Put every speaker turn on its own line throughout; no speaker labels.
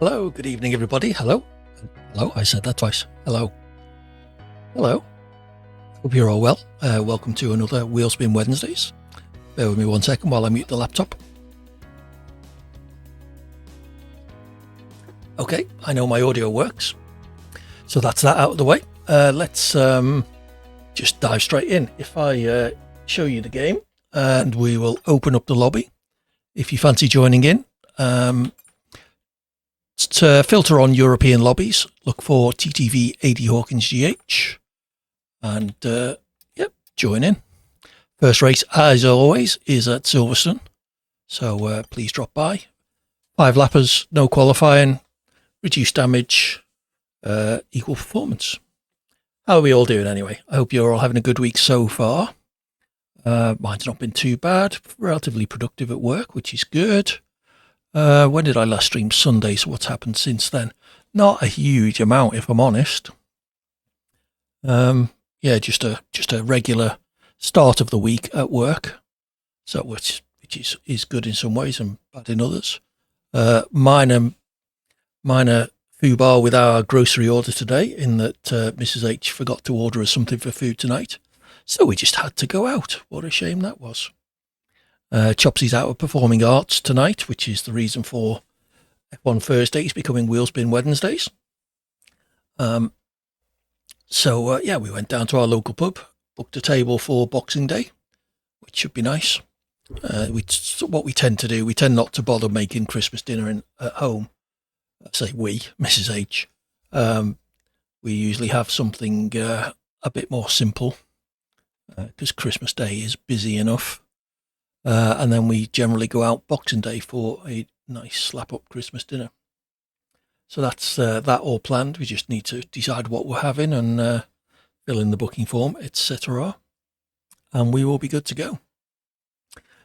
Hello, good evening, everybody. Hello. Hello, I said that twice. Hello. Hello. Hope you're all well. Welcome to another Wheelspin Wednesdays. Bear with me 1 second while I mute the laptop. Okay, I know my audio works. So that's that out of the way. Let's just dive straight in. If I show you the game and we will open up the lobby. If you fancy joining in, to filter on European lobbies, look for TTV 80 Hawkins GH and join in. First race, as always, is at Silverstone, so please drop by. 5 lappers, no qualifying, reduced damage, equal performance. How are we all doing anyway? I hope you're all having a good week so far. Mine's not been too bad, relatively productive at work, which is good. When did I last stream? Sunday, so what's happened since then? Not a huge amount, if I'm honest. Just a regular start of the week at work, so which is good in some ways and bad in others. Minor foobar with our grocery order today, in that Mrs. H forgot to order us something for food tonight, so we just had to go out. What a shame that was. Chopsy's out of performing arts tonight, which is the reason for F1 Thursdays becoming Wheelspin Wednesdays. We went down to our local pub, booked a table for Boxing Day, which should be nice. What we tend to do, we tend not to bother making Christmas dinner at home. I say we, Mrs. H. We usually have something a bit more simple, because Christmas Day is busy enough. And then we generally go out Boxing Day for a nice slap-up Christmas dinner. So that's that all planned. We just need to decide what we're having and fill in the booking form, etc. And we will be good to go.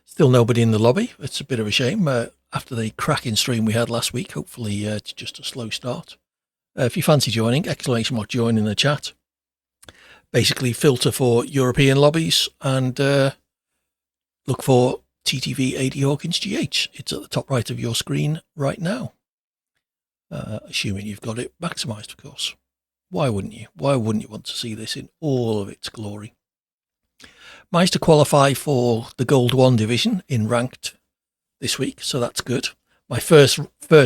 Still nobody in the lobby. It's a bit of a shame. After the cracking stream we had last week, hopefully it's just a slow start. If you fancy joining, !join in the chat. Basically filter for European lobbies and look for TTV 80 Hawkins GH. It's at the top right of your screen right now. Assuming you've got it maximised, of course. Why wouldn't you? Why wouldn't you want to see this in all of its glory? Managed to qualify for the Gold 1 division in ranked this week, so that's good. My first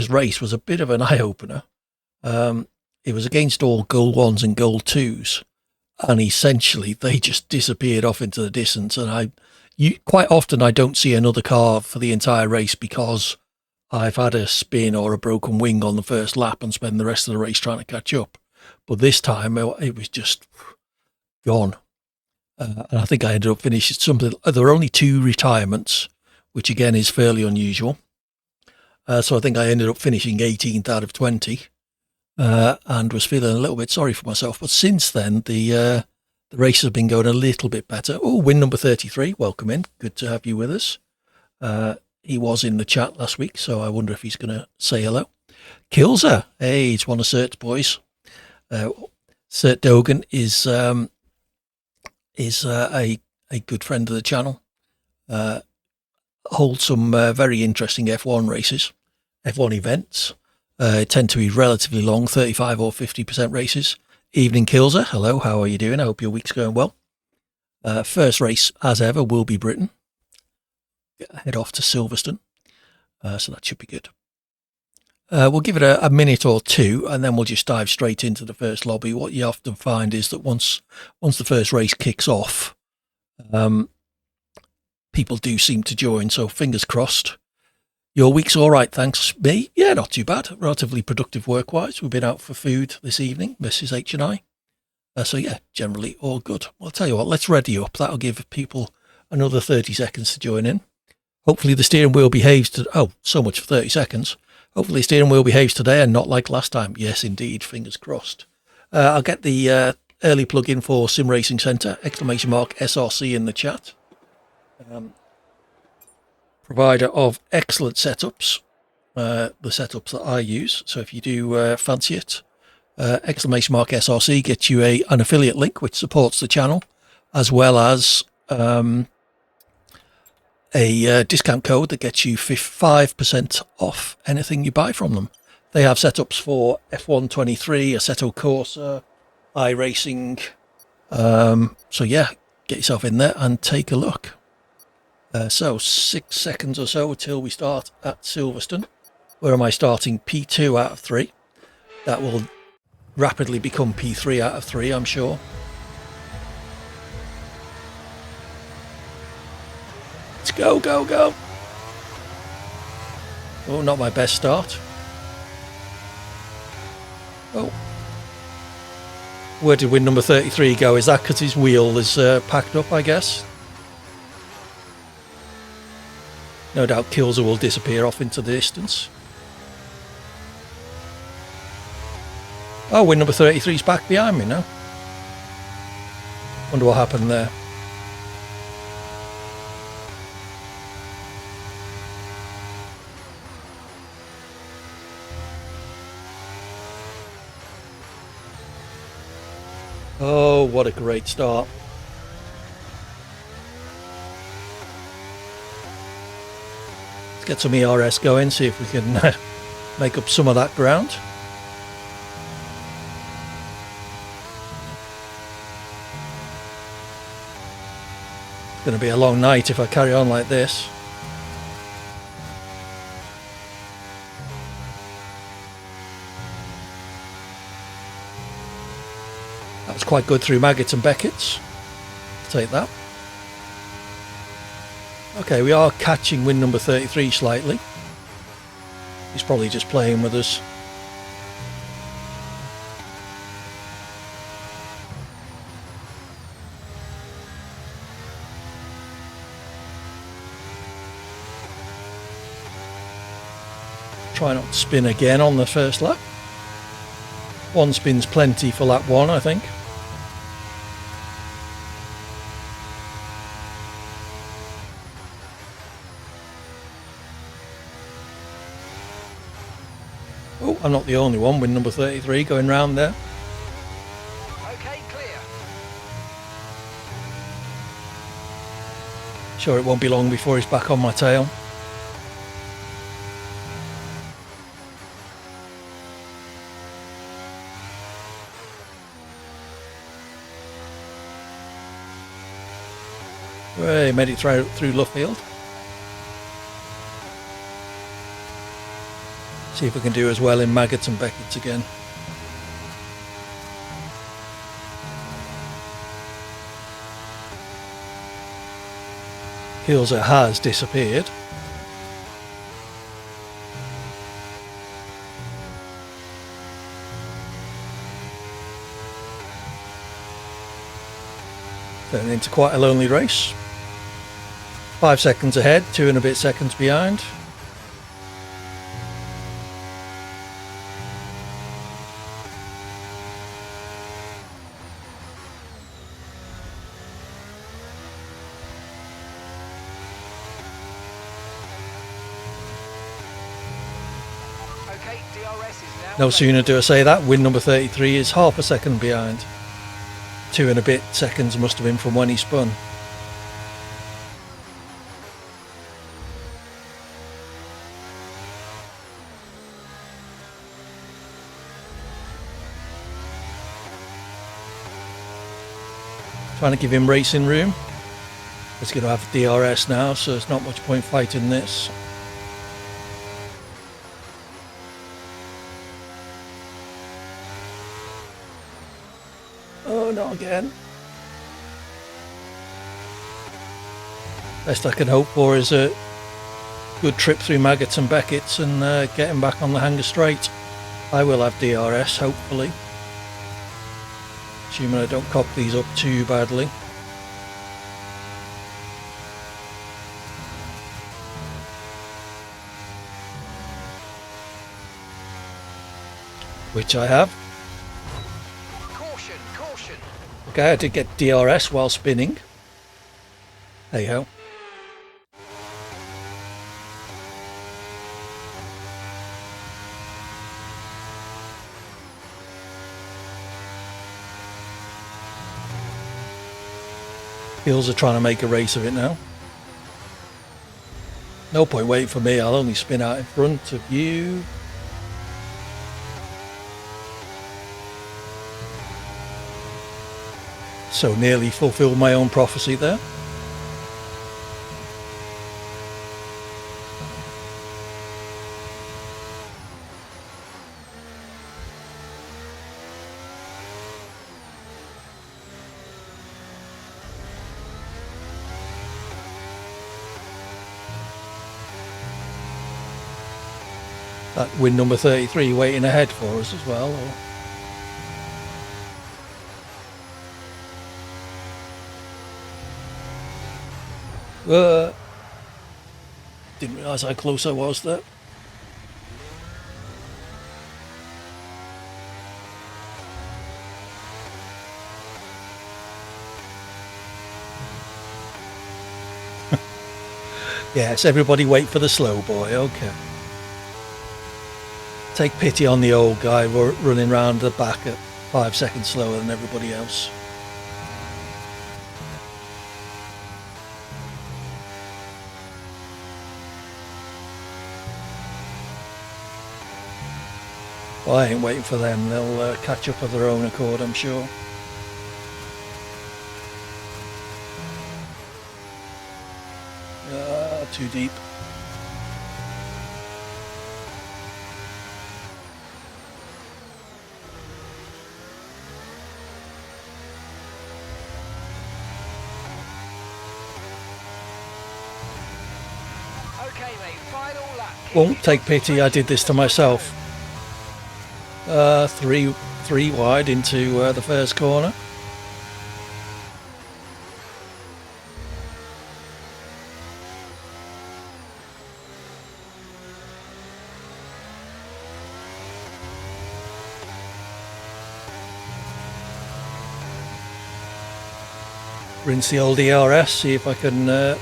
race was a bit of an eye-opener. It was against all Gold 1s and Gold 2s, and essentially they just disappeared off into the distance, and quite often I don't see another car for the entire race because I've had a spin or a broken wing on the first lap and spend the rest of the race trying to catch up. But this time it was just gone. And I think I ended up finishing something. There were only 2 retirements, which again is fairly unusual. So I think I ended up finishing 18th out of 20 and was feeling a little bit sorry for myself. But since then, the race has been going a little bit better. Oh, win number 33. Welcome in. Good to have you with us. He was in the chat last week, so I wonder if he's going to say hello. Kilser. Hey, it's one of Cert's boys. Cert Dogan is a good friend of the channel. Holds some very interesting F1 races, F1 events. Tend to be relatively long, 35 or 50% races. Evening, Kilser. Hello, how are you doing? I hope your week's going well. First race, as ever, will be Britain. Head off to Silverstone, so that should be good. We'll give it a minute or two, and then we'll just dive straight into the first lobby. What you often find is that once the first race kicks off, people do seem to join, so fingers crossed. Your week's all right, thanks. Me? Yeah, not too bad. Relatively productive work-wise. We've been out for food this evening, Mrs. H and I. Generally all good. Well, I'll tell you what, let's ready up. That'll give people another 30 seconds to join in. Hopefully the steering wheel behaves so much for 30 seconds. Hopefully the steering wheel behaves today and not like last time. Yes, indeed. Fingers crossed. I'll get the early plug-in for Sim Racing Centre, !SRC in the chat. Provider of excellent setups, the setups that I use. So if you do fancy it, !SRC gets you an affiliate link which supports the channel, as well as a discount code that gets you 5% off anything you buy from them. They have setups for F123, Assetto Corsa, iRacing. So yeah, get yourself in there and take a look. So 6 seconds or so till we start at Silverstone. Where am I starting? P2 out of 3. That will rapidly become P3 out of 3, I'm sure. Let's go, go, go. Oh, not my best start. Oh. Where did win number 33 go? Is that because his wheel is packed up, I guess? No doubt Kilser will disappear off into the distance. Oh, win number 33 is back behind me now. Wonder what happened there. Oh, what a great start. Let's get some ERS going, see if we can make up some of that ground. It's going to be a long night if I carry on like this. That was quite good through Maggots and Beckett's. I'll take that. Okay, we are catching win number 33 slightly. He's probably just playing with us. Try not to spin again on the first lap. One spin's plenty for lap 1, I think. Oh, I'm not the only one. Win number 33 going round there.
Okay, clear.
Sure, it won't be long before he's back on my tail. Hey, made it through Luffield. See if we can do as well in Maggots and Beckett's again. Kilser has disappeared. Turning into quite a lonely race. 5 seconds ahead, 2 and a bit seconds behind.
Okay, DRS is now.
No sooner do I say that, win number 33 is half a second behind. 2 and a bit seconds must have been from when he spun. Trying to give him racing room. It's going to have DRS now, so there's not much point fighting this. Oh, not again. Best I can hope for is a good trip through Maggots and Beckett's and getting back on the hanger straight. I will have DRS, hopefully. Assuming I don't cock these up too badly. Which I have.
Caution, caution.
Okay, I did get DRS while spinning. Hey ho. Hills are trying to make a race of it now. No point waiting for me, I'll only spin out in front of you. So nearly fulfilled my own prophecy there. That win number 33 waiting ahead for us as well. Didn't realise how close I was there. Yes, everybody wait for the slow boy. Okay. Take pity on the old guy running around the back at 5 seconds slower than everybody else. Well, I ain't waiting for them. They'll catch up of their own accord, I'm sure. Too deep.
Okay, mate, final lap.
Won't take pity, I did this to myself. Three wide into the first corner. Rinse the old ERS, see if I can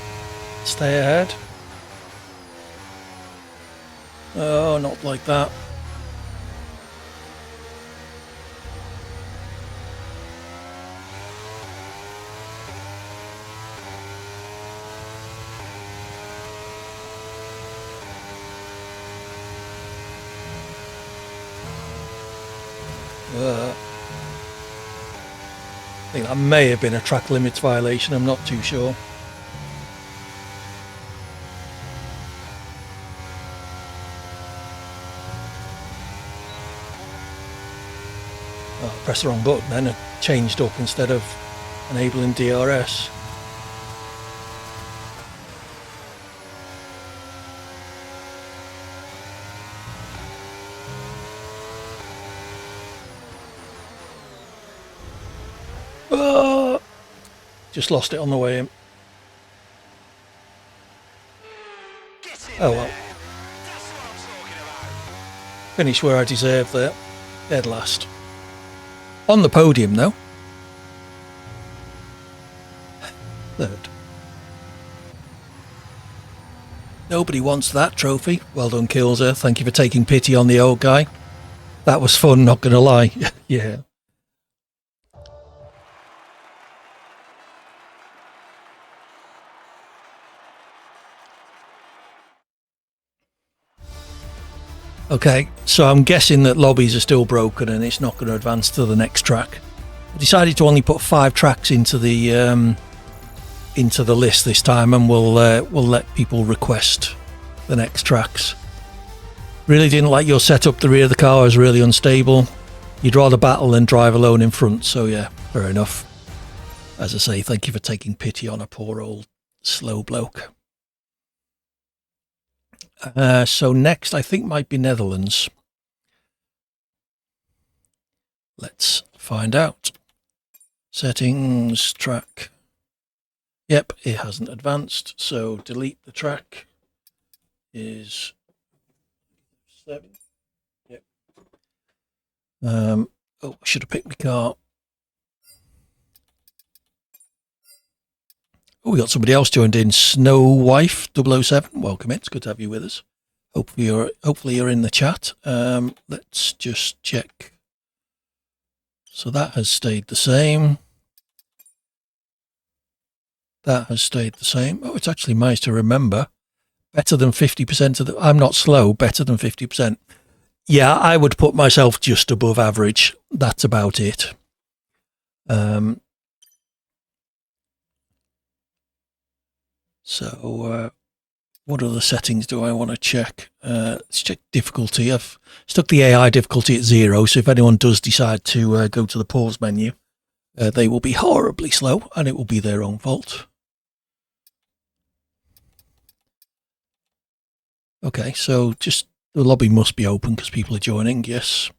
stay ahead. Oh, not like that. I think that may have been a track limits violation, I'm not too sure. Oh, I pressed the wrong button then, it changed up instead of enabling DRS. Oh, just lost it on the way in. Oh well. Finish where I deserve there. Dead last. On the podium though. Third. Nobody wants that trophy. Well done, Kilzer. Thank you for taking pity on the old guy. That was fun, not gonna lie. Yeah. Okay, so I'm guessing that lobbies are still broken and it's not going to advance to the next track. I decided to only put 5 tracks into the list this time, and we'll let people request the next tracks. Really didn't like your setup. The rear of the car was really unstable. You'd rather battle than drive alone in front. So yeah, fair enough. As I say, thank you for taking pity on a poor old slow bloke. So next, I think might be Netherlands. Let's find out. Settings, track. Yep, it hasn't advanced, so delete the track. Is 7. Yep. Oh, I should have picked my car. Oh, we got somebody else joined in. Snow Wife 007. Welcome in. It's good to have you with us. Hopefully you're in the chat. Let's just check. So that has stayed the same. That has stayed the same. Oh, it's actually nice to remember. Better than 50% of the... I'm not slow. Better than 50%. Yeah, I would put myself just above average. That's about it. So what other settings do I want to check? Let's check difficulty. I've stuck the AI difficulty at 0, so if anyone does decide to go to the pause menu, they will be horribly slow and it will be their own fault. Okay, so just the lobby must be open because people are joining. Yes.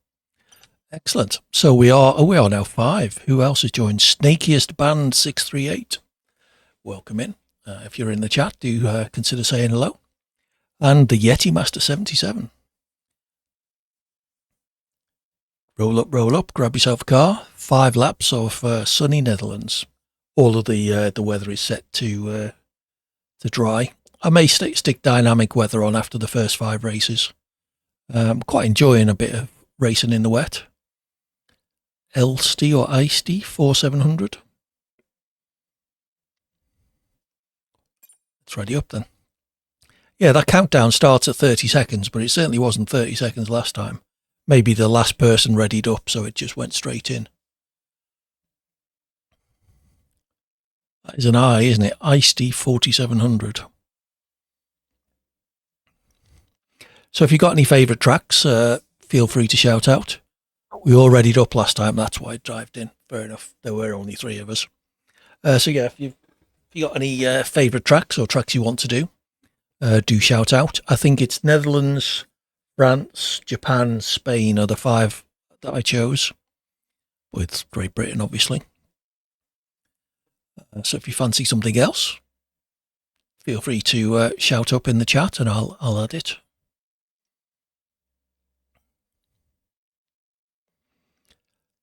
Excellent. So we are now 5. Who else has joined? Snakiest Band 638. Welcome in. If you're in the chat, do consider saying hello. And the Yeti Master 77. Roll up, grab yourself a car. 5 laps of sunny Netherlands. All of the weather is set to dry. I may stick dynamic weather on after the first 5 races. I'm quite enjoying a bit of racing in the wet. Elsty or Icedy 4700. It's ready up then. Yeah, that countdown starts at 30 seconds, but it certainly wasn't 30 seconds last time. Maybe the last person readied up, so it just went straight in. That is an I, isn't it? Icedy 4700. So if you've got any favourite tracks, feel free to shout out. We all readied up last time, that's why I dived in. Fair enough, there were only 3 of us. So yeah, if you got any favourite tracks or tracks you want to do shout out. I think it's Netherlands, France, Japan, Spain are the 5 that I chose, with Great Britain obviously. So if you fancy something else, feel free to shout up in the chat and I'll add it.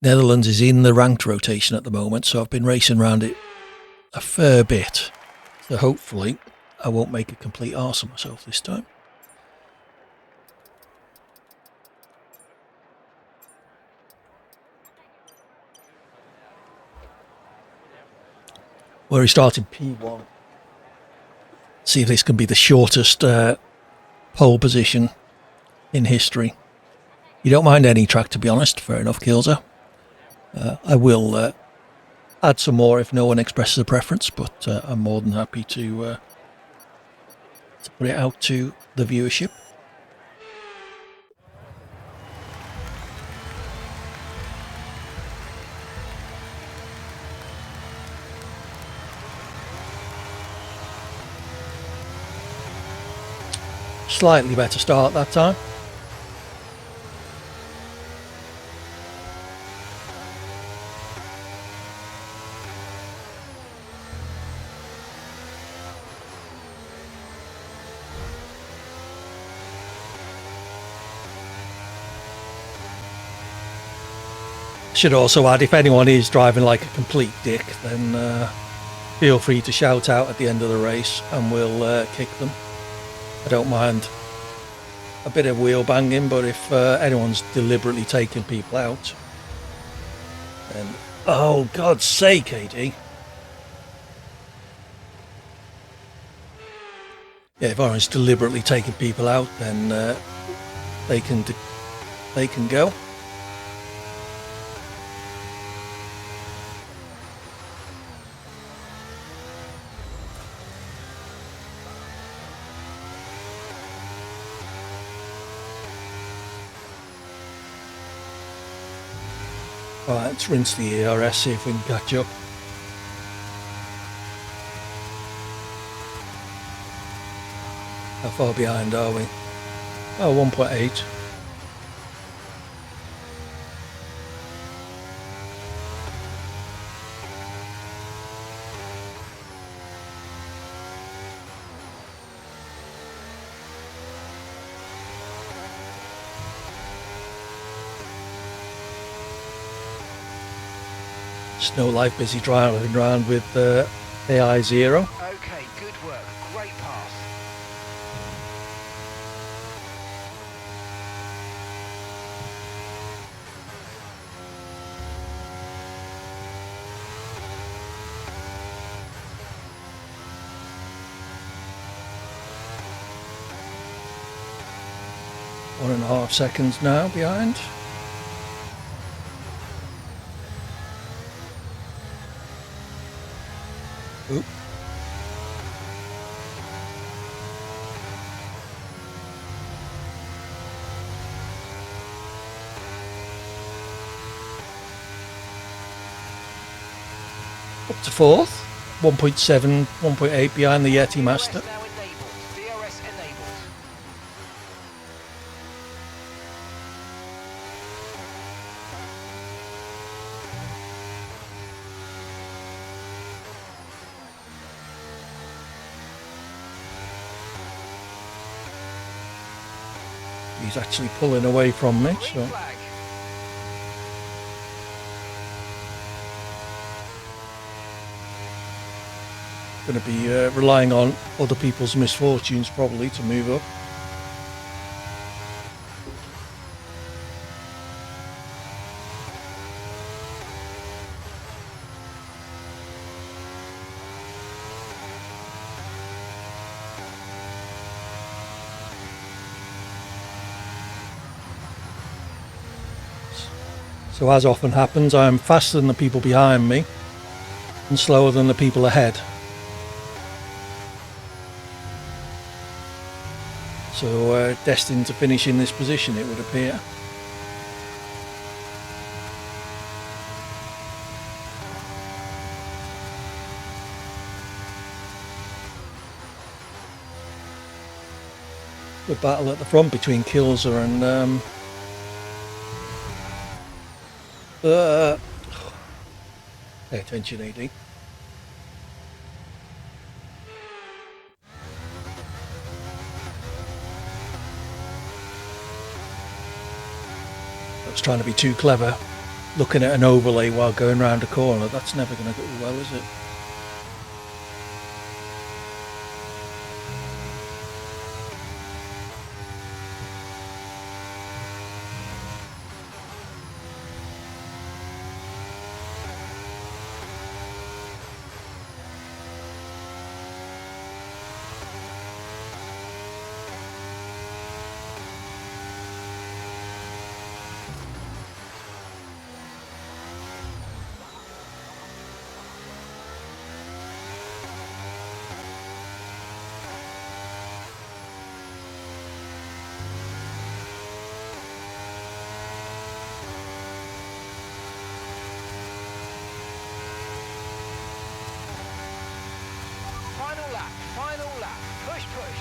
Netherlands is in the ranked rotation at the moment, so I've been racing around it a fair bit. So hopefully I won't make a complete arse of myself this time. Where he started P1. See if this can be the shortest pole position in history. You don't mind any track, to be honest. Fair enough, Kilzer. I will add some more if no one expresses a preference, but I'm more than happy to put it out to the viewership. Slightly better start that time. Should also add, if anyone is driving like a complete dick, then feel free to shout out at the end of the race and we'll kick them. I don't mind a bit of wheel banging, but if anyone's deliberately taking people out, then oh God's sake, AD. Yeah, if anyone's deliberately taking people out, then they can go. Alright, let's rinse the ERS, see if we can catch up. How far behind are we? Oh, 1.8. Snow Life busy driving around with AI 0.
Okay, good work. Great pass.
One and a half seconds now behind. Oop. Up to fourth, 1.7, 1.8 behind the Yeti Master.
DRS now enabled. DRS enabled.
He's actually pulling away from me,
Green
so
flag.
going to be relying on other people's misfortunes probably to move up. So as often happens, I am faster than the people behind me and slower than the people ahead. So destined to finish in this position, it would appear. Good battle at the front between Kilser and pay attention, AD. I was trying to be too clever, looking at an overlay while going round a corner. That's never going to go well, is it?
Final lap. Final lap. Push, push.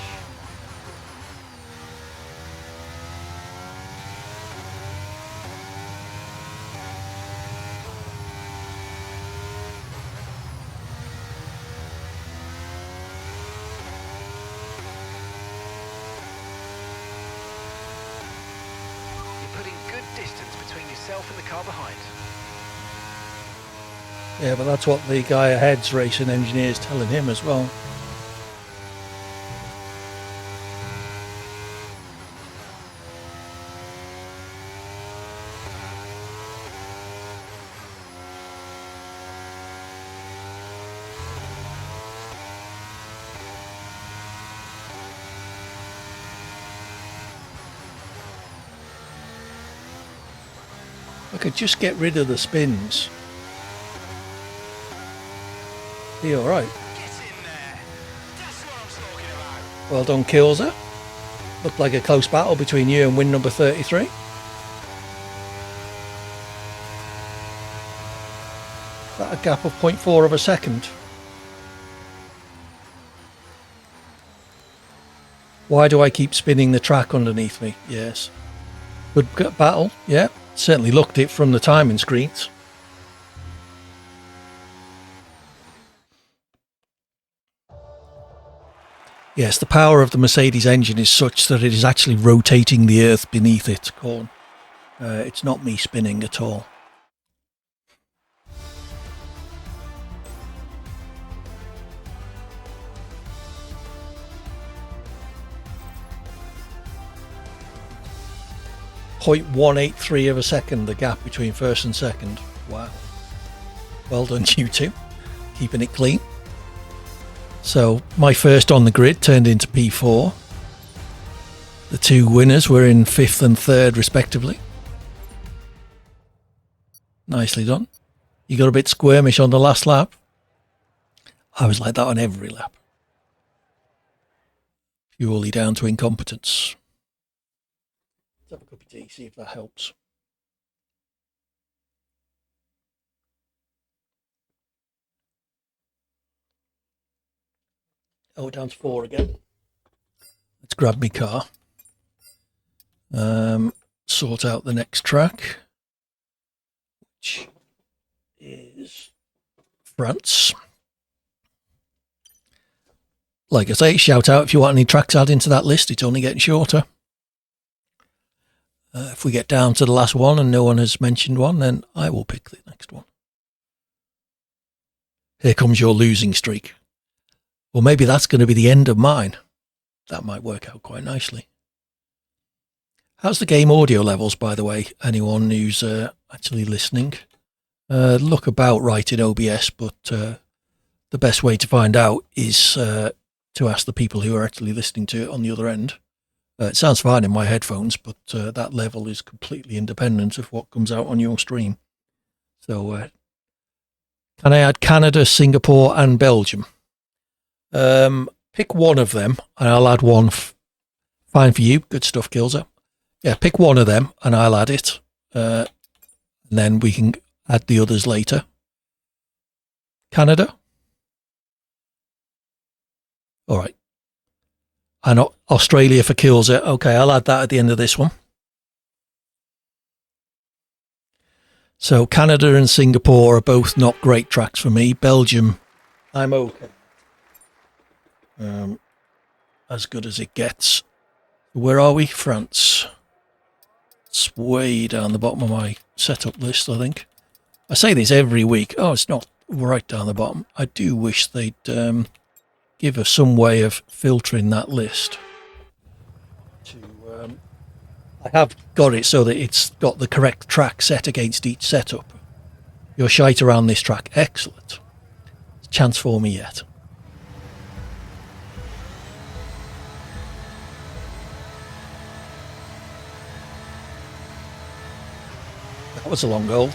You're putting good distance between yourself and the car behind.
Yeah, but that's what the guy ahead's racing engineer's telling him as well. I could just get rid of the spins. Be alright.
Get in there. That's what I'm talking about.
Well done, Kilser. Looked like a close battle between you and win number 33. That a gap of 0.4 of a second. Why do I keep spinning the track underneath me? Yes. Good battle, yeah. Certainly looked it from the timing screens. Yes, the power of the Mercedes engine is such that it is actually rotating the earth beneath it, Corn. It's not me spinning at all. .183 of a second, the gap between first and second. Wow. Well done, you two. Keeping it clean. So my first on the grid turned into P4. The two winners were in 5th and 3rd respectively. Nicely done. You got a bit squirmish on the last lap. I was like that on every lap. Purely down to incompetence. Let's have a cup of tea, see if that helps. Oh, down to 4 again. Let's grab my car. Sort out the next track, which is France. Like I say, shout out if you want any tracks added to that list. It's only getting shorter. If we get down to the last one and no one has mentioned one, then I will pick the next one. Here comes your losing streak. Well, maybe that's going to be the end of mine. That might work out quite nicely. How's the game audio levels, by the way? Anyone who's actually listening? Look about right in OBS, but the best way to find out is to ask the people who are actually listening to it on the other end. It sounds fine in my headphones, but that level is completely independent of what comes out on your stream. So, can I add Canada, Singapore, and Belgium? Pick one of them, and I'll add one. Fine for you. Good stuff, Kilzer. Yeah, pick one of them, and I'll add it. And then we can add the others later. Canada? All right. And Australia for Kilzer. Okay, I'll add that at the end of this one. So Canada and Singapore are both not great tracks for me. Belgium, I'm okay. As good as it gets. Where are we? France. It's way down the bottom of my setup list, I think. I say this every week. Oh, it's not right down the bottom. I do wish they'd give us some way of filtering that list. I have got it so that it's got the correct track set against each setup. You're shite around this track. Excellent. Chance for me yet. That was a long goal.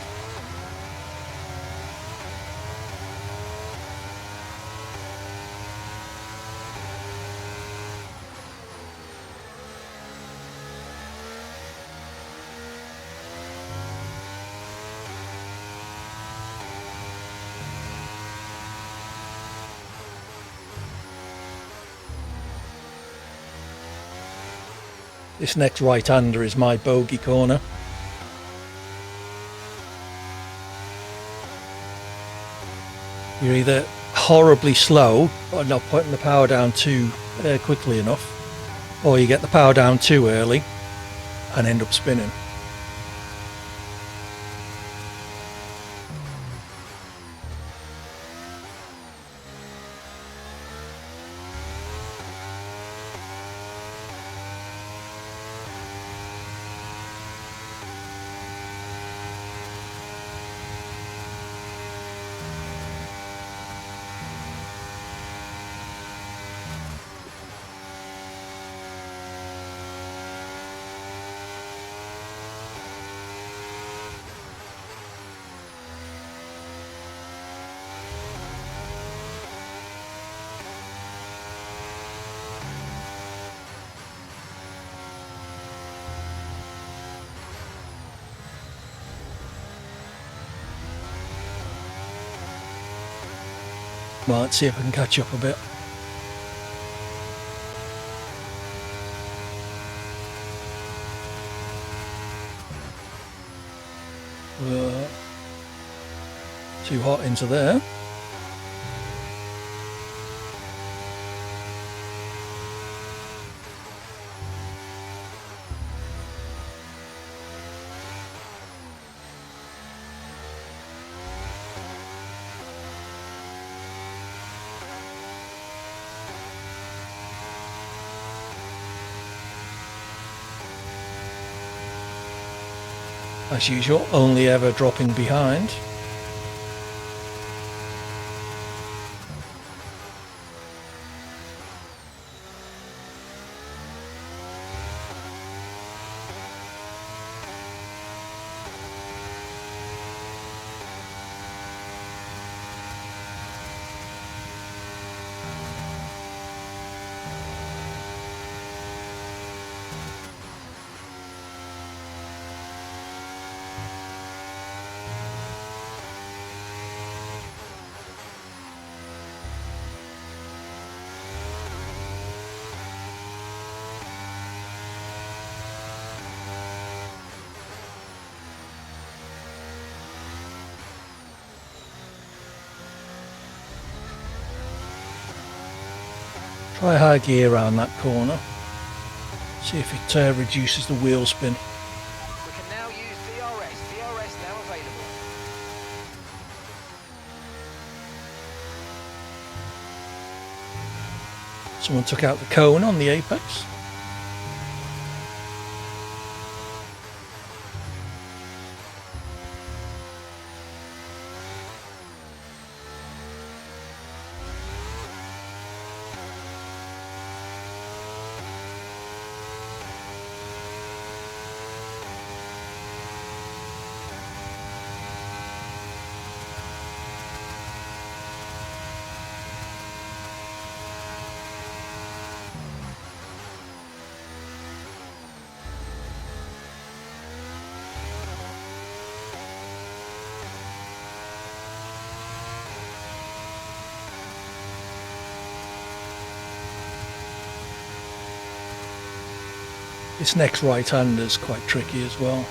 This next right-hander is my bogey corner. You're either horribly slow or not putting the power down too quickly enough, or you get the power down too early and end up spinning. Well, let's see if I can catch up a bit. Too hot into there. As usual, only ever dropping behind. Try high gear around that corner. See if it reduces the wheel spin.
We can now use DRS. DRS now available.
Someone took out the cone on the apex. This next right-hander is quite tricky as well.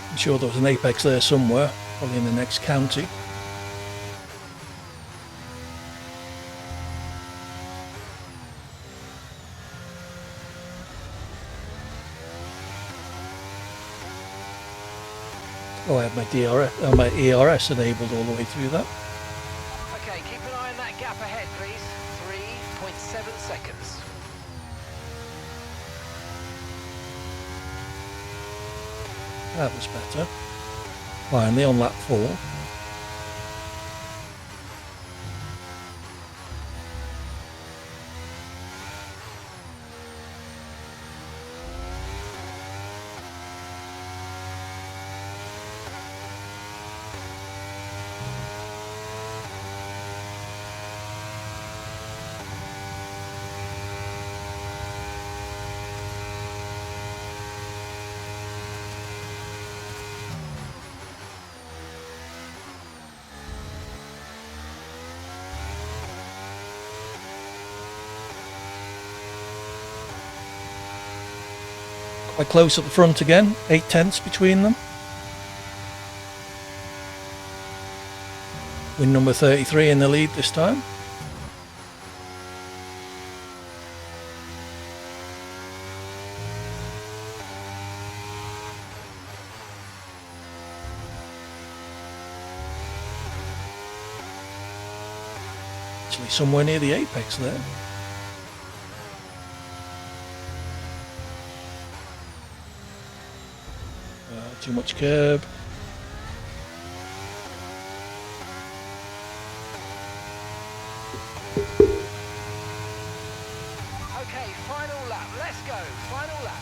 I'm sure there was an apex there somewhere, probably in the next county. Oh, I have my DRS, my ERS enabled all the way through that.
Okay, keep an eye on that gap ahead, please. 3.7 seconds.
That was better. Finally on lap 4. Quite close at the front again, 8/10 between them. Win number 33 in the lead this time. Actually somewhere near the apex there. Too much curb.
Okay, final lap. Let's go. Final lap.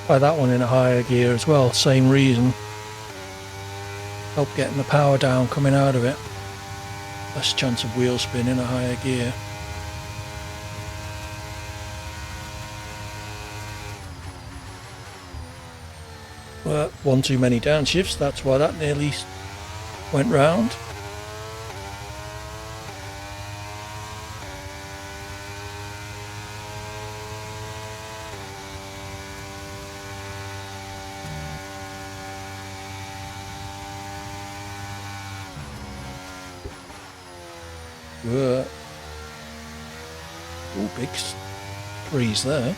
Try that one in a higher gear as well, same reason. Help getting the power down coming out of it. Less chance of wheel spin in a higher gear. Well, one too many downshifts, that's why that nearly went round. Oh, big freeze there.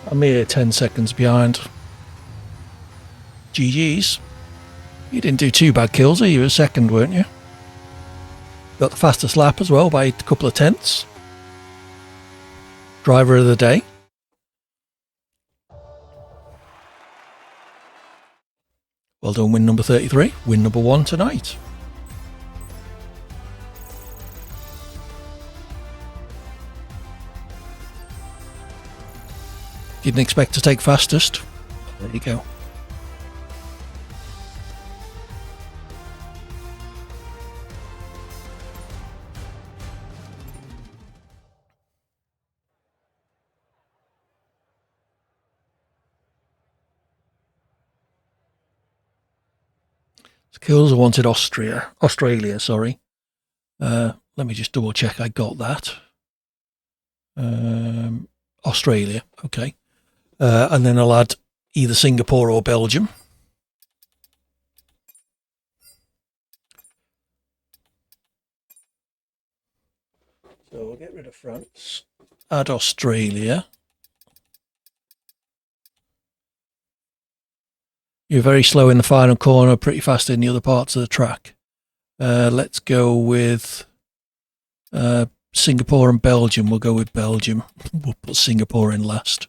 I'm here 10 seconds behind. GG's. You didn't do too bad kills, you were second, weren't you? Got the fastest lap as well by a couple of tenths. Driver of the day. Well done, win number 33. Win number 1 tonight. Didn't expect to take fastest. There you go. Skills wanted Australia, sorry. Let me just double check I got that. Australia, okay. And then I'll add either Singapore or Belgium. So we'll get rid of France. Add Australia. You're very slow in the final corner, pretty fast in the other parts of the track. Let's go with Singapore and Belgium. We'll go with Belgium. We'll put Singapore in last.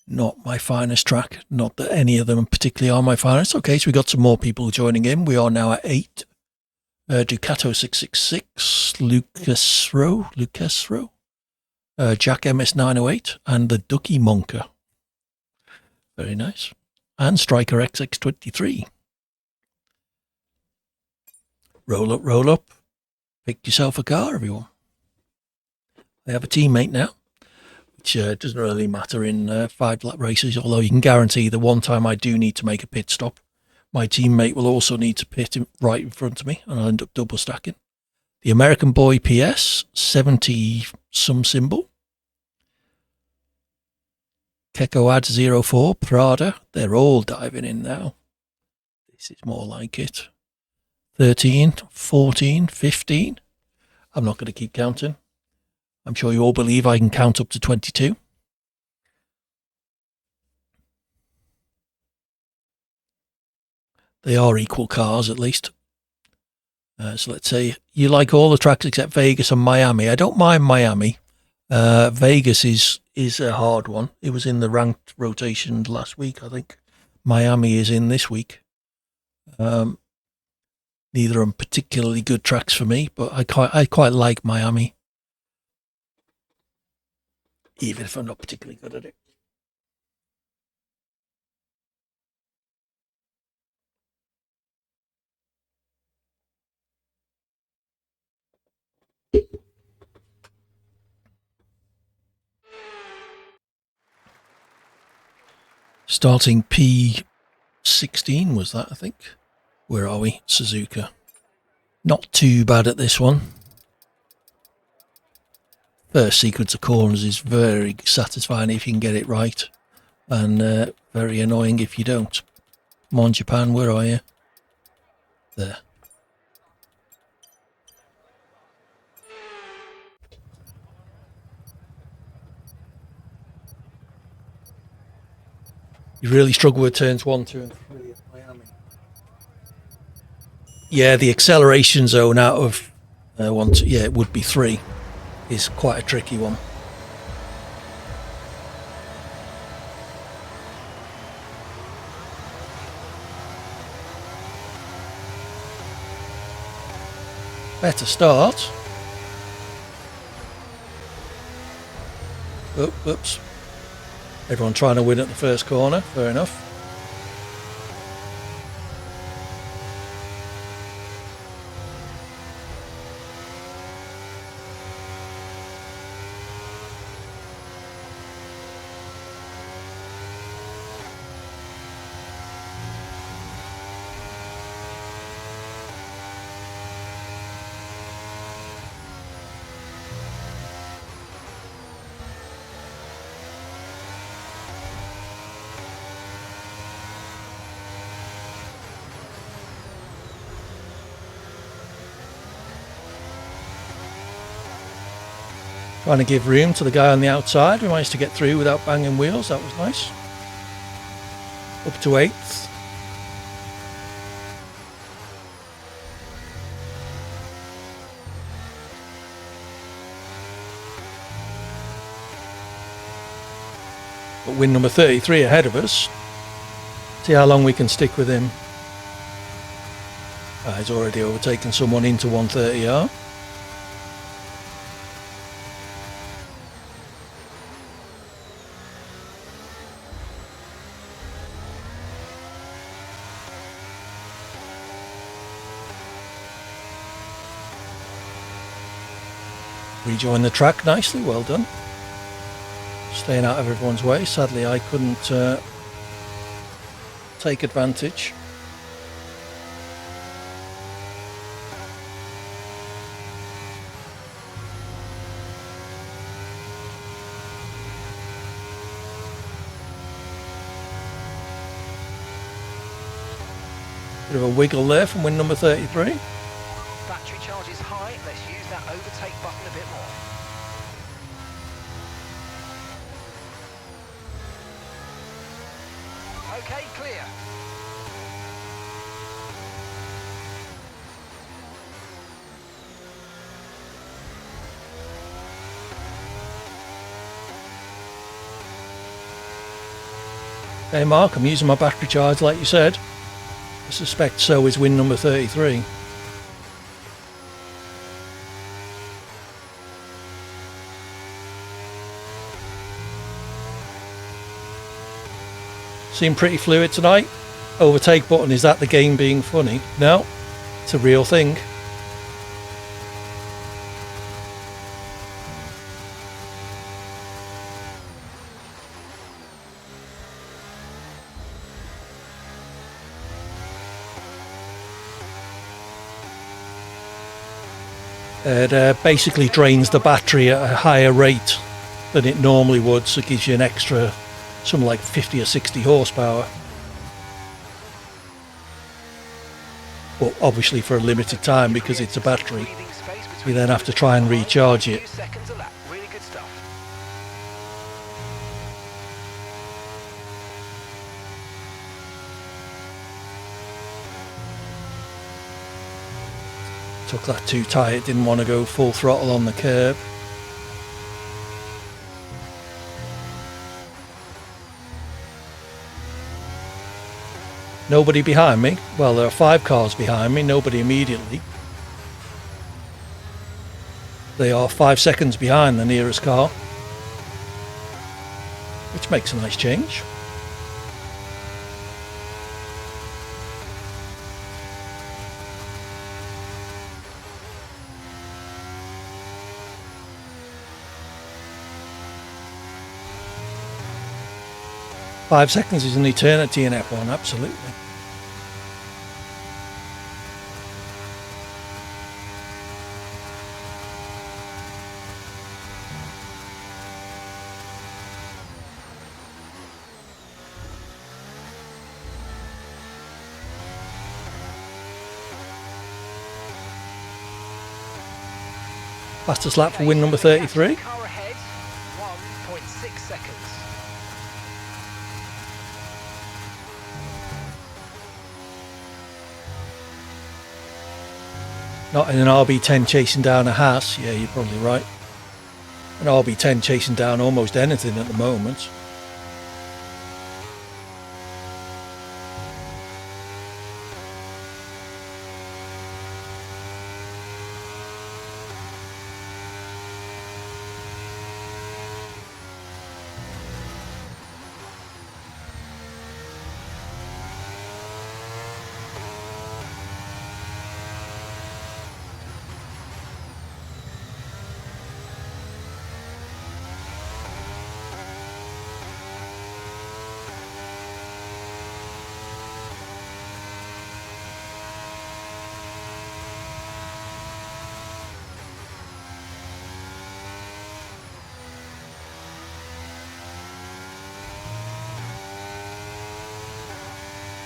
Not my finest track. Not that any of them particularly are my finest. Okay, so we got some more people joining in. We are now at 8. Ducato 666, Lucas Rowe, Jack MS908, and the Ducky Monker. Very nice. And Striker XX23. Roll up. Pick yourself a car, everyone. I have a teammate now, which doesn't really matter in 5-lap races, although you can guarantee the one time I do need to make a pit stop, my teammate will also need to pit right in front of me, and I'll end up double stacking. The American Boy PS, 70 some symbol. Keko Ad 04, Prada, they're all diving in now. This is more like it. 13, 14, 15. I'm not going to keep counting. I'm sure you all believe I can count up to 22. They are equal cars, at least. So let's say you like all the tracks except Vegas and Miami. I don't mind Miami. Vegas is a hard one. It was in the ranked rotation last week, I think. Miami is in this week. Neither of them particularly good tracks for me, but I quite like Miami, even if I'm not particularly good at it. Starting P16 was that, I think. Where are we? Suzuka. Not too bad at this one. First sequence of corners is very satisfying if you can get it right, and very annoying if you don't. Come on, Japan, where are you? There. You really struggle with turns 1, 2, and 3 at Miami. Yeah, the acceleration zone out of 1, 2, yeah, it would be 3, is quite a tricky one. Better start. Oh, whoops. Everyone trying to win at the first corner. Fair enough. Trying to give room to the guy on the outside. We managed to get through without banging wheels. That was nice. Up to 8th. But win number 33 ahead of us. See how long we can stick with him. He's already overtaken someone into 130R. Rejoin the track nicely, well done. Staying out of everyone's way. Sadly, I couldn't take advantage. Bit of a wiggle there from win number 33.
Battery charge is high. Let's use that overtake button a bit more. Okay, clear.
Okay, Mark, I'm using my battery charge like you said. I suspect so is win number 33. Seem pretty fluid tonight. Overtake button, is that the game being funny? No, it's a real thing. It basically drains the battery at a higher rate than it normally would, so it gives you an extra, something like 50 or 60 horsepower. But obviously for a limited time, because it's a battery, you then have to try and recharge it.
Really good stuff.
'Took that too tight, didn't want to go full throttle on the curb. Nobody behind me. Well, there are 5 cars behind me, nobody immediately. They are 5 seconds behind the nearest car, which makes a nice change. Five seconds is an eternity in F1, absolutely. Fastest lap for win number 33.
Car ahead, 1.6 seconds.
Not in an RB10 chasing down a Haas. Yeah, you're probably right. An RB10 chasing down almost anything at the moment.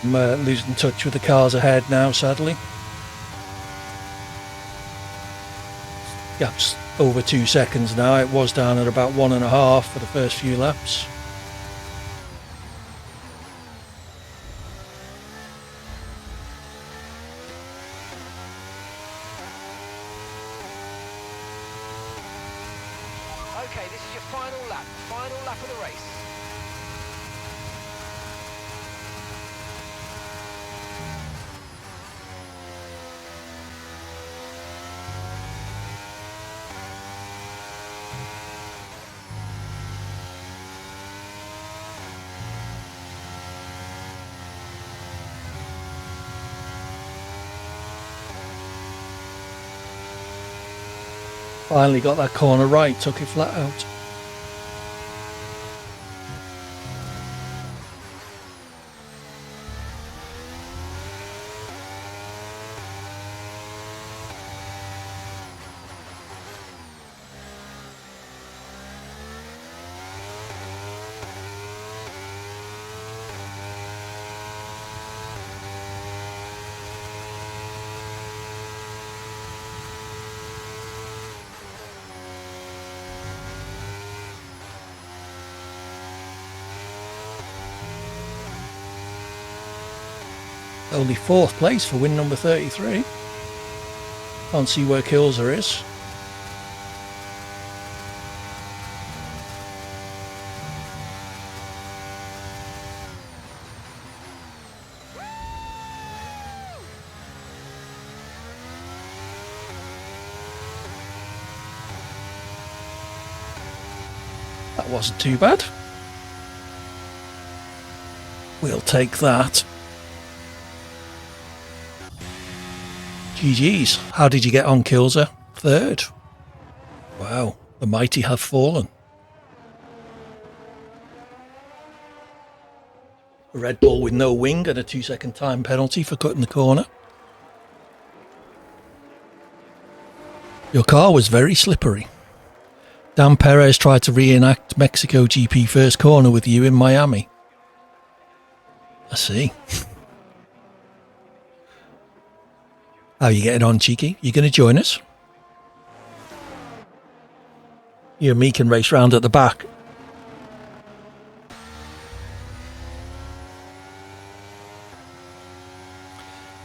I'm losing touch with the cars ahead now, sadly. Gap's over 2 seconds now. It was down at about 1.5 for the first few laps.
Okay, this is your final lap of the race.
Finally got that corner right, took it flat out. Only 4th place for win number 33. Can't see where Kilser is. That wasn't too bad. We'll take that. GG's. How did you get on, Kilser? 3rd. Wow, the mighty have fallen. A Red Bull with no wing and a 2-second time penalty for cutting the corner. Your car was very slippery. Dan Perez tried to reenact Mexico GP first corner with you in Miami. I see. How are you getting on, Cheeky? You going to join us? You and me can race round at the back.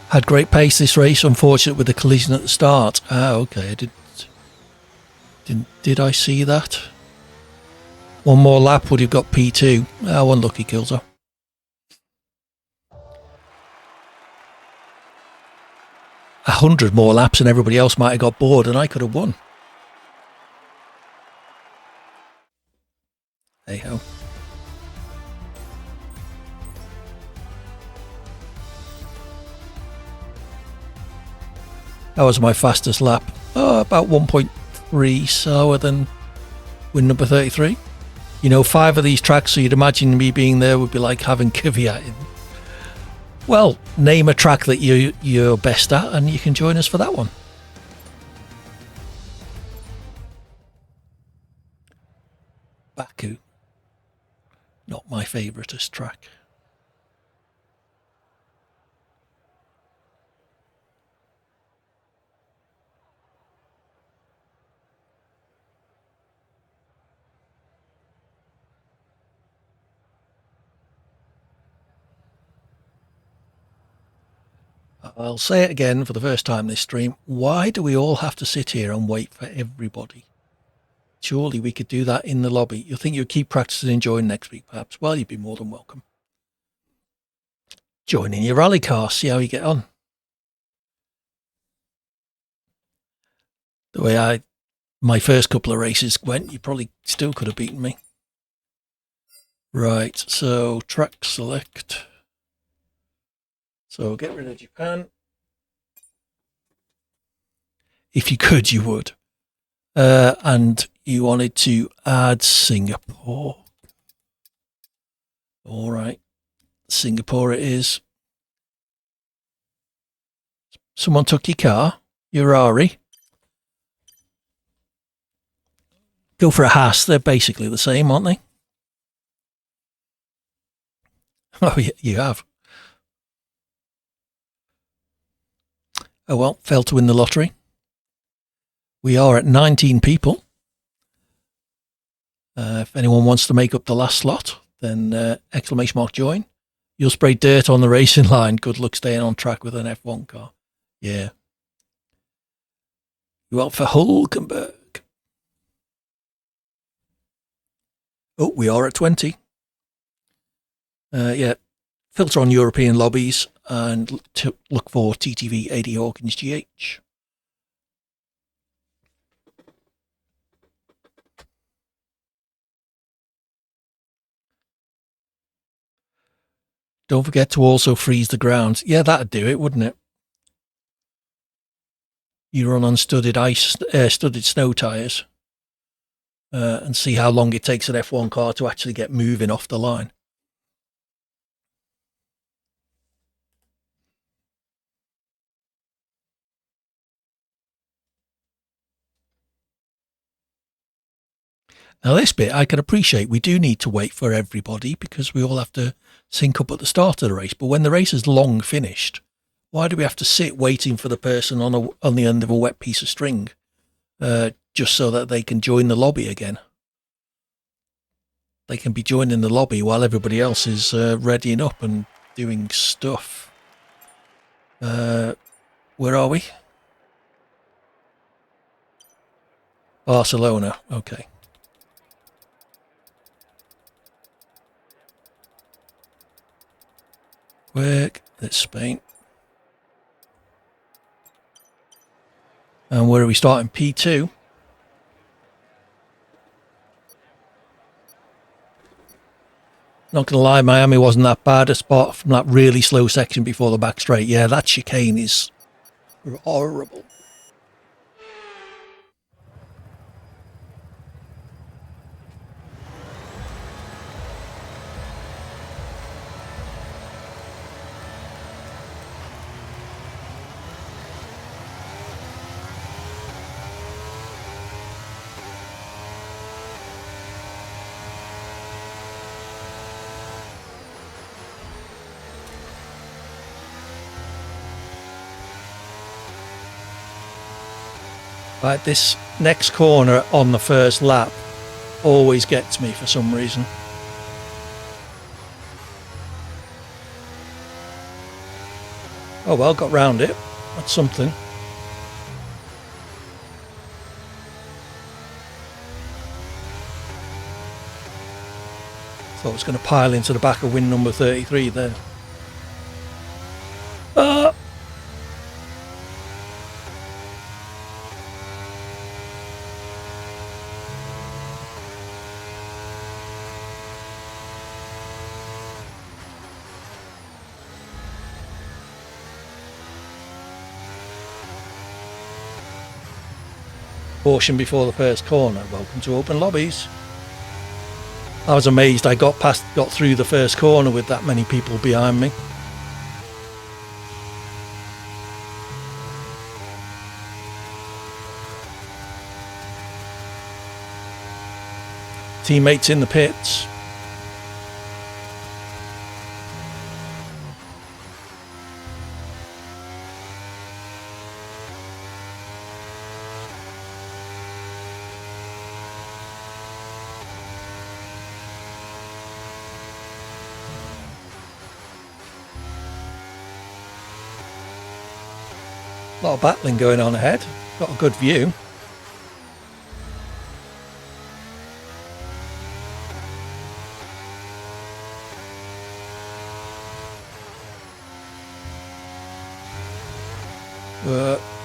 Had great pace this race, unfortunate with the collision at the start. Ah, okay, I did I see that? One more lap would have got P2. Ah, unlucky, Kilser. A 100 more laps and everybody else might have got bored and I could have won. Hey ho. That was my fastest lap. Oh, about 1.3 slower than win number 33. You know, 5 of these tracks, so you'd imagine me being there would be like having Kvyat in. Well, name a track that you're best at and you can join us for that one. Baku. Not my favouriteest track. I'll say it again for the first time this stream. Why do we all have to sit here and wait for everybody? Surely we could do that in the lobby. You'll think you'll keep practicing and join next week, perhaps. Well, you'd be more than welcome. Join in your rally car, see how you get on. The way my first couple of races went, you probably still could have beaten me. Right, so track select. So get rid of Japan. If you could, you would. And you wanted to add Singapore. All right. Singapore it is. Someone took your car, your Rari. Go for a Haas. They're basically the same, aren't they? Oh, yeah, you have. Oh, well, failed to win the lottery. We are at 19 people. If anyone wants to make up the last slot, then exclamation mark join. You'll spray dirt on the racing line. Good luck staying on track with an F1 car. Yeah. You out for Hulkenberg. Oh, we are at 20. Yeah. Filter on European lobbies and look for TTV 80 Hawkins GH. Don't forget to also freeze the ground. Yeah, that'd do it, wouldn't it? you run on studded snow tyres, and see how long it takes an F1 car to actually get moving off the line. Now this bit I can appreciate. We do need to wait for everybody because we all have to sync up at the start of the race. But when the race is long finished, why do we have to sit waiting for the person on the end of a wet piece of string, just so that they can join the lobby again? They can be joining the lobby while everybody else is readying up and doing stuff. Where are we? Barcelona. Okay. Quick. That's Spain. And where are we starting? P2. Not going to lie, Miami wasn't that bad, apart from that really slow section before the back straight. Yeah, that chicane is horrible. Right, this next corner on the first lap always gets me for some reason. Oh well, got round it. That's something. Thought I was going to pile into the back of win number 33 there. Caution before the first corner. Welcome to open lobbies. I was amazed I got through the first corner with that many people behind me. Teammates in the pits. A lot of battling going on ahead. Got a good view.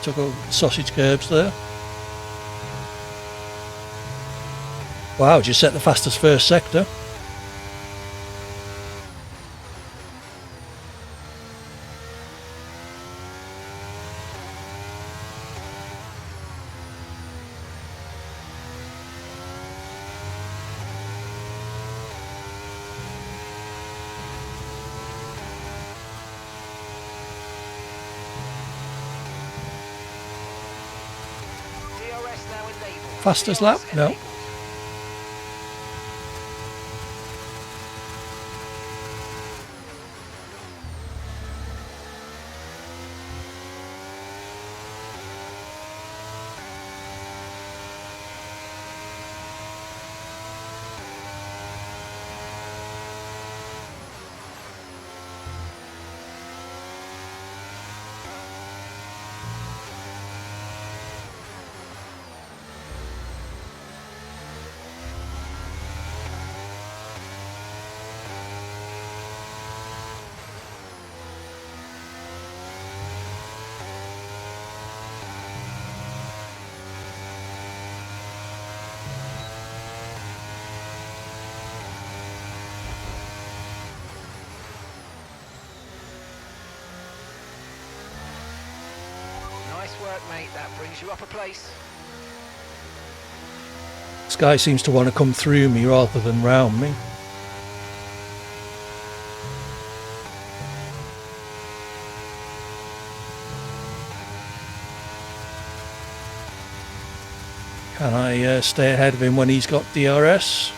Took a sausage curbs there. Wow, just set the fastest first sector. Fastest lap? No.
work, mate. That brings you up a place.
This guy seems to want to come through me rather than round me. Can I stay ahead of him when he's got DRS?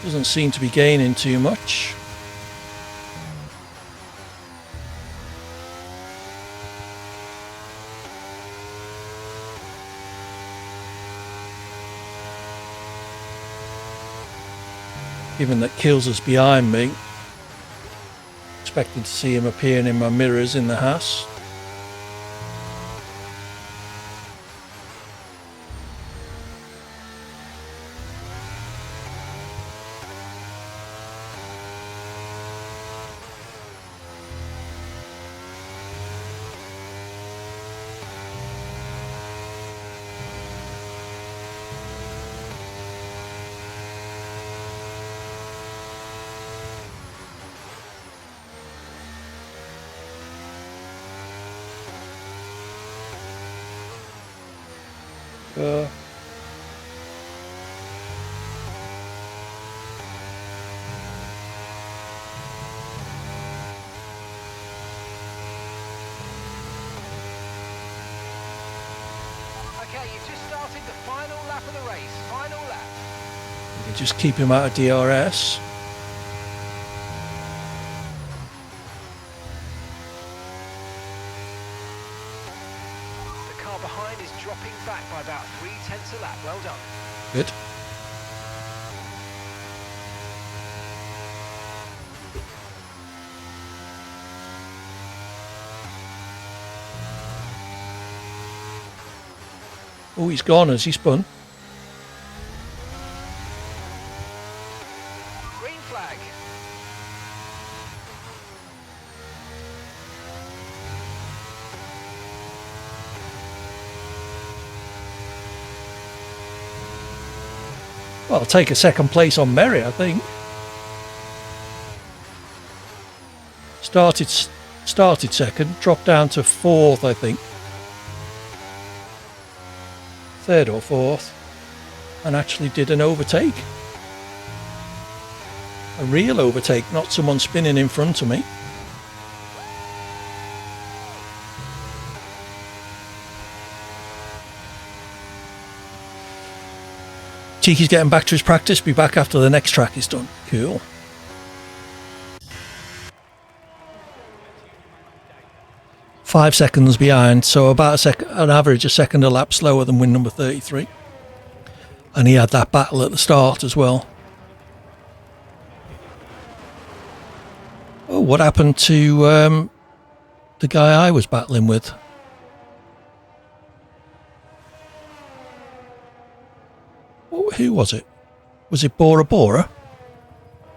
Doesn't seem to be gaining too much. Given that Kills us behind me, expecting to see him appearing in my mirrors in the house.
Okay, you've just started the final lap of the race. Final lap.
Just keep him out of DRS.
The car behind is dropping back by about 0.3 a lap. Well done.
Good. Oh, he's gone as he spun.
Green flag.
Well, I'll take a second place on Merry, I think. Started second, dropped down to fourth, I think. Third or fourth, and actually did an overtake. A real overtake, not someone spinning in front of me. Cheeky's getting back to his practice. Be back after the next track is done. Cool. Five seconds behind, so about an average a second a lap slower than win number 33. And he had that battle at the start as well. Oh, what happened to the guy I was battling with? Who was it? Was it Bora Bora?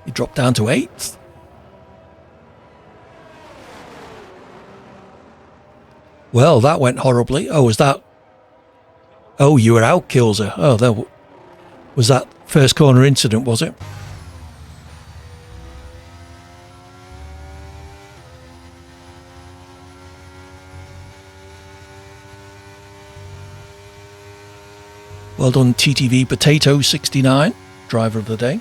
He dropped down to 8th. Well, that went horribly. Oh, was that... Oh, you were out, Kilser. Oh, that was that first corner incident, was it? Well done, TTV Potato 69, driver of the day.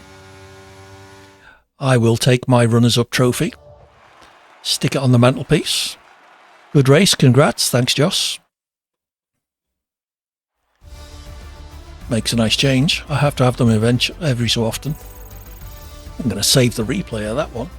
I will take my runners-up trophy, stick it on the mantelpiece. Good race, congrats, thanks Joss. Makes a nice change. I have to have them every so often. I'm going to save the replay of that one.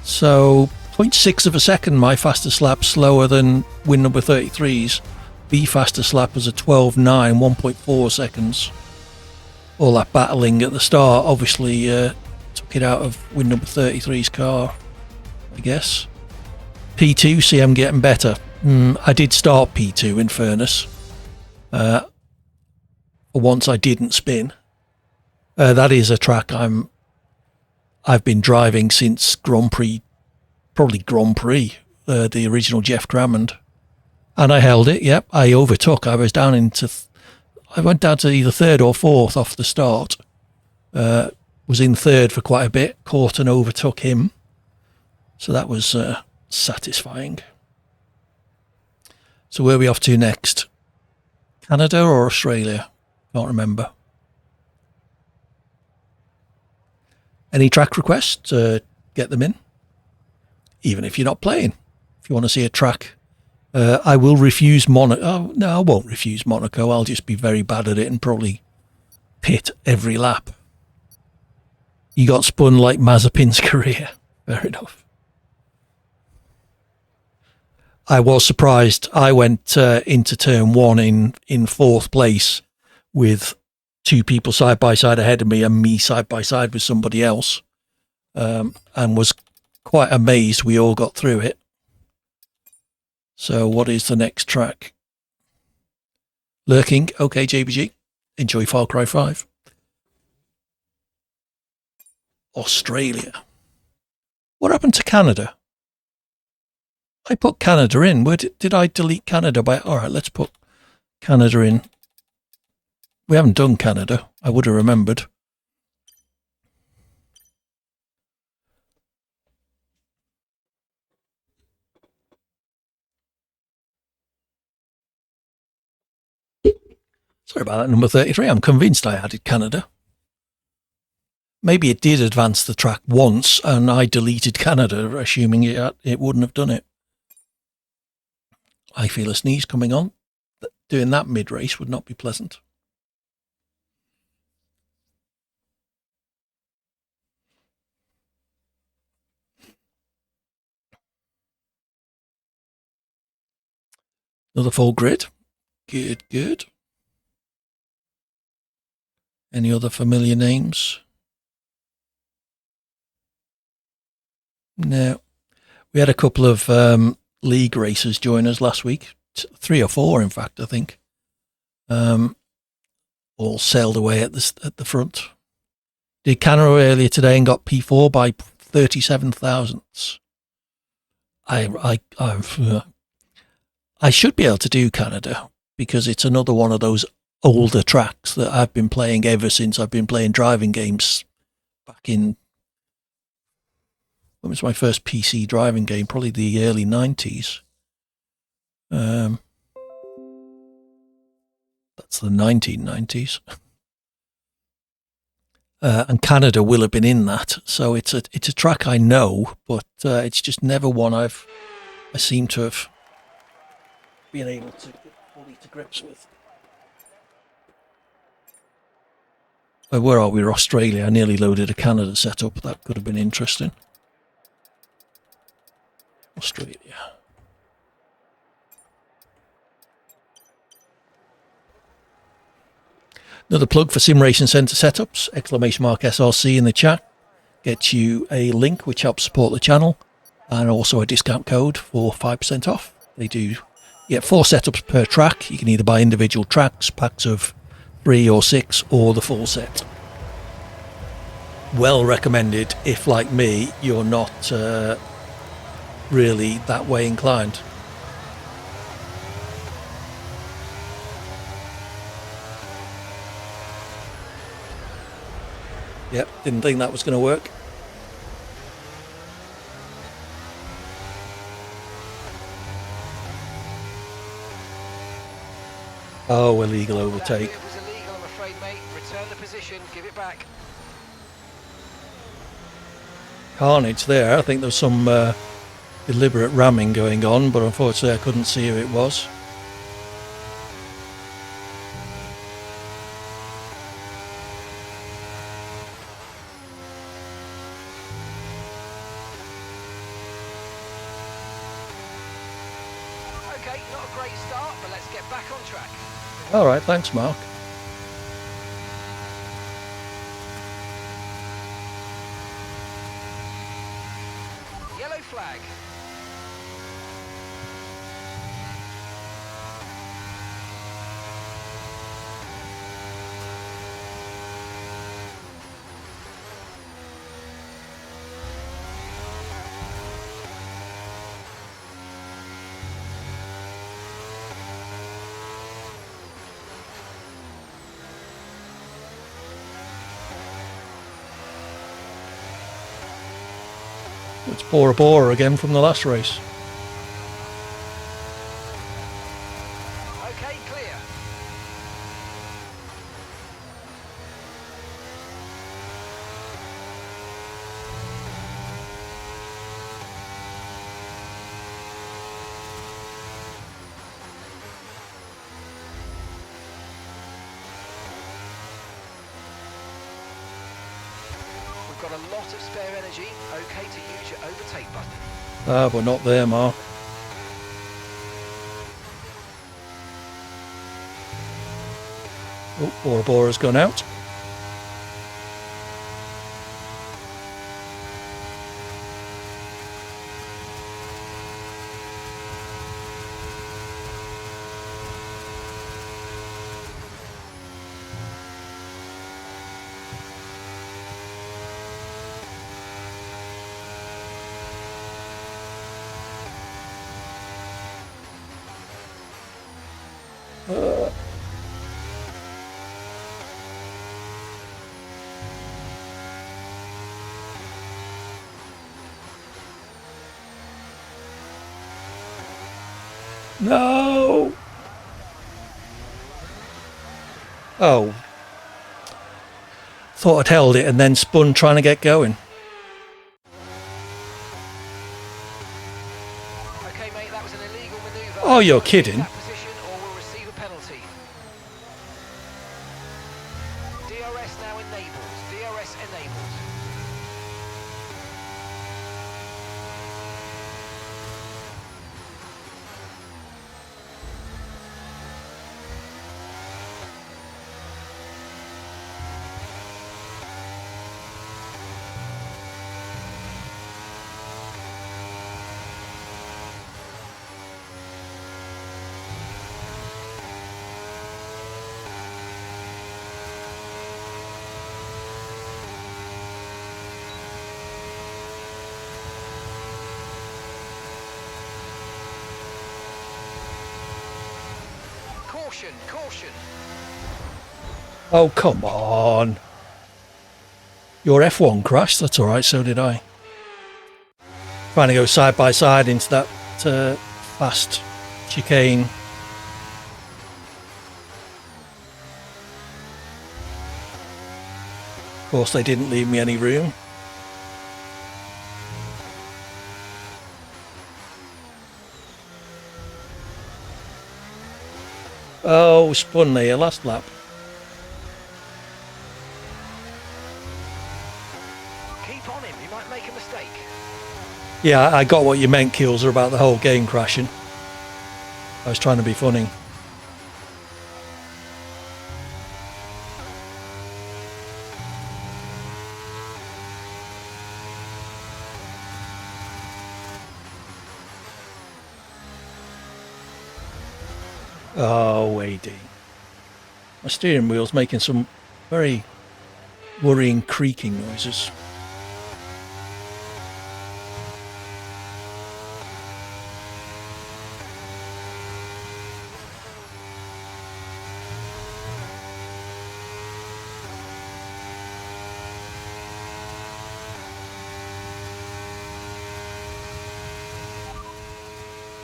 So 0.6 of a second, my fastest lap slower than win number 33's. B fastest lap was a 12.9, 1.4 seconds. All that battling at the start obviously took it out of win number 33's car, I guess. P2, see I'm getting better. I did start P2 in fairness. For once I didn't spin. That is a track I've been driving since Grand Prix, probably Grand Prix, the original Jeff Drummond. And I held it, yep, I overtook. I was down into... I went down to either third or fourth off the start. was in third for quite a bit. Caught and overtook him. So that was satisfying. So where are we off to next? Canada or Australia? Can't remember. Any track requests? Get them in. Even if you're not playing. If you want to see a track. I will refuse Monaco. Oh, no, I won't refuse Monaco. I'll just be very bad at it and probably pit every lap. You got spun like Mazepin's career. Fair enough. I was surprised. I went into turn one in fourth place with two people side by side ahead of me and me side by side with somebody else, and was quite amazed we all got through it. So what is the next track? Lurking. Okay, JBG. Enjoy Far Cry 5. Australia. What happened to Canada? I put Canada in. Where did I delete Canada by? All right, let's put Canada in. We haven't done Canada. I would have remembered. Sorry about that, number 33. I'm convinced I added Canada. Maybe it did advance the track once and I deleted Canada, assuming it wouldn't have done it. I feel a sneeze coming on. Doing that mid-race would not be pleasant. Another full grid. Good, good. Any other familiar names? No. We had a couple of league racers join us last week. 3 or 4, in fact, I think. All sailed away at the front. Did Canada earlier today and got P4 by 37 thousandths. I should be able to do Canada because it's another one of those older tracks that I've been playing ever since I've been playing driving games back in, when was my first PC driving game? Probably the early 90s. That's the 1990s. And Canada will have been in that. So it's a track I know, but it's just never one I seem to have been able to get fully to grips with. Where are we? We're Australia. I nearly loaded a Canada setup. That could have been interesting. Australia. Another plug for Sim Racing Centre setups, !SRC in the chat. Gets you a link which helps support the channel and also a discount code for 5% off. They do get 4 setups per track. You can either buy individual tracks, packs of 3 or 6, or the full set. Well recommended if, like me, you're not really that way inclined. Yep, didn't think that was going to work. Oh, illegal overtake.
It was illegal, I'm afraid, mate. Return the position, give it back.
Carnage there. I think there was some deliberate ramming going on, but unfortunately I couldn't see who it was.
Okay, not a great start, but let's get back on track.
All right, thanks, Mark.
Yellow flag.
It's Bora Bora again from the last race.
Okay, clear. We've got a lot of spare energy. Okay to use your overtake button.
Ah, we're not there, Mark. Oh, Bora Bora's gone out. No! Oh. Thought I'd held it and then spun trying to get going.
Okay, mate, that was an illegal maneuver.
Oh, you're
Keep
kidding.
that position or we'll receive a penalty. DRS now enabled. DRS enabled. Caution, caution.
Oh, come on. Your F1 crashed, that's alright, so did I. Trying to go side by side into that fast chicane. Of course, they didn't leave me any room. Oh, spun there last lap.
Keep on him, you might make a mistake.
Yeah, I got what you meant, Kilser, about the whole game crashing. I was trying to be funny. Oh, AD. My steering wheel's making some very worrying creaking noises.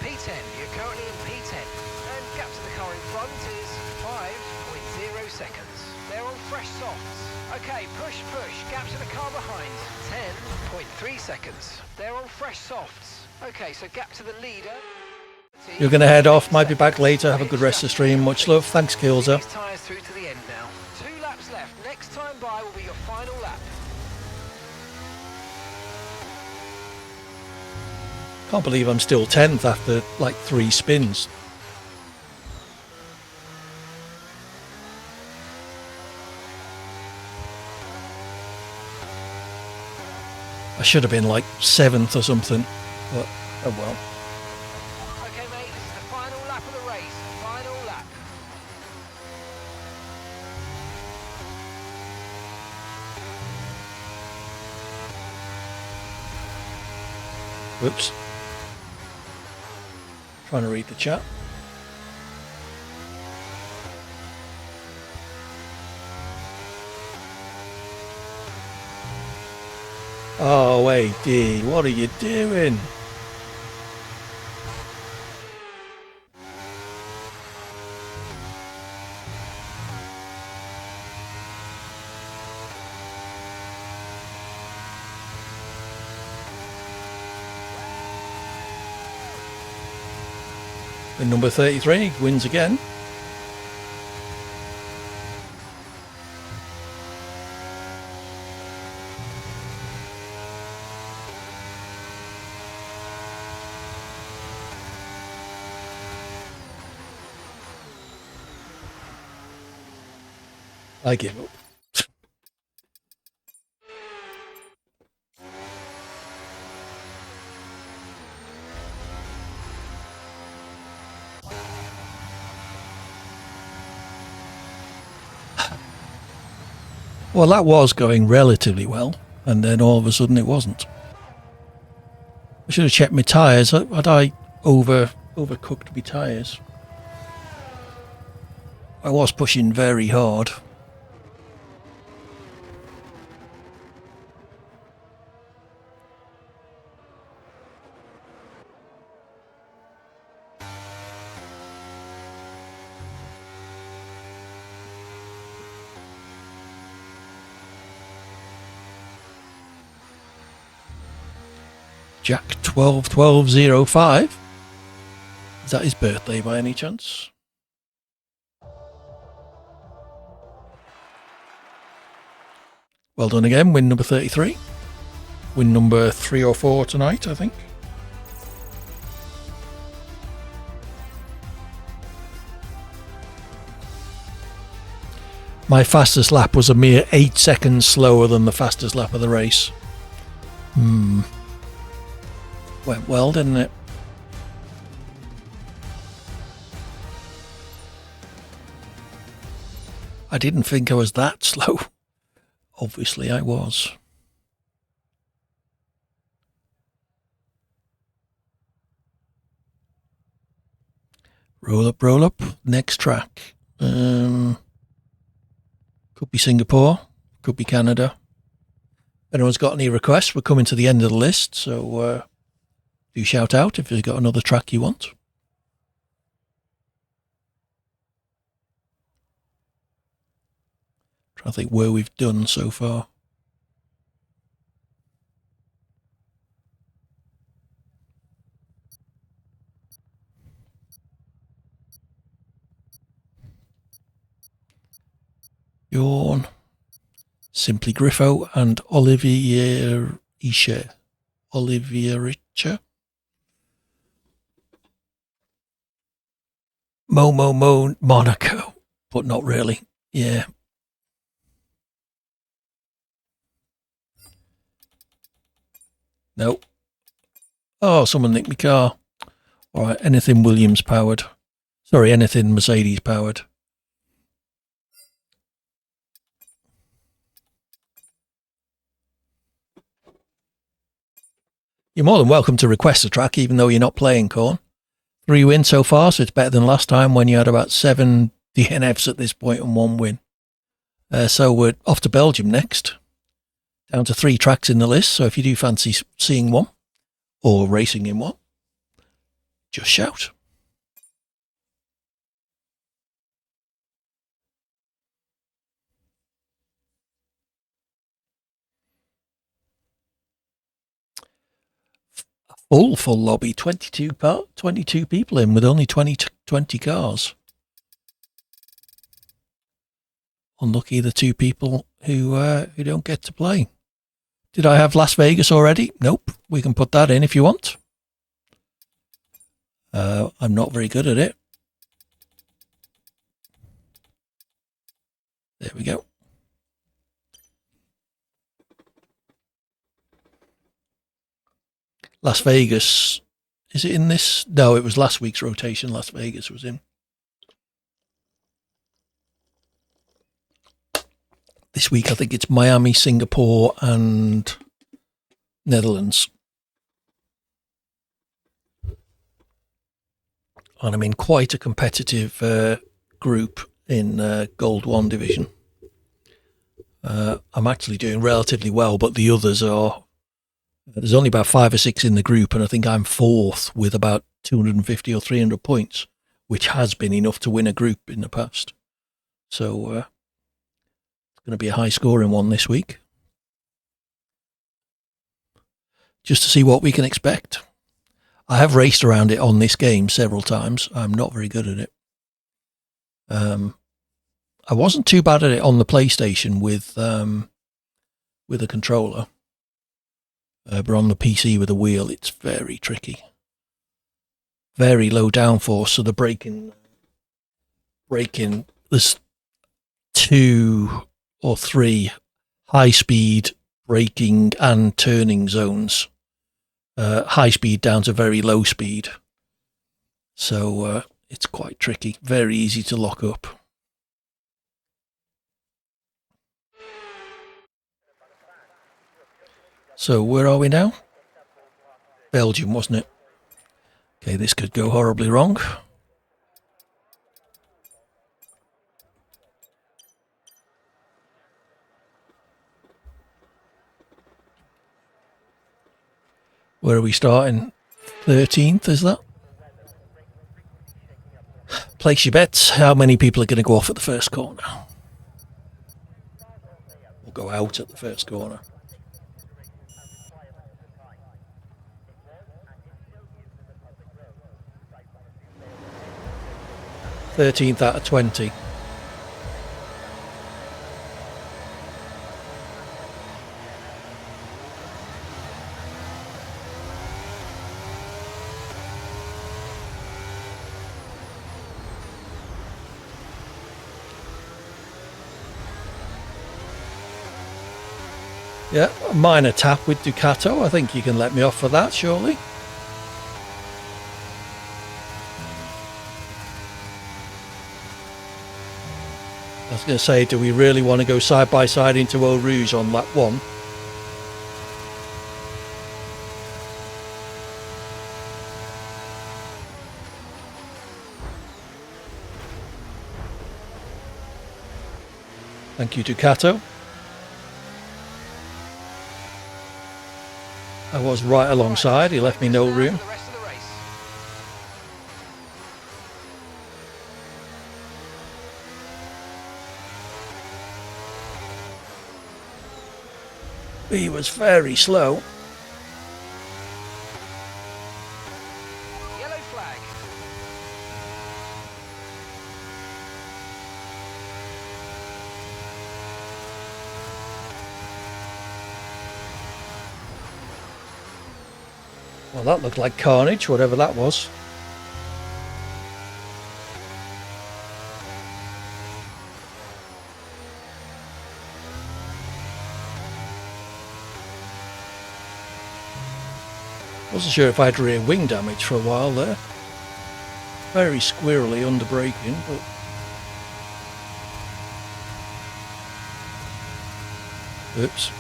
P10, you're currently in P10. And gap to the car in front is 5.0 seconds. They're on fresh softs. Okay, push, push. Gap to the car behind, 10.3 seconds. They're on fresh softs. Okay, so gap to the leader.
You're going to head off. Might be back later. Have a good rest of the stream. Much love. Thanks, Kilser.
These tyres through to the end now. 2 laps left. Next time by will be your final lap.
Can't believe I'm still 10th after like 3 spins. I should have been like 7th or something, but oh well.
Okay, mate, this is the final lap of the race. Final lap.
Whoops. Trying to read the chat. Oh, AD, what are you doing? And number 33 wins again. I give up. Well, that was going relatively well, and then all of a sudden it wasn't. I should have checked my tyres. Had I overcooked my tyres? I was pushing very hard. Jack 121205. Is that his birthday by any chance? Well done again, win number 33. Win number 3 or 4 tonight, I think. My fastest lap was a mere 8 seconds slower than the fastest lap of the race. Went well, didn't it? I didn't think I was that slow. Obviously I was. Roll up. Next track. Could be Singapore. Could be Canada. If anyone's got any requests, we're coming to the end of the list, so do shout out if you've got another track you want. Trying to think where we've done so far. Yawn. Simply Griffo and Olivier Isher. Olivier Richer. Mo Monaco, but not really. Yeah. Nope. Oh, someone nicked my car. All right, anything Williams powered. Sorry, anything Mercedes powered. You're more than welcome to request a track, even though you're not playing, Corn. 3 wins so far, so it's better than last time when you had about 7 DNFs at this point and 1 win. So we're off to Belgium next. Down to 3 tracks in the list, so if you do fancy seeing one or racing in one, just shout. Full lobby, 22 people in with only 20 cars. Unlucky the 2 people who don't get to play. Did I have Las Vegas already? Nope. We can put that in if you want. I'm not very good at it. There we go. Las Vegas, is it in this? No, it was last week's rotation. Las Vegas was in. This week, I think it's Miami, Singapore, and Netherlands. And I'm in quite a competitive group in Gold 1 division. I'm actually doing relatively well, but the others are There's only about 5 or 6 in the group, and I think I'm 4th with about 250 or 300 points, which has been enough to win a group in the past. So it's going to be a high scoring one this week. Just to see what we can expect. I have raced around it on this game several times. I'm not very good at it. I wasn't too bad at it on the PlayStation with a controller. But on the PC with a wheel, it's very tricky. Very low downforce, so the braking, there's 2 or 3 high-speed braking and turning zones. High speed down to very low speed. So it's quite tricky. Very easy to lock up. So where are we now? Belgium, wasn't it? Okay, this could go horribly wrong. Where are we starting? 13th, is that? Place your bets. How many people are going to go off at the first corner? Or go out at the first corner? 13th out of 20. Yeah, a minor tap with Ducato. I think you can let me off for that, surely. I was going to say, do we really want to go side by side into Eau Rouge on lap 1? Thank you, Ducato. I was right alongside. He left me no room. He was very slow.
Yellow flag.
Well, that looked like carnage, whatever that was. Wasn't sure if I had rear wing damage for a while there. Very squirrely under braking, but oops.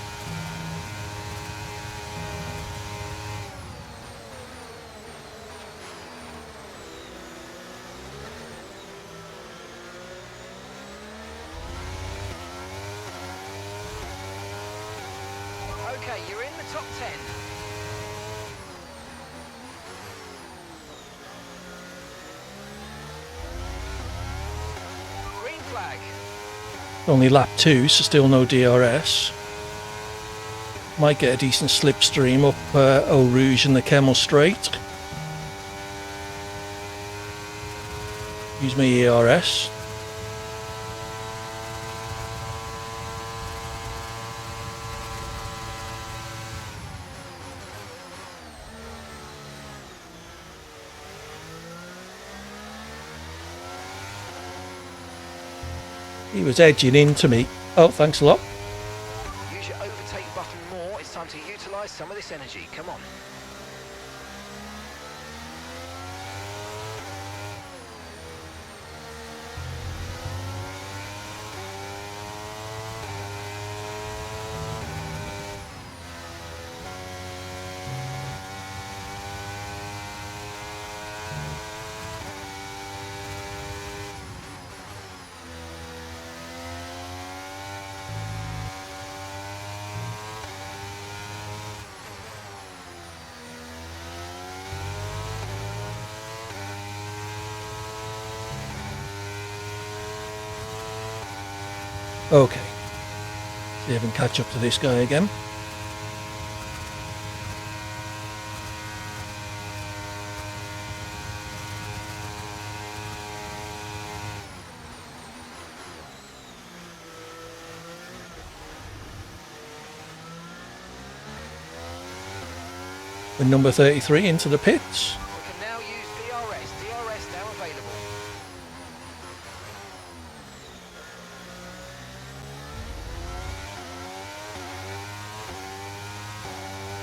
Okay, you're in the top 10. Green flag.
Only lap 2, so still no DRS. Might get a decent slipstream up Eau Rouge and the Kemmel Straight. Use my ERS. He was edging into me. Oh, thanks a lot.
Use your overtake button more. It's time to utilise some of this energy. Come on.
Okay. See if I can catch up to this guy again. With number 33 into the pits.
We can now use DRS. DRS now available.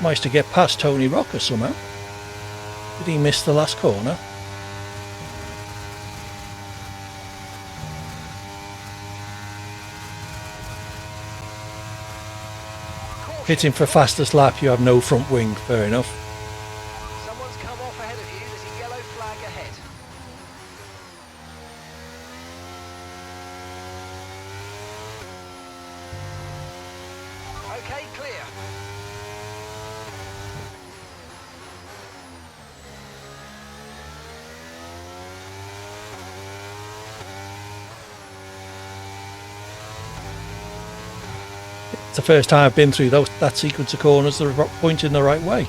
Managed to get past Tony Rocker somehow. Did he miss the last corner? Hitting for fastest lap, you have no front wing. Fair enough.
Someone's come off ahead of you. There's a yellow flag ahead. Okay, clear.
It's the first time I've been through that sequence of corners that are pointing the right way.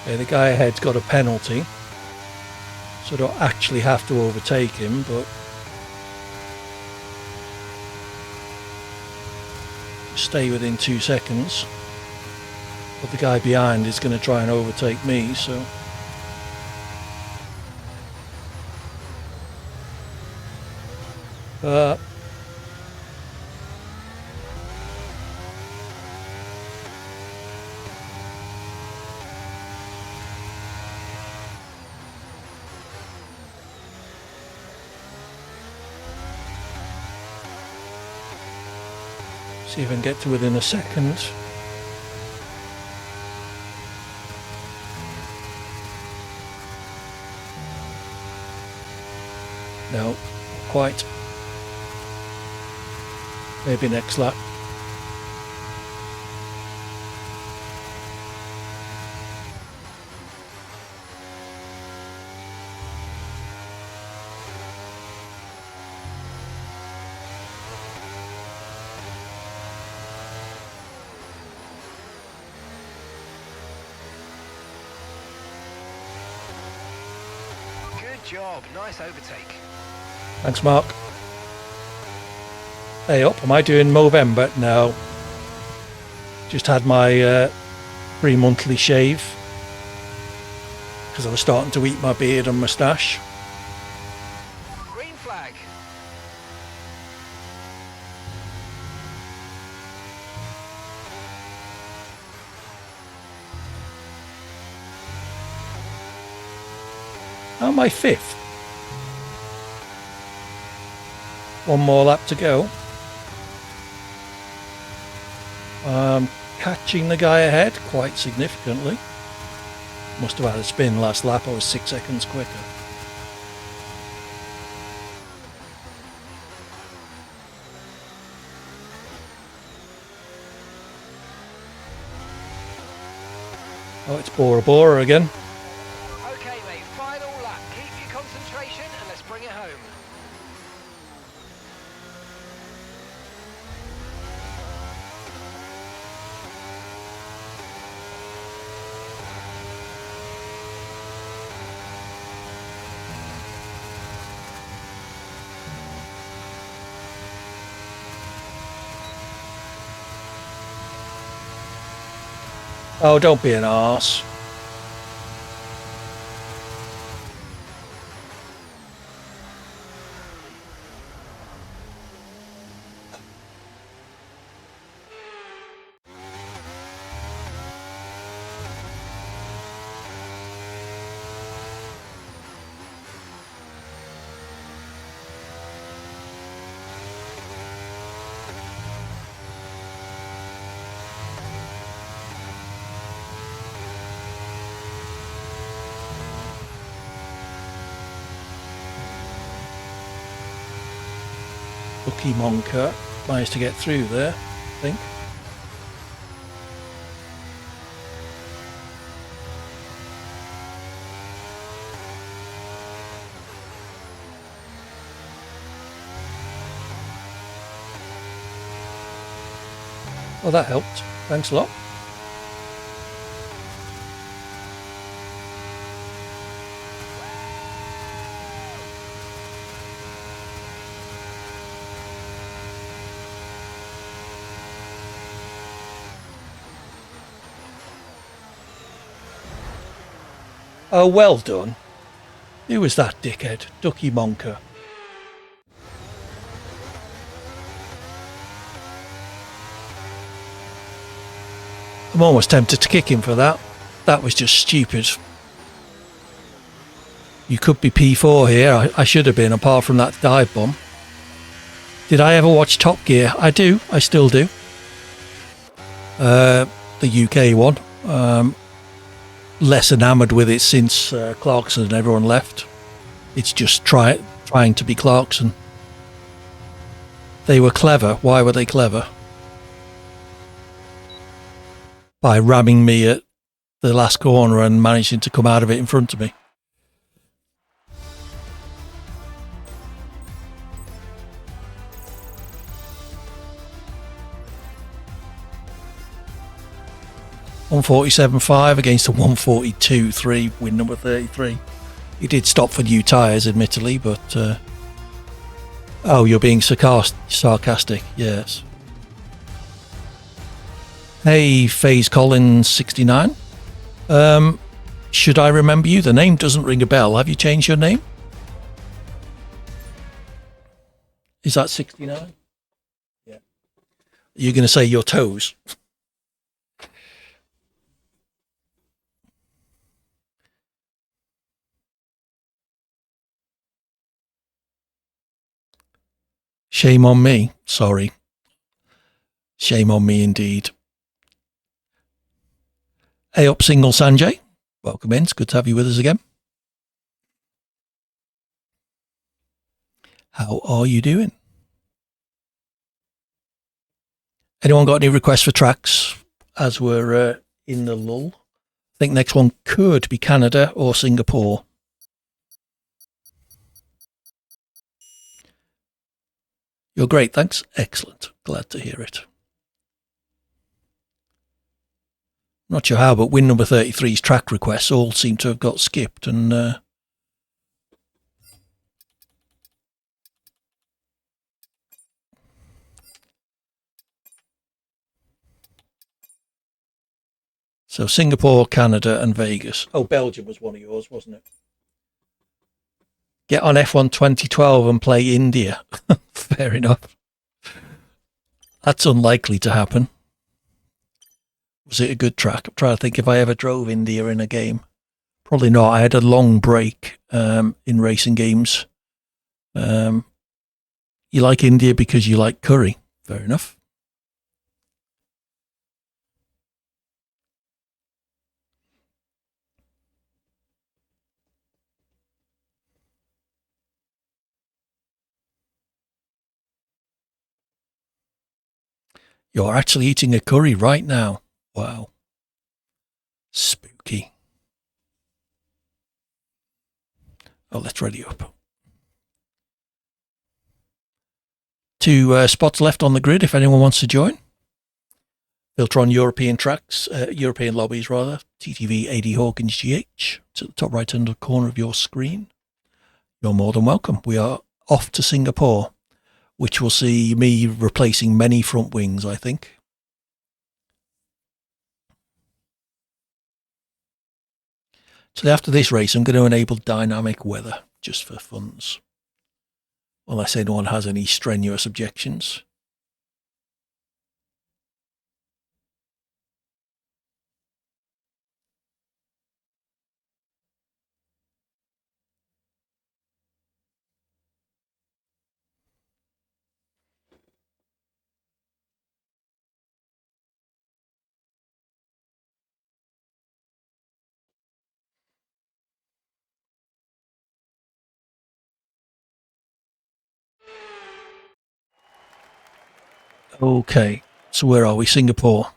Yeah, the guy ahead's got a penalty, so I don't actually have to overtake him, but stay within 2 seconds. But the guy behind is going to try and overtake me, so see if I can get to within a second. No, not quite. Maybe next lap.
Good job. Nice overtake.
Thanks, Mark. Hey up, am I doing Movember? No. Just had my 3-monthly shave because I was starting to eat my beard and moustache.
Green flag.
Am I 5th? One more lap to go. Catching the guy ahead quite significantly. Must have had a spin last lap. I was 6 seconds quicker. Oh, it's Bora Bora again.
Okay, mate. Final lap. Keep your concentration and let's bring it home.
Oh, don't be an arse. Lucky Monka managed to get through there, I think. Well, that helped. Thanks a lot. Oh, well done. Who was that dickhead? Ducky Monka. I'm almost tempted to kick him for that. That was just stupid. You could be P4 here. I should have been, apart from that dive bomb. Did I ever watch Top Gear? I do. I still do. The UK one. Less enamoured with it since Clarkson and everyone left. It's just trying to be Clarkson. They were clever. Why were they clever? By ramming me at the last corner and managing to come out of it in front of me. $147.5 against a 142.3 win number 33. He did stop for new tyres, admittedly, but oh, you're being sarcastic. Yes. Hey, FaZe Collins 69. Should I remember you? The name doesn't ring a bell. Have you changed your name? Is that 69? Yeah. You're going to say your toes? Shame on me. Sorry. Shame on me indeed. Hey up, Single Sanjay. Welcome in. It's good to have you with us again. How are you doing? Anyone got any requests for tracks as we're in the lull? I think next one could be Canada or Singapore. You're great, thanks. Excellent. Glad to hear it. Not sure how, but win number 33's track requests all seem to have got skipped, and so Singapore, Canada, and Vegas. Oh, Belgium was one of yours, wasn't it? Get on F1 2012 and play India. Fair enough. That's unlikely to happen. Was it a good track? I'm trying to think if I ever drove India in a game. Probably not. I had a long break in racing games. You like India because you like curry. Fair enough. You're actually eating a curry right now. Wow. Spooky. Oh, let's ready up. 2 spots left on the grid if anyone wants to join. Filter on European tracks, European lobbies rather. TTV AD Hawkins GH. It's at the top right hand corner of your screen. You're more than welcome. We are off to Singapore, which will see me replacing many front wings, I think. So after this race, I'm going to enable dynamic weather just for funs, unless anyone has any strenuous objections. Okay, so where are we? Singapore.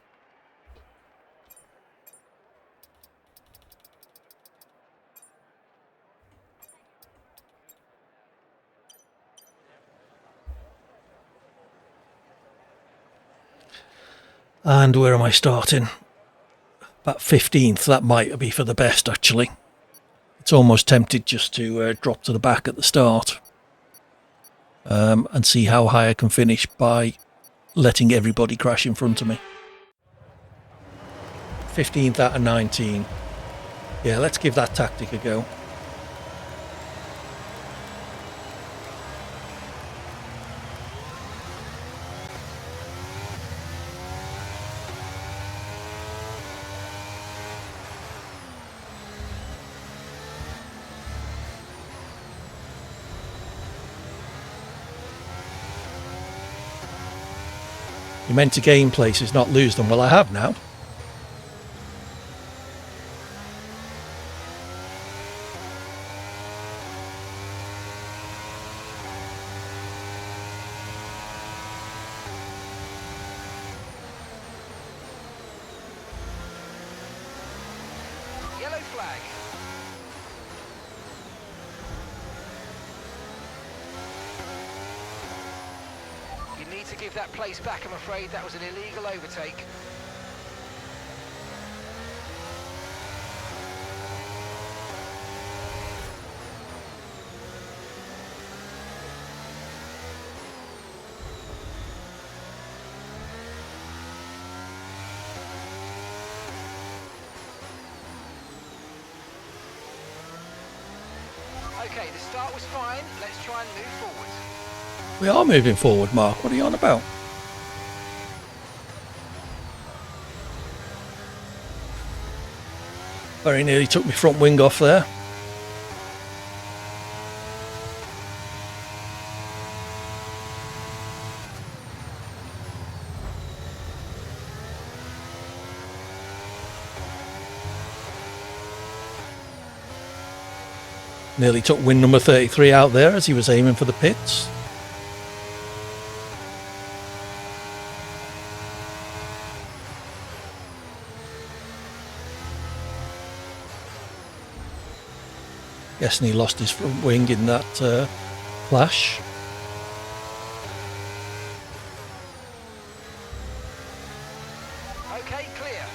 And where am I starting? About 15th. That might be for the best, actually. It's almost tempted just to drop to the back at the start and see how high I can finish by letting everybody crash in front of me. 15th out of 19. Yeah, let's give that tactic a go. You're meant to gain places, not lose them. Well, I have now.
Yellow flag. You need to give that place back, I'm afraid. That was an illegal overtake. Okay, the start was fine. Let's try and move forward.
We are moving forward, Mark. What are you on about? Very nearly took my front wing off there. Nearly took win number 33 out there as he was aiming for the pits. Guessing he lost his front wing in that clash.
Okay, clear.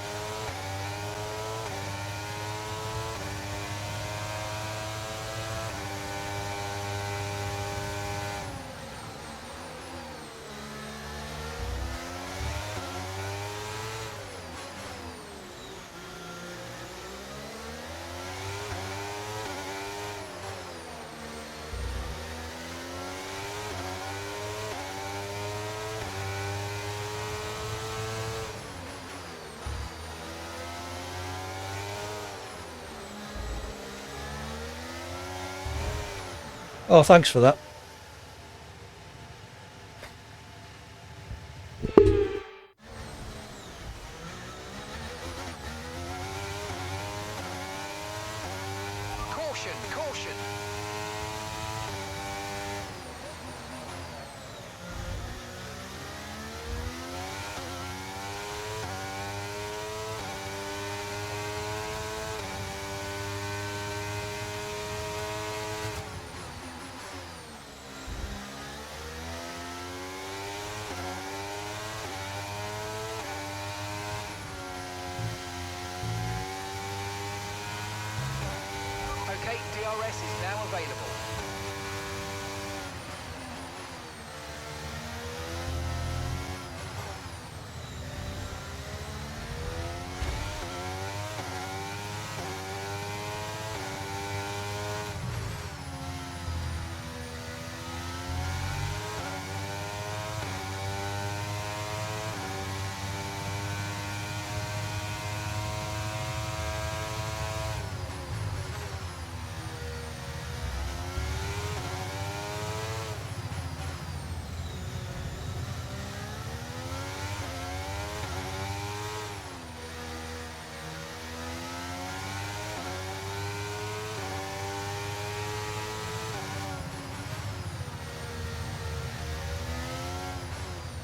Oh, thanks for that.
Caution, caution. Okay, DRS is now available.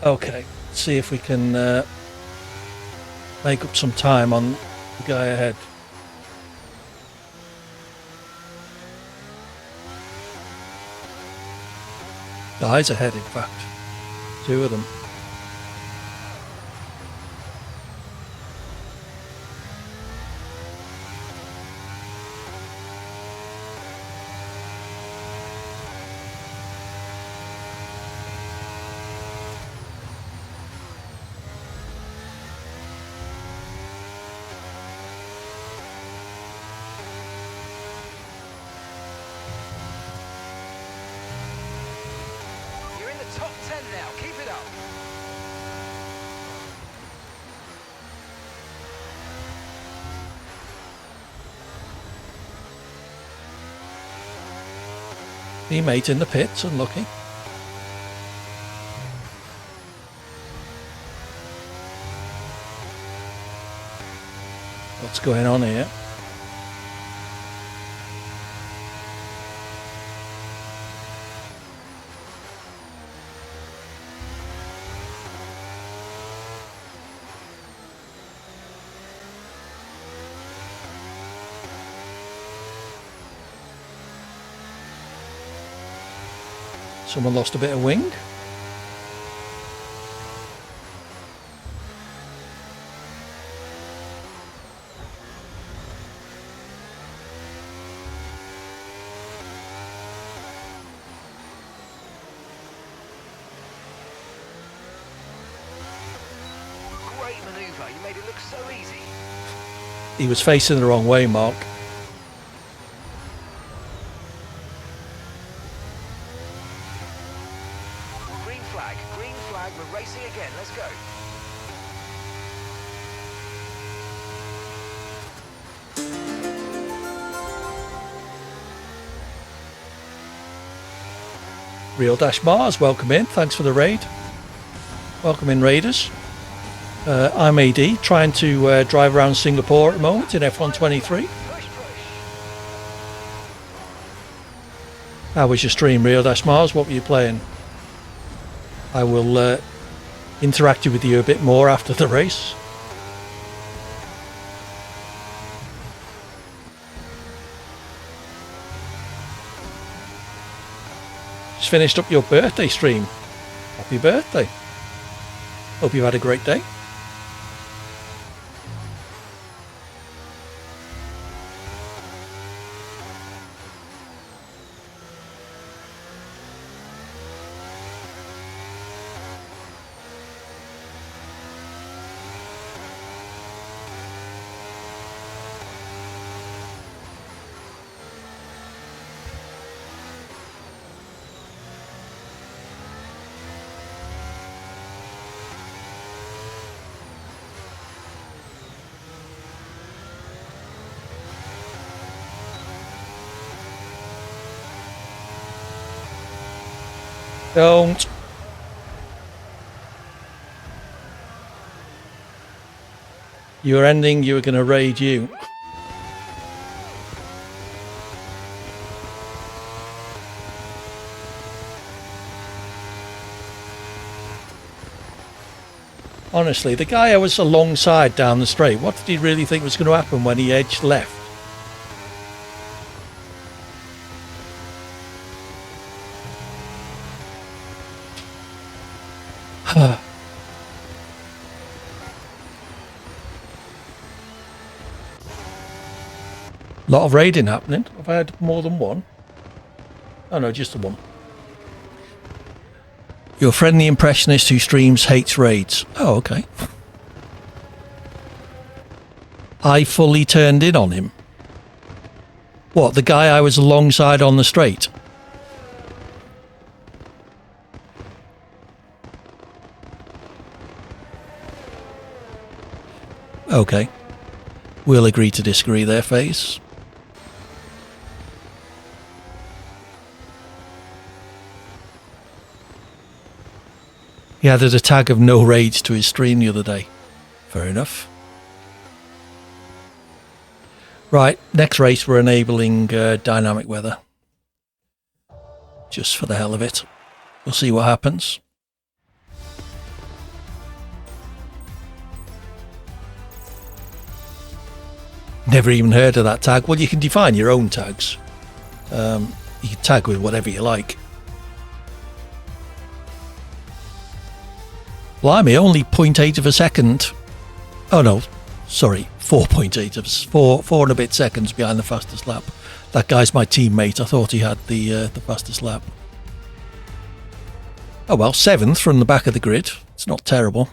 Okay, see if we can make up some time on the guy ahead. Guys ahead, in fact. 2 of them.
Top 10 now, keep it up.
Teammate in the pits, unlucky. What's going on here? Someone lost a bit of wing.
Great manoeuvre, you made it look so easy.
He was facing the wrong way, Mark.
Green flag, we're racing again, let's go.
Real Dash Mars, welcome in. Thanks for the raid. Welcome in, raiders. I'm AD, trying to drive around Singapore at the moment in F123. How was your stream, Real Dash Mars? What were you playing? I will interact with you a bit more after the race. Just finished up your birthday stream. Happy birthday. Hope you had a great day. Don't. You were ending, you were going to raid you. Honestly, the guy I was alongside down the straight, what did he really think was going to happen when he edged left? Lot of raiding happening. Have I had more than one? Oh no, just the one. Your friendly impressionist who streams hates raids. Oh, okay. I fully turned in on him. What, the guy I was alongside on the straight? Okay. We'll agree to disagree there, FaZe. He added a tag of no raids to his stream the other day. Fair enough. Right, next race we're enabling dynamic weather. Just for the hell of it. We'll see what happens. Never even heard of that tag. Well, you can define your own tags. You can tag with whatever you like. Blimey, only 0.8 of a second. Oh no, sorry, 4.8 of four and a bit seconds behind the fastest lap. That guy's my teammate. I thought he had the fastest lap. Oh well, 7th from the back of the grid. It's not terrible.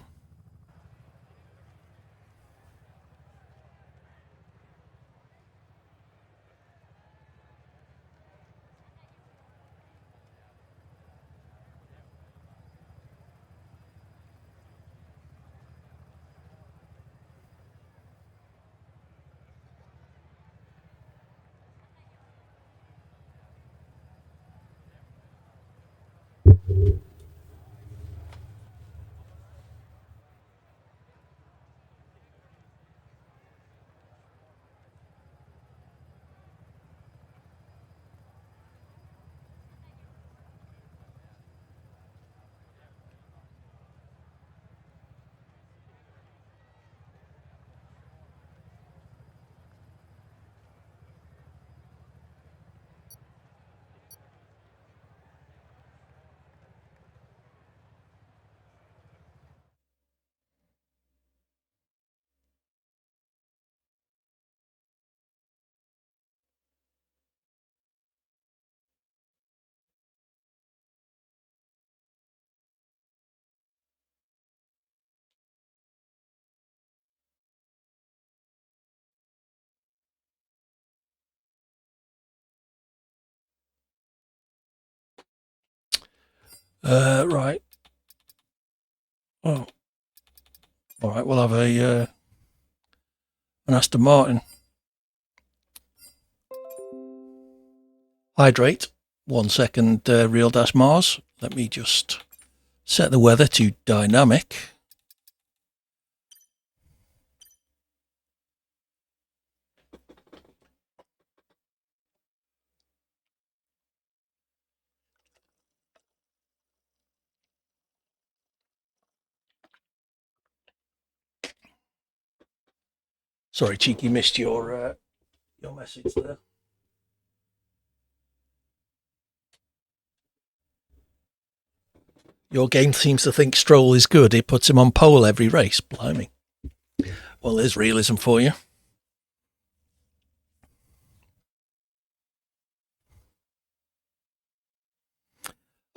Right. Oh, all right. We'll have an Aston Martin. Hydrate. 1 second. Real dash Mars. Let me just set the weather to dynamic. Sorry, Cheeky, missed your message there. Your game seems to think Stroll is good. It puts him on pole every race. Blimey. Well, there's realism for you.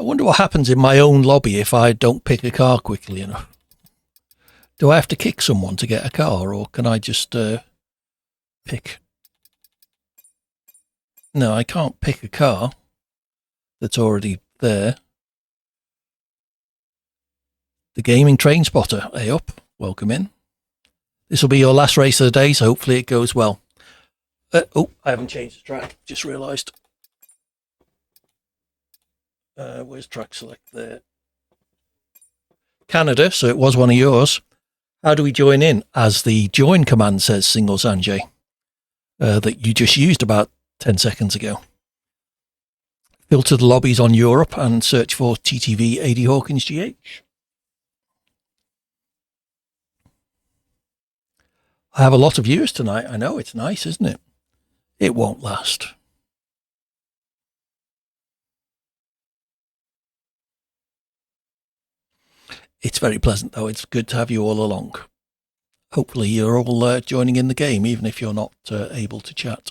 I wonder what happens in my own lobby if I don't pick a car quickly enough. Do I have to kick someone to get a car, or can I just pick? No, I can't pick a car that's already there. The Gaming Train Spotter, hey up, welcome in. This will be your last race of the day, so hopefully it goes well. Oh, I haven't changed the track, just realised. Where's track select there? Canada, so it was one of yours. How do we join in? As the join command says, Single Sanjay, that you just used about 10 seconds ago. Filter the lobbies on Europe and search for TTV AD Hawkins GH. I have a lot of viewers tonight. I know, it's nice, isn't it? It won't last. It's very pleasant, though. It's good to have you all along. Hopefully you're all joining in the game, even if you're not able to chat.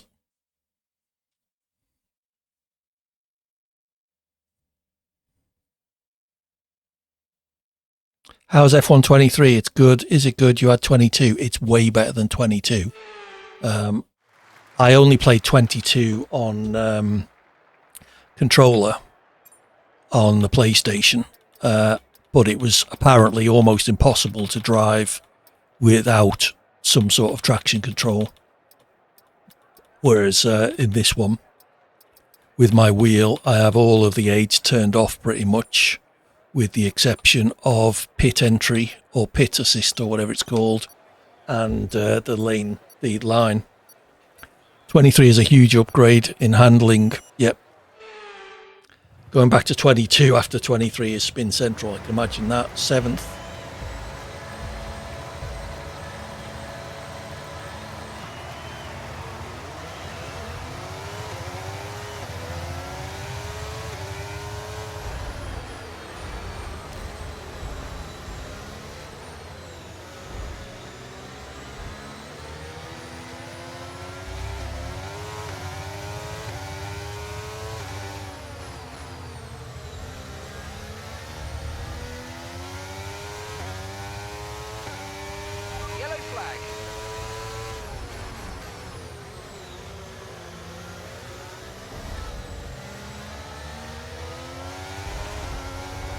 How's F1 23? It's good. Is it good? You had 22. It's way better than 22. I only played 22 on controller on the PlayStation, but it was apparently almost impossible to drive without some sort of traction control. Whereas in this one, with my wheel, I have all of the aids turned off pretty much, with the exception of pit entry or pit assist or whatever it's called, and the line. 23 is a huge upgrade in handling. Yep. Going back to 22 after 23 is spin central. I can imagine that. 7th.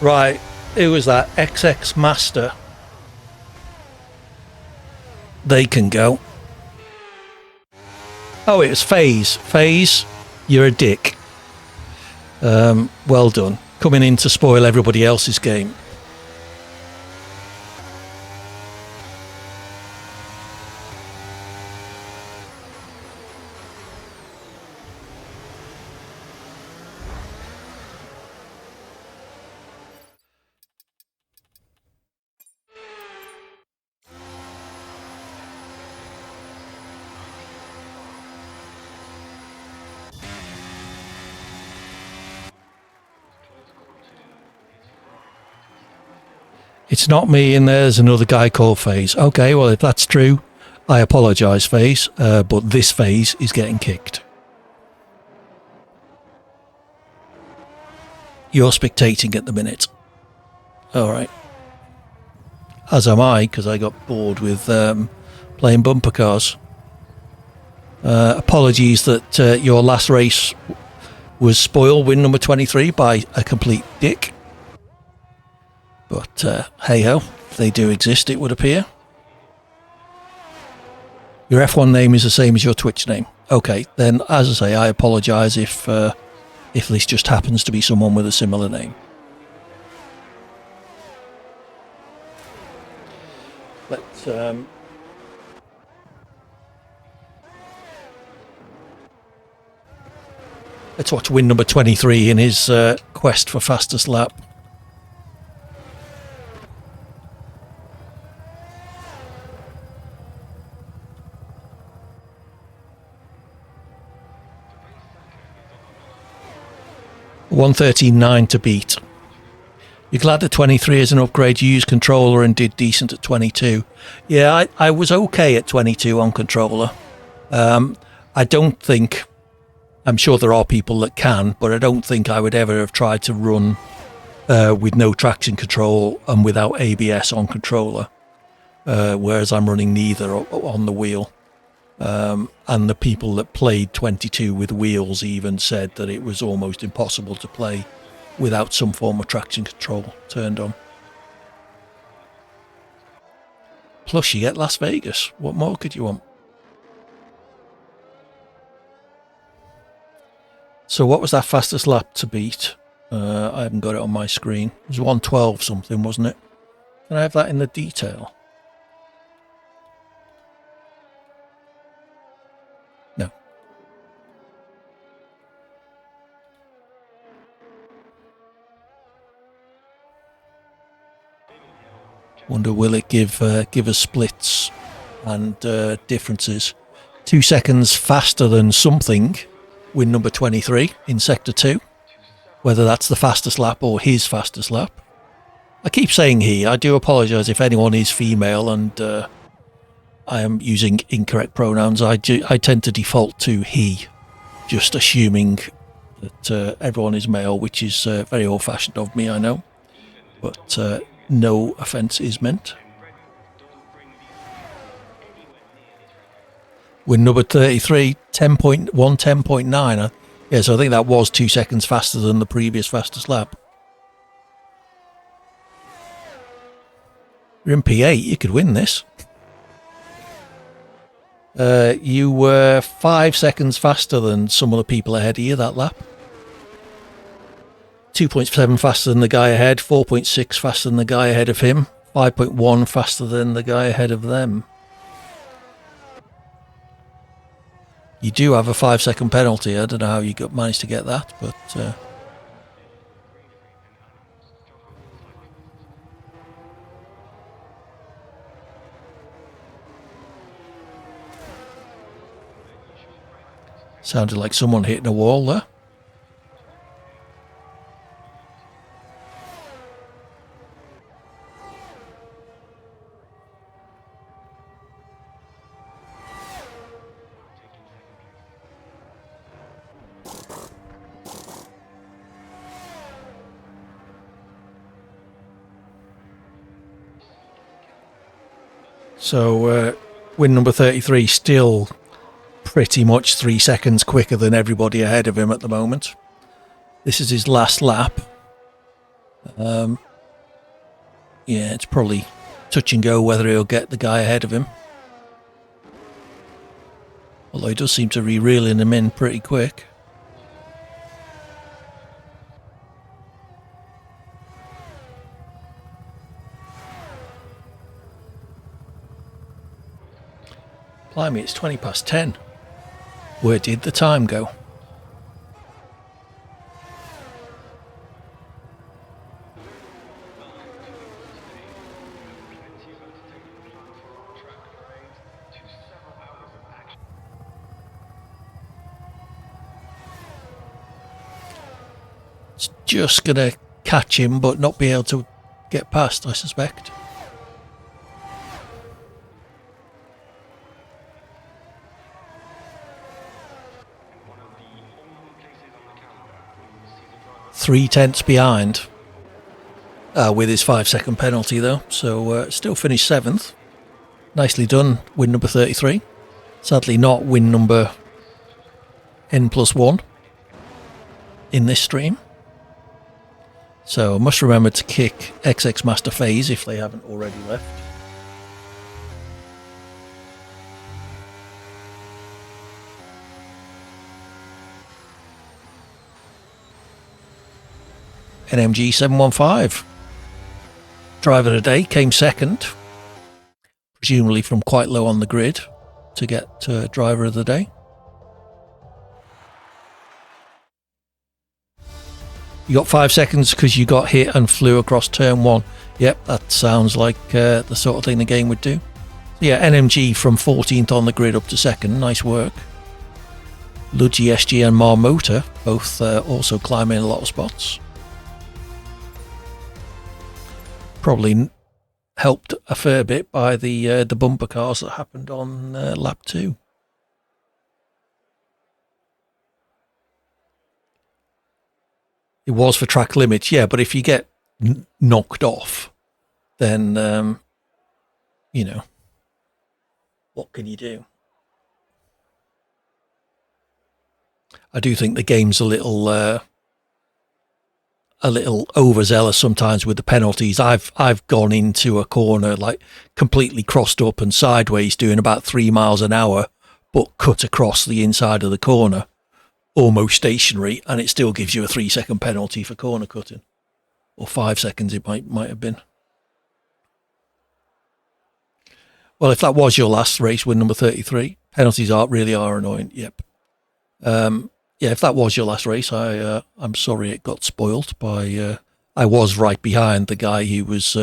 Right, who was that? XX Master. They can go. Oh, it was FaZe. FaZe, you're a dick. Well done. Coming in to spoil everybody else's game. It's not me, and there's another guy called FaZe. Okay, well, if that's true, I apologise, FaZe, but this FaZe is getting kicked. You're spectating at the minute. All right. As am I, because I got bored with playing bumper cars. Apologies that your last race was spoiled, win number 23, by a complete dick. But hey-ho, if they do exist, it would appear. Your F1 name is the same as your Twitch name. Okay, then, as I say, I apologise if this just happens to be someone with a similar name. Let's watch win number 23 in his quest for fastest lap. $1:39 to beat. You're glad that 23 is an upgrade. You used controller and did decent at 22. Yeah, I was okay at 22 on controller. I don't think... I'm sure there are people that can, but I don't think I would ever have tried to run with no traction control and without ABS on controller, whereas I'm running neither on the wheel. And the people that played 22 with wheels even said that it was almost impossible to play without some form of traction control turned on. Plus you get Las Vegas. What more could you want? So what was that fastest lap to beat? I haven't got it on my screen. It was 1:12 something, wasn't it? Can I have that in the detail? No. Wonder will it give us splits and differences? 2 seconds faster than something. Win number 23 in Sector 2. Whether that's the fastest lap or his fastest lap. I keep saying he. I do apologise if anyone is female and I am using incorrect pronouns. I tend to default to he, just assuming that everyone is male, which is very old-fashioned of me, I know. But no offence is meant. Win number 33, 10.9. Yeah, so I think that was 2 seconds faster than the previous fastest lap. You're in P8, you could win this. You were 5 seconds faster than some of the people ahead of you that lap. 2.7 faster than the guy ahead, 4.6 faster than the guy ahead of him, 5.1 faster than the guy ahead of them. You do have a 5-second penalty. I don't know how you managed to get that, but... sounded like someone hitting a wall there. So, win number 33 still pretty much 3 seconds quicker than everybody ahead of him at the moment. This is his last lap. Yeah, it's probably touch and go whether he'll get the guy ahead of him. Although he does seem to be reeling him in pretty quick. Blimey, it's 20 past 10. Where did the time go? It's just going to catch him, but not be able to get past, I suspect. Three tenths behind with his 5-second penalty, though. So still finished 7th. Nicely done, win number 33. Sadly not win number N+1 in this stream. So must remember to kick XX Master Phase if they haven't already left. NMG 715. Driver of the day came second, presumably from quite low on the grid to get driver of the day. You got 5 seconds because you got hit and flew across turn 1. Yep, that sounds like the sort of thing the game would do. So yeah, NMG from 14th on the grid up to second. Nice work. Luigi SG and Marmota both also climbing a lot of spots. Probably helped a fair bit by the bumper cars that happened on lap 2. It was for track limits, yeah, but if you get knocked off, then, you know, what can you do? I do think the game's a little overzealous sometimes with the penalties. I've gone into a corner like completely crossed up and sideways doing about 3 miles an hour, but cut across the inside of the corner, almost stationary, and it still gives you a 3-second penalty for corner cutting, or 5 seconds it might have been. Well, if that was your last race, win number 33, penalties really are annoying. Yep. Yeah, if that was your last race, I'm sorry it got spoilt by. I was right behind the guy who was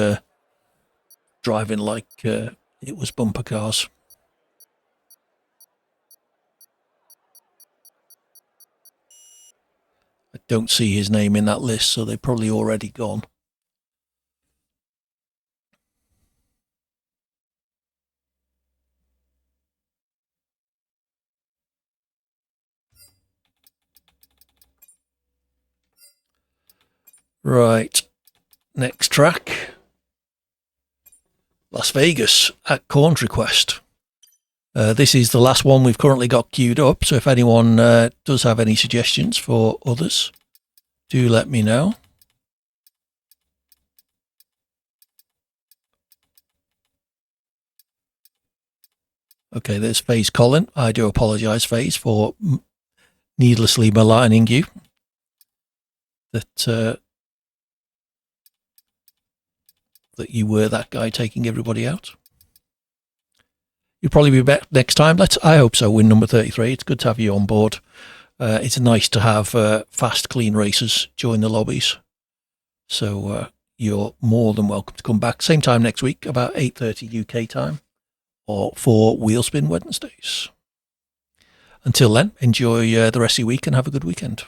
driving like it was bumper cars. I don't see his name in that list, so they're probably already gone. Right, next track, Las Vegas at Corn's request. This is the last one we've currently got queued up, so if anyone does have any suggestions for others, do let me know. Okay, there's FaZe Colin. I do apologise, FaZe, for needlessly maligning you. That you were that guy taking everybody out. You'll probably be back next time. I hope so. Win number 33. It's good to have you on board. It's nice to have fast, clean races join the lobbies. So you're more than welcome to come back. Same time next week, about 8:30 UK time, or for Wheelspin Wednesdays. Until then, enjoy the rest of your week and have a good weekend.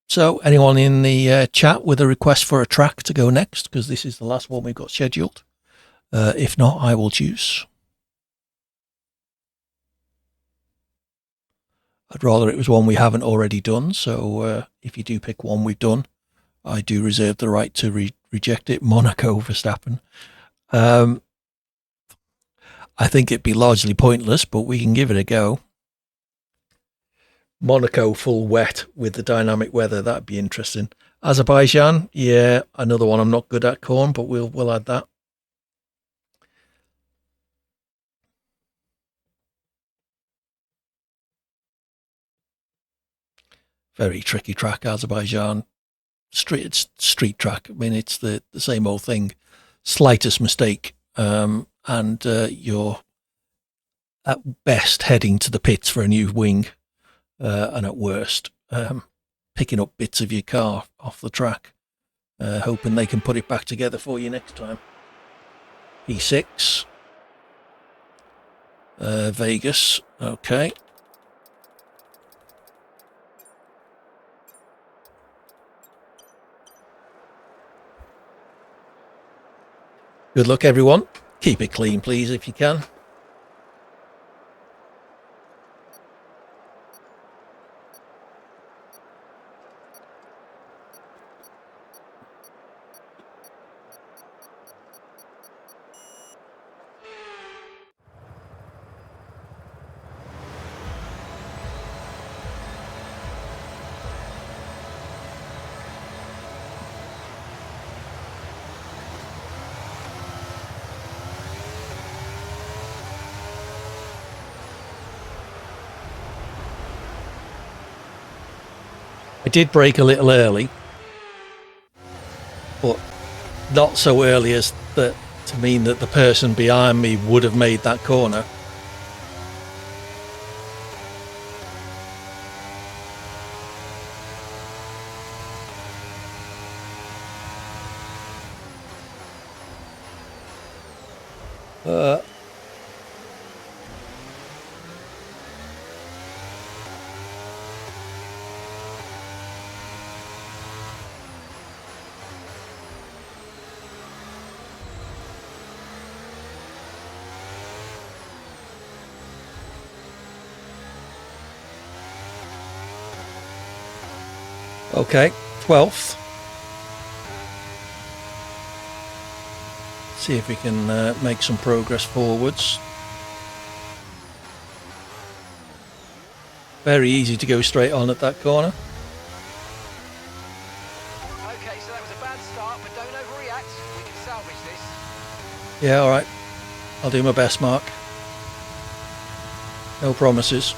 So anyone in the chat with a request for a track to go next, because this is the last one we've got scheduled. If not, I will choose. I'd rather it was one we haven't already done. So if you do pick one we've done, I do reserve the right to reject it. Monaco, Verstappen. I think it'd be largely pointless, but we can give it a go. Monaco full wet with the dynamic weather, that'd be interesting. Azerbaijan, yeah, another one I'm not good at, corn, but we'll add that. Very tricky track, Azerbaijan. Street track. I mean, it's the same old thing. Slightest mistake, and you're at best heading to the pits for a new wing, and at worst, picking up bits of your car off the track, hoping they can put it back together for you next time. P6. Vegas. Okay. Good luck, everyone. Keep it clean, please, if you can. I did brake a little early, but not so early as that to mean that the person behind me would have made that corner. Okay, 12th. See if we can make some progress forwards. Very easy to go straight on at that corner.
Okay, so that was a bad start, but don't overreact. We can salvage this.
Yeah, all right. I'll do my best, Mark. No promises.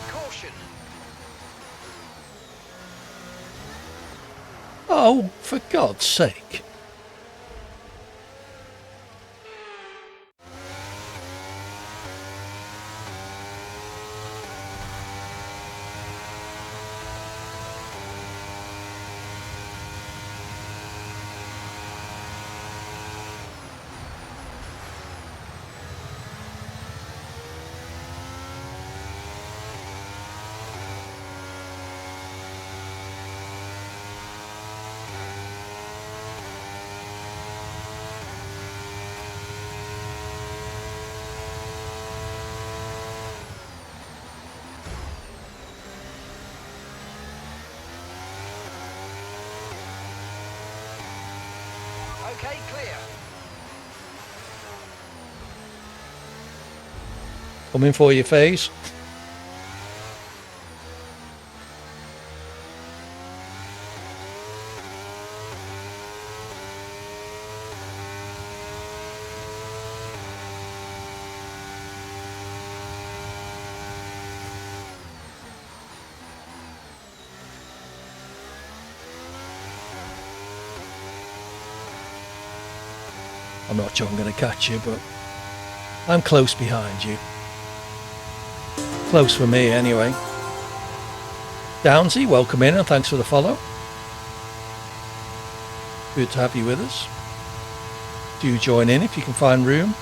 Caution.
Oh, for God's sake.
Okay, clear.
Coming for your phase. I'm not sure I'm going to catch you, but I'm close behind you. Close for me, anyway. Downsy, welcome in and thanks for the follow. Good to have you with us. Do join in if you can find room.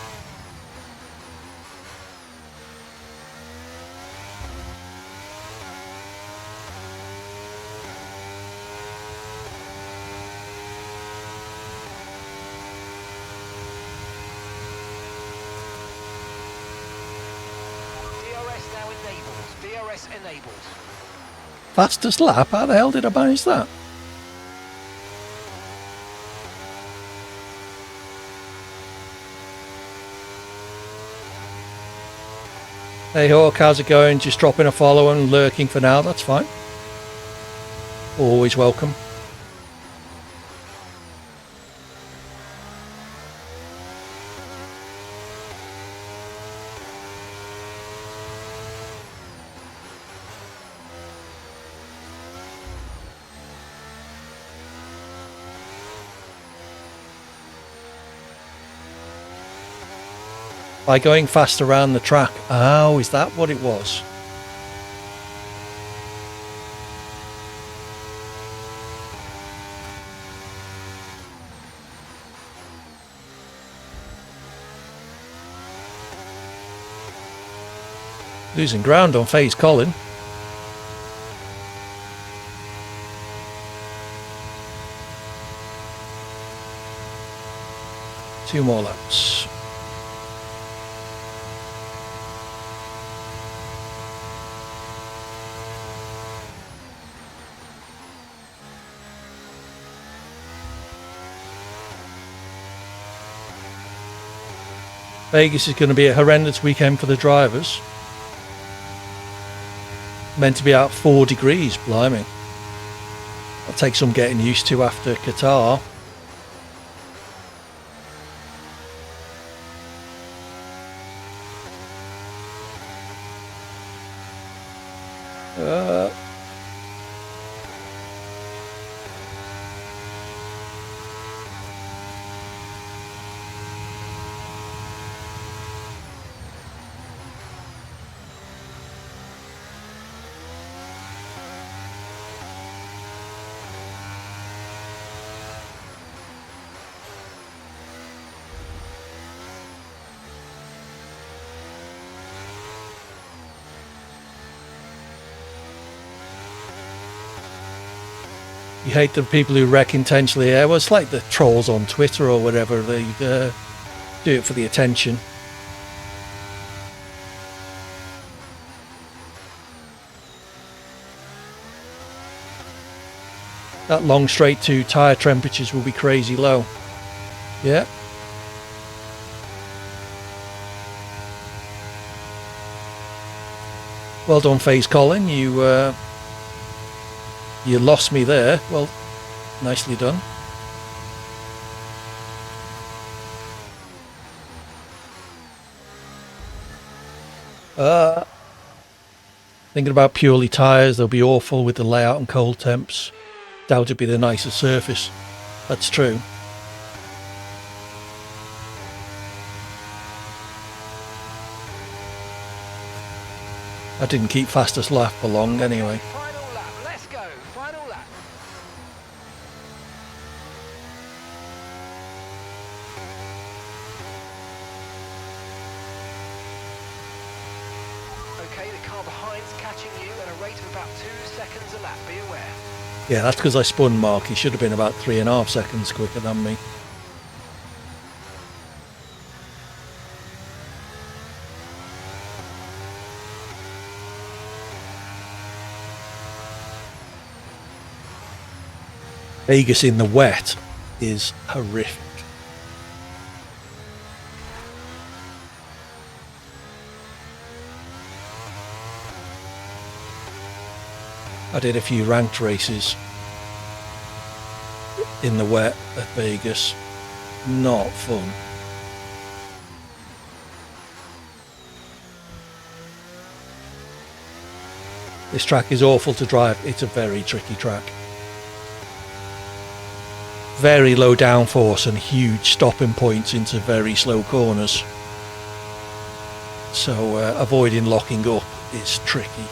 DRS now enabled. DRS enabled.
Fastest lap? How the hell did I manage that? Hey Hawk, how's it going? Just dropping a follow and lurking for now, that's fine. Always welcome. By going fast around the track. Oh, is that what it was? Losing ground on FaZe Colin. Two more laps. Vegas is going to be a horrendous weekend for the drivers. Meant to be out 4 degrees, blimey. That'll take some getting used to after Qatar. You hate the people who wreck intentionally. Yeah, well, it's like the trolls on Twitter or whatever. They do it for the attention. That long straight to tyre temperatures will be crazy low. Yeah. Well done, FaZe Colin. You lost me there. Well, nicely done. Thinking about purely tyres, they'll be awful with the layout and cold temps. Doubt it'd be the nicest surface. That's true. I didn't keep fastest lap for long anyway.
Final lap, let's go. Final lap. Okay, the car behind's catching you at a rate of about 2 seconds a lap. Be aware.
Yeah, that's because I spun Mark. He should have been about 3.5 seconds quicker than me. Vegas in the wet is horrific. I did a few ranked races in the wet at Vegas. Not fun. This track is awful to drive. It's a very tricky track. Very low downforce and huge stopping points into very slow corners. So avoiding locking up is tricky.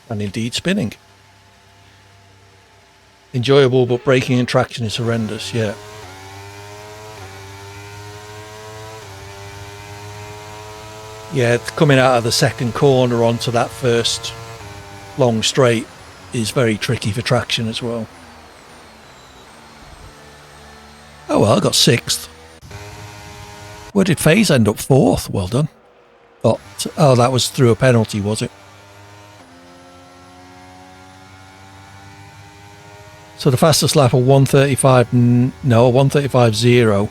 And indeed spinning. Enjoyable, but braking and traction is horrendous, yeah. Yeah, coming out of the second corner onto that first long straight is very tricky for traction as well. Oh well, I got 6th. Where did FaZe end up? 4th. Well done. Oh, that was through a penalty, was it? So the fastest lap of 135, no, 135.0,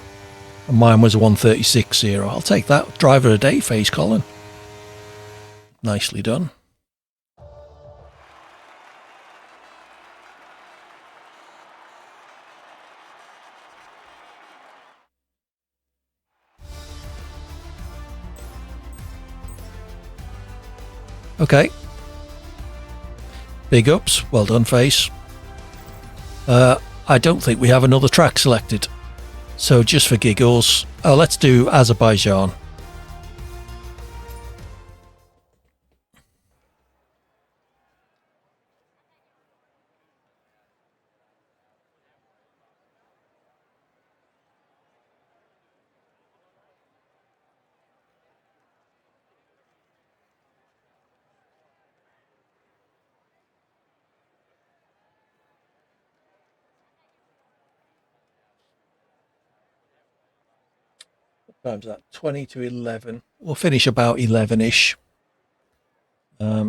and mine was 136.0. I'll take that. Driver of the day, FaZe Colin. Nicely done. Okay. Big ups. Well done, FaZe. I don't think we have another track selected. So just for giggles, let's do Azerbaijan. Time's that 20 to 11. We'll finish about 11ish.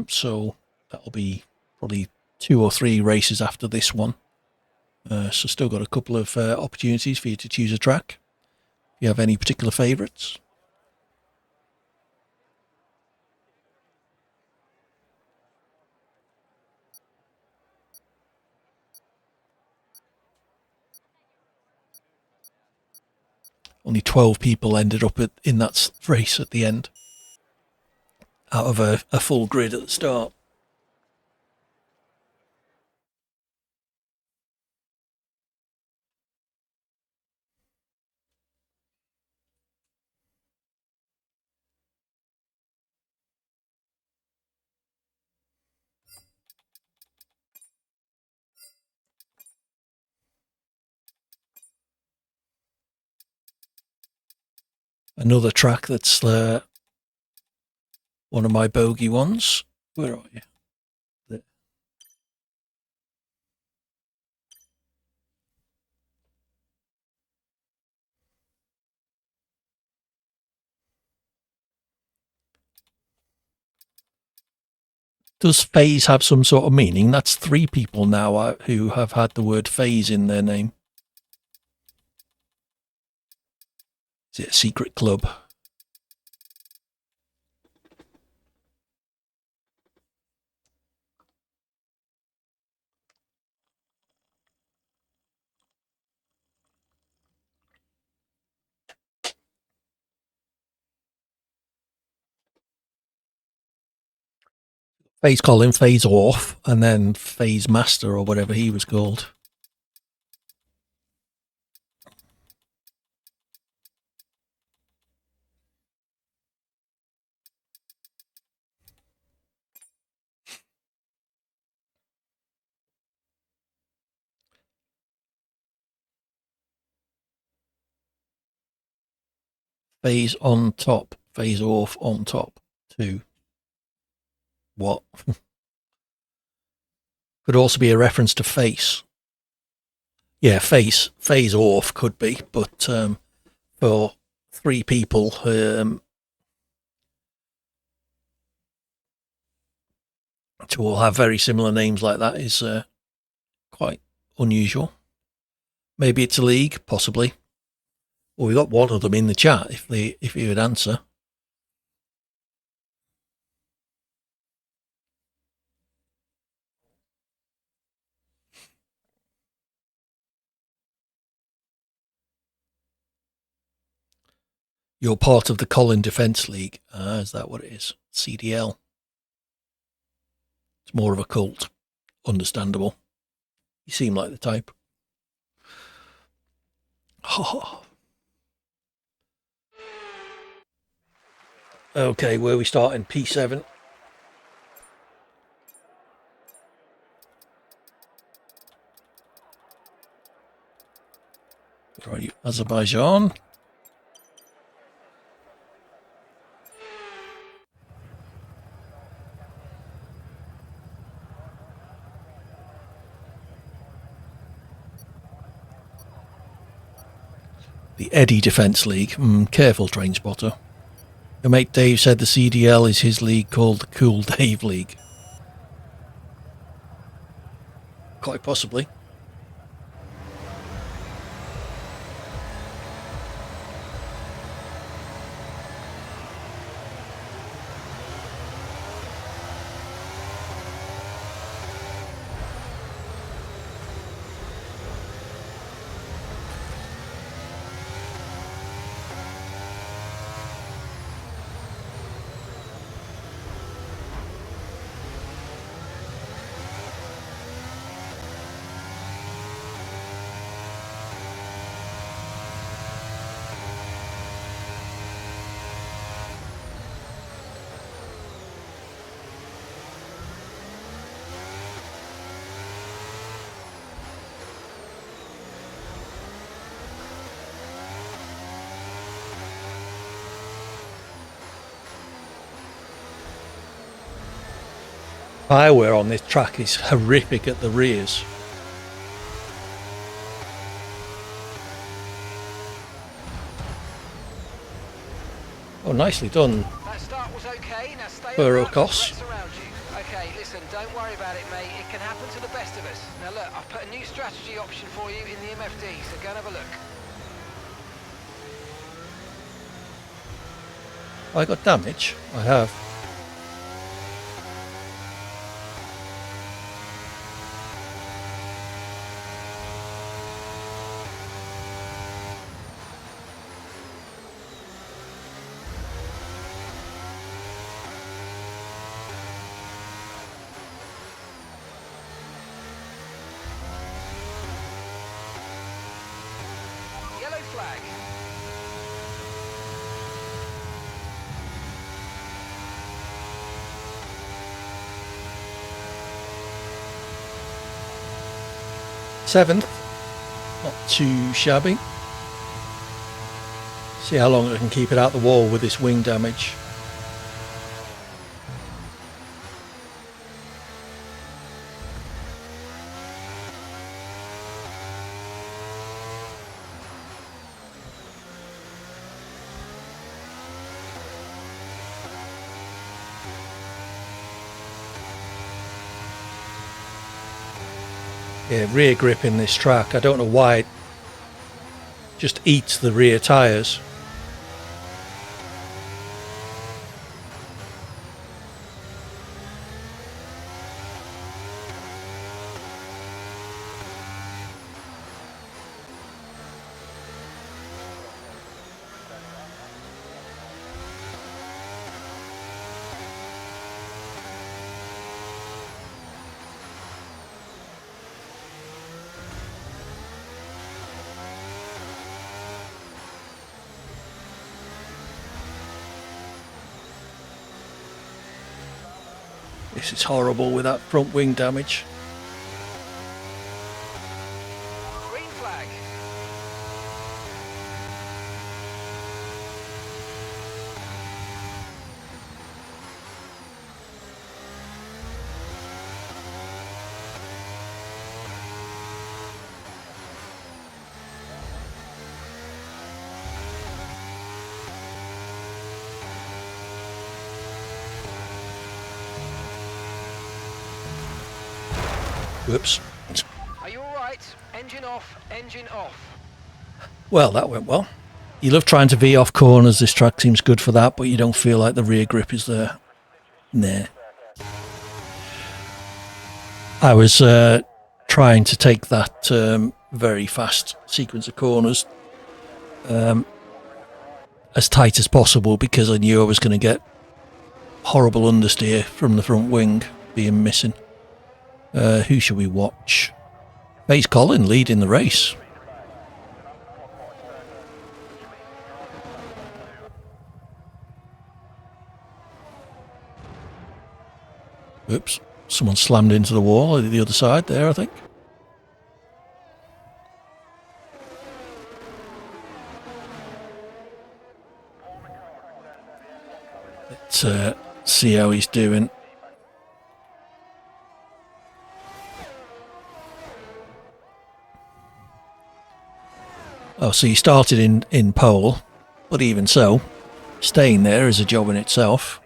So that'll be probably 2 or 3 races after this one. So still got a couple of opportunities for you to choose a track. If you have any particular favourites. Only 12 people ended up in that race at the end, out of a full grid at the start. Another track that's one of my bogey ones. Where are you? There. Does FaZe have some sort of meaning? That's 3 people now who have had the word FaZe in their name. Is it a secret club? FaZe Colin, FaZe Off, and then FaZe Master or whatever he was called. FaZe on top, FaZe Off on top, 2. What? Could also be a reference to face. Yeah, FaZe Off could be, but for 3 people to all have very similar names like that is quite unusual. Maybe it's a league, possibly. Well, we got one of them in the chat if he would answer. You're part of the Colin Defence League. Is that what it is? CDL. It's more of a cult. Understandable. You seem like the type. Oh. Okay, where are we starting? P7. Where are you? Azerbaijan. The Eddie Defence League. Careful, train spotter. Your mate Dave said the CDL is his league called the Cool Dave League. Quite possibly. Tyre wear on this track is horrific at the rears. Oh, nicely done.
That start was okay. Now stay
Burrowcross.
around you. Okay, listen, don't worry about it, mate. It can happen to the best of us. Now look, I've put a new strategy option for you in the MFD, so go and have a look.
I got damage. I have.
Yellow flag.
Seventh. Not too shabby. See how long I can keep it out the wall with this wing damage. Yeah, rear grip in this track. I don't know why it just eats the rear tyres. This is horrible with that front wing damage.
Green flag.
Whoops.
Are you alright? Engine off, engine off.
Well, that went well. You love trying to V off corners. This track seems good for that, but you don't feel like the rear grip is there. Nah. I was trying to take that very fast sequence of corners as tight as possible because I knew I was going to get horrible understeer from the front wing being missing. Who shall we watch? Face Colin leading the race. Oops, someone slammed into the wall at the other side there, I think. Let's see how he's doing. Oh, so you started in pole, but even so, staying there is a job in itself.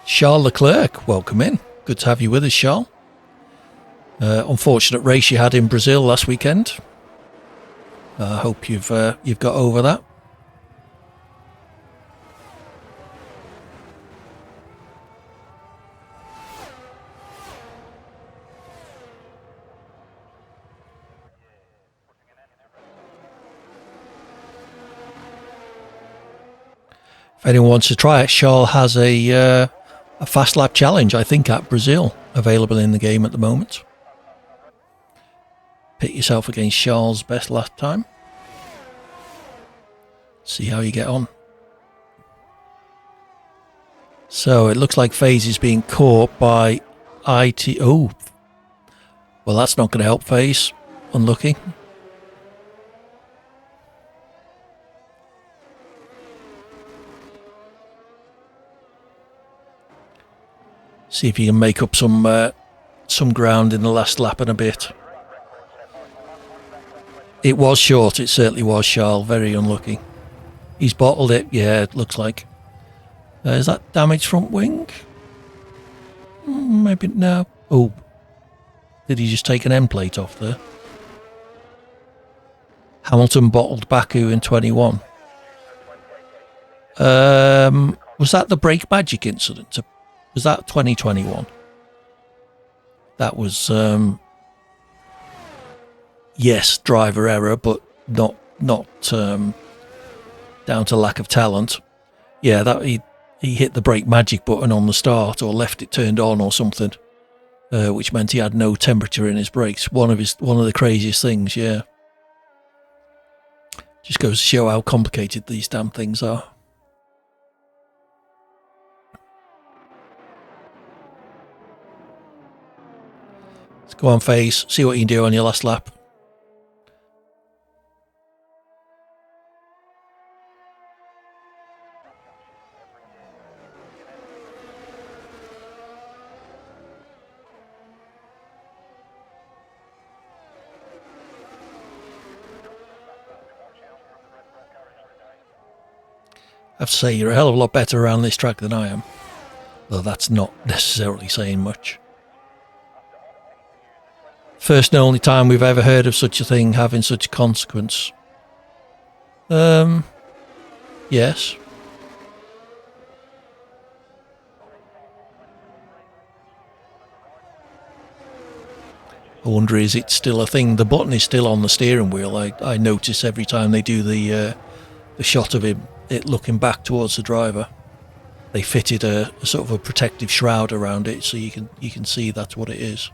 Charles Leclerc, welcome in. Good to have you with us, Charles. Unfortunate race you had in Brazil last weekend. I hope you've got over that. If anyone wants to try it, Charles has a fast lap challenge, I think, at Brazil, available in the game at the moment. Pit yourself against Charles' best last time. See how you get on. So it looks like FaZe is being caught by IT. Oh, well, that's not going to help FaZe. Unlucky. See if you can make up some ground in the last lap and a bit. It was short, it certainly was, Charles. Very unlucky. He's bottled it, yeah, it looks like. Is that damaged front wing? Maybe no. Oh, did he just take an end plate off there? Hamilton bottled Baku in 21. Was that the brake magic incident? Was that 2021? That was, yes, driver error, but not down to lack of talent. Yeah, that he hit the brake magic button on the start, or left it turned on or something, which meant he had no temperature in his brakes. One of the craziest things. Yeah, just goes to show how complicated these damn things are. Let's go on, FaZe. See what you can do on your last lap. I have to say, you're a hell of a lot better around this track than I am. Though that's not necessarily saying much. First and only time we've ever heard of such a thing having such a consequence. Yes. I wonder, is it still a thing? The button is still on the steering wheel. I notice every time they do the shot of it looking back towards the driver. They fitted a sort of a protective shroud around it, so you can see that's what it is.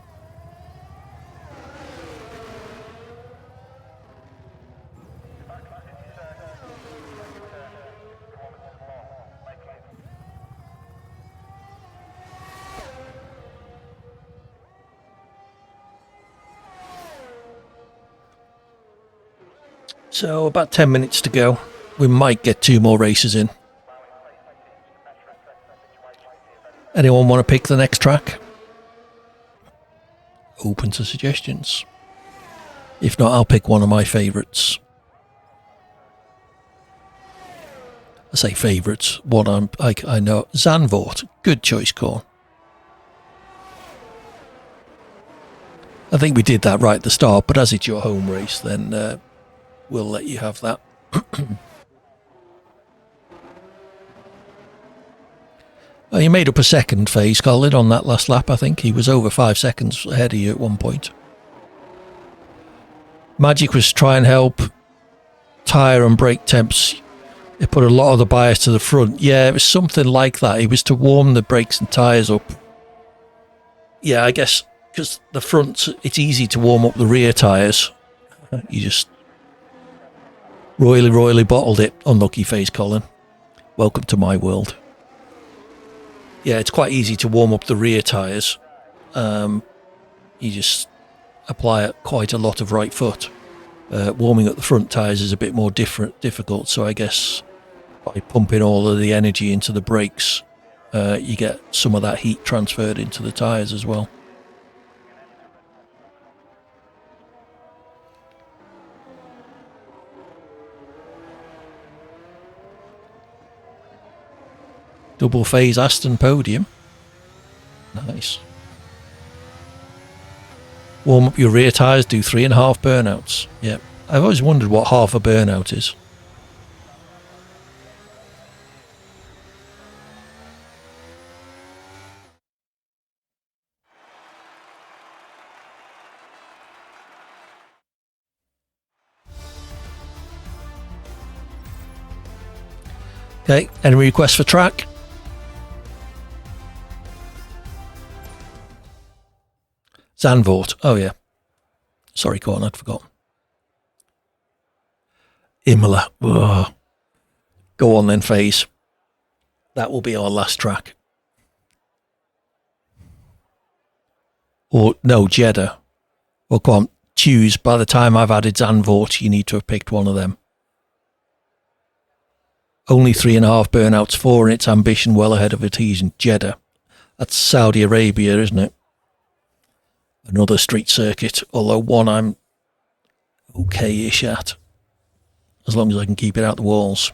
So about 10 minutes to go. We might get 2 more races in. Anyone want to pick the next track? Open to suggestions. If not, I'll pick one of my favourites. I say favourites. One I know. Zandvoort. Good choice, Corn. I think we did that right at the start, but as it's your home race, then we'll let you have that. Well, you made up a second, FaZe, Colin, on that last lap, I think. He was over 5 seconds ahead of you at one point. Magic was to try and help tyre and brake temps. It put a lot of the bias to the front. Yeah, it was something like that. It was to warm the brakes and tyres up. Yeah, I guess because the front, it's easy to warm up the rear tyres. You just royally bottled it. Unlucky, FaZe, Colin. Welcome to my world. Yeah, it's quite easy to warm up the rear tyres. You just apply quite a lot of right foot. Warming up the front tyres is a bit more difficult, so I guess by pumping all of the energy into the brakes, you get some of that heat transferred into the tyres as well. Double phase Aston podium. Nice. Warm up your rear tyres, do 3.5 burnouts. Yep. I've always wondered what half a burnout is. Okay, any requests for track? Zandvoort. Oh, yeah. Sorry, Corn, I'd forgotten. Imola. Ugh. Go on then, Phase. That will be our last track. Or, no, Jeddah. Well, come on, choose. By the time I've added Zandvoort, you need to have picked one of them. Only 3.5 burnouts, 4 in its ambition, well ahead of Adhesion. Jeddah. That's Saudi Arabia, isn't it? Another street circuit, although one I'm okay-ish at, as long as I can keep it out the walls.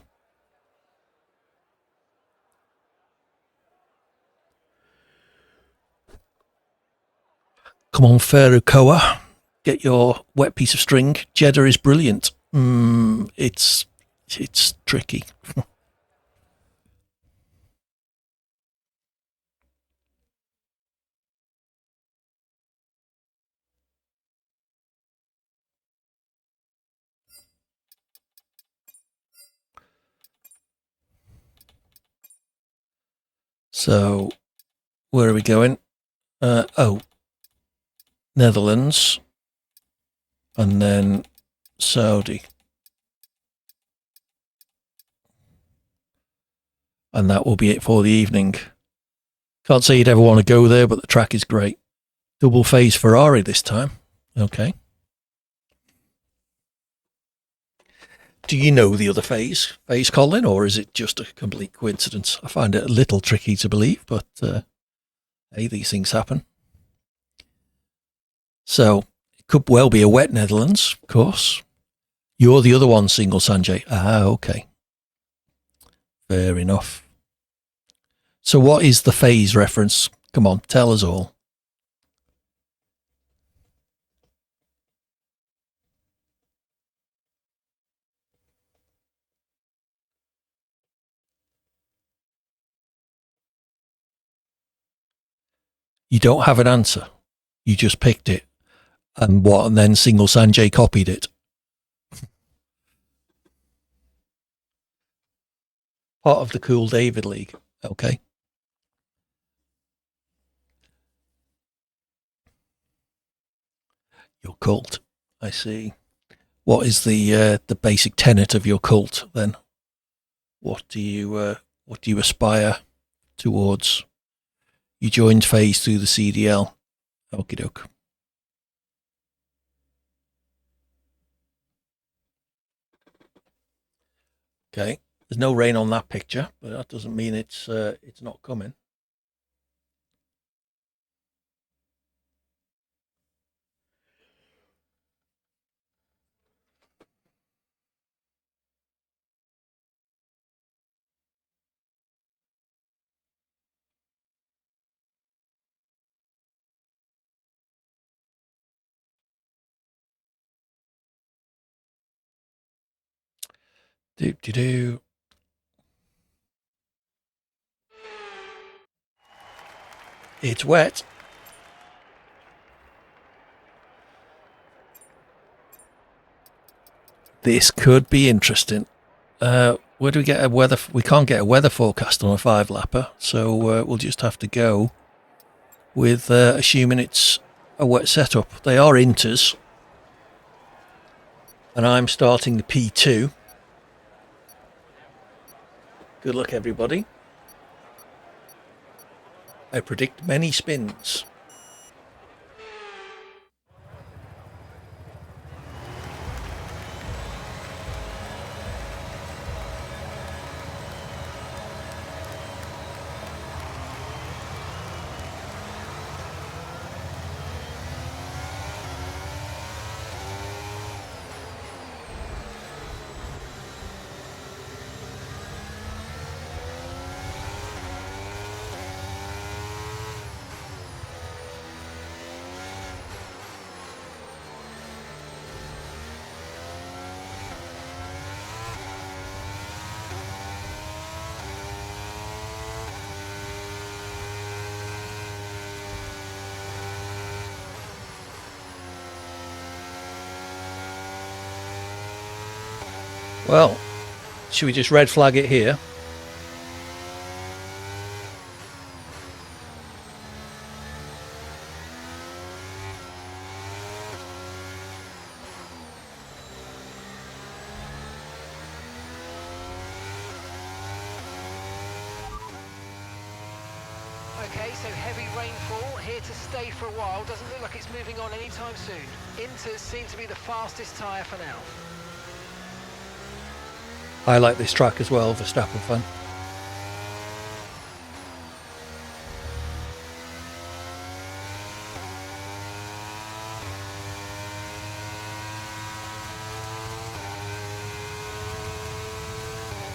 Come on, Ferrucoa, get your wet piece of string. Jeddah is brilliant. It's tricky. So, where are we going? Netherlands, and then Saudi. And that will be it for the evening. Can't say you'd ever want to go there, but the track is great. Double phase Ferrari this time. Okay. Do you know the other phase, Colin, or is it just a complete coincidence? I find it a little tricky to believe, but hey, these things happen. So, it could well be a wet Netherlands, of course. You're the other one, Single Sanjay. Ah, okay. Fair enough. So what is the phase reference? Come on, tell us all. You don't have an answer. You just picked it. And what? And then Single Sanjay copied it. Part of the Cool David League. Okay. Your cult. I see. What is the basic tenet of your cult then? What do you aspire towards? You joined phase through the CDL. Okie doke. Okay. There's no rain on that picture, but that doesn't mean it's not coming. Do. It's wet. This could be interesting. Where do we get a weather? We can't get a weather forecast on a 5-lapper, so we'll just have to go with assuming it's a wet setup. They are inters, and I'm starting the P2. Good luck, everybody. I predict many spins. Well, should we just red flag it here?
Okay, so heavy rainfall, here to stay for a while. Doesn't look like it's moving on anytime soon. Inters seem to be the fastest tyre for now.
I like this track as well, Verstappen fan.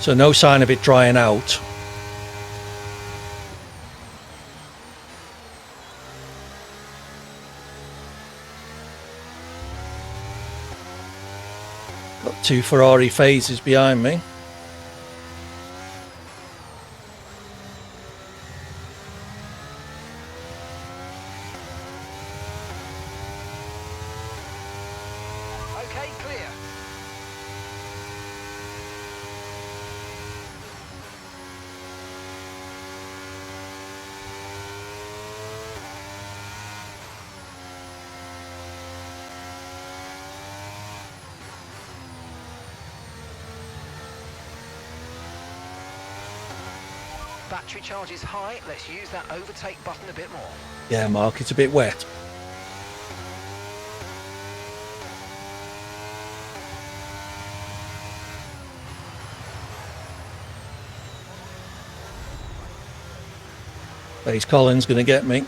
So no sign of it drying out. Got 2 Ferrari phases behind me.
Okay, clear. Battery charge is high. Let's use that overtake button a bit more.
Yeah, Mark, it's a bit wet. Base Collins going to get me.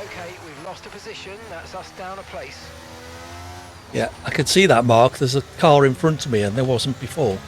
Okay, we've lost a position. That's us down a place.
Yeah, I can see that, Mark. There's a car in front of me and there wasn't before.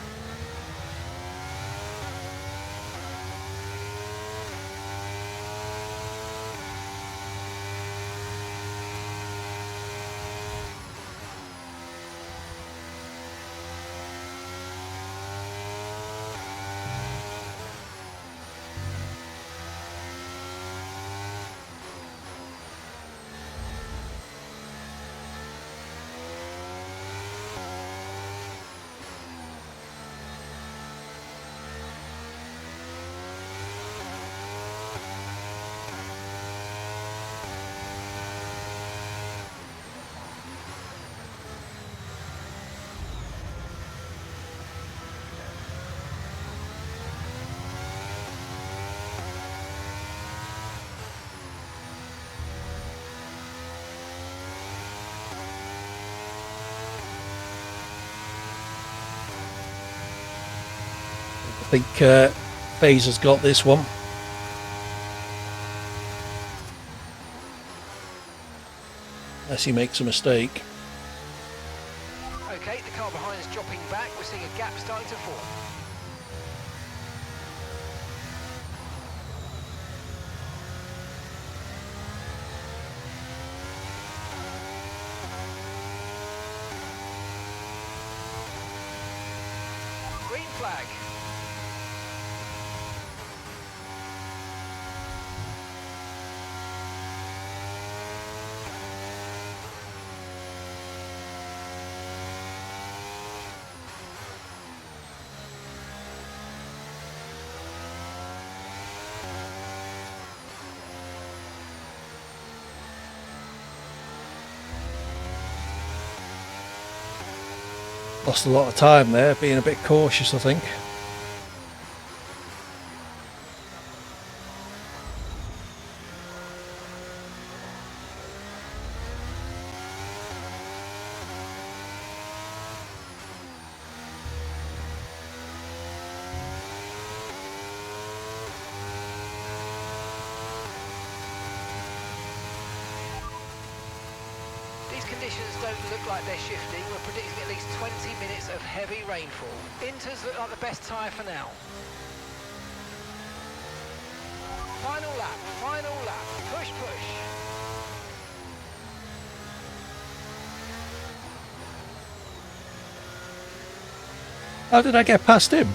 I think Phaser's got this one. Unless he makes a mistake.
Okay, the car behind is dropping back. We're seeing a gap starting to form. Green flag.
Lost a lot of time there, being a bit cautious, I think.
These conditions don't look like they're shifting. We're predicting at least 20 minutes of heavy rainfall. Inters look like the best tyre for now. Final lap, final lap. Push, push.
How did I get past him?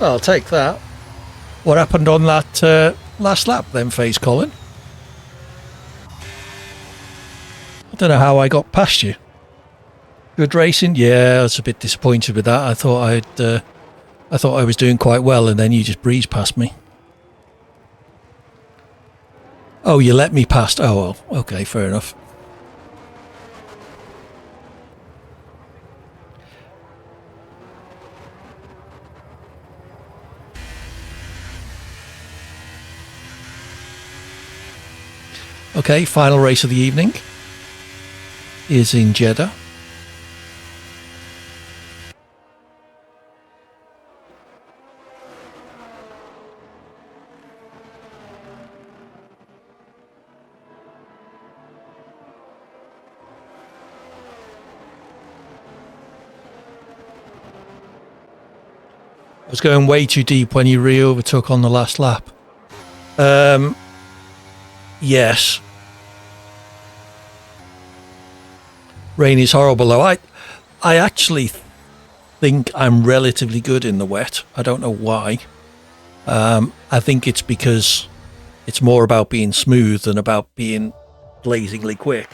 I'll take that. What happened on that last lap then, FaZe Colin? I don't know how I got past you. Good racing? Yeah, I was a bit disappointed with that. I thought I was doing quite well, and then you just breezed past me. Oh, you let me past. Oh, well, okay, fair enough. Okay, final race of the evening is in Jeddah. I was going way too deep when you re-overtook on the last lap. Yes. Rain is horrible though. I actually think I'm relatively good in the wet. I don't know why. I think it's because it's more about being smooth than about being blazingly quick.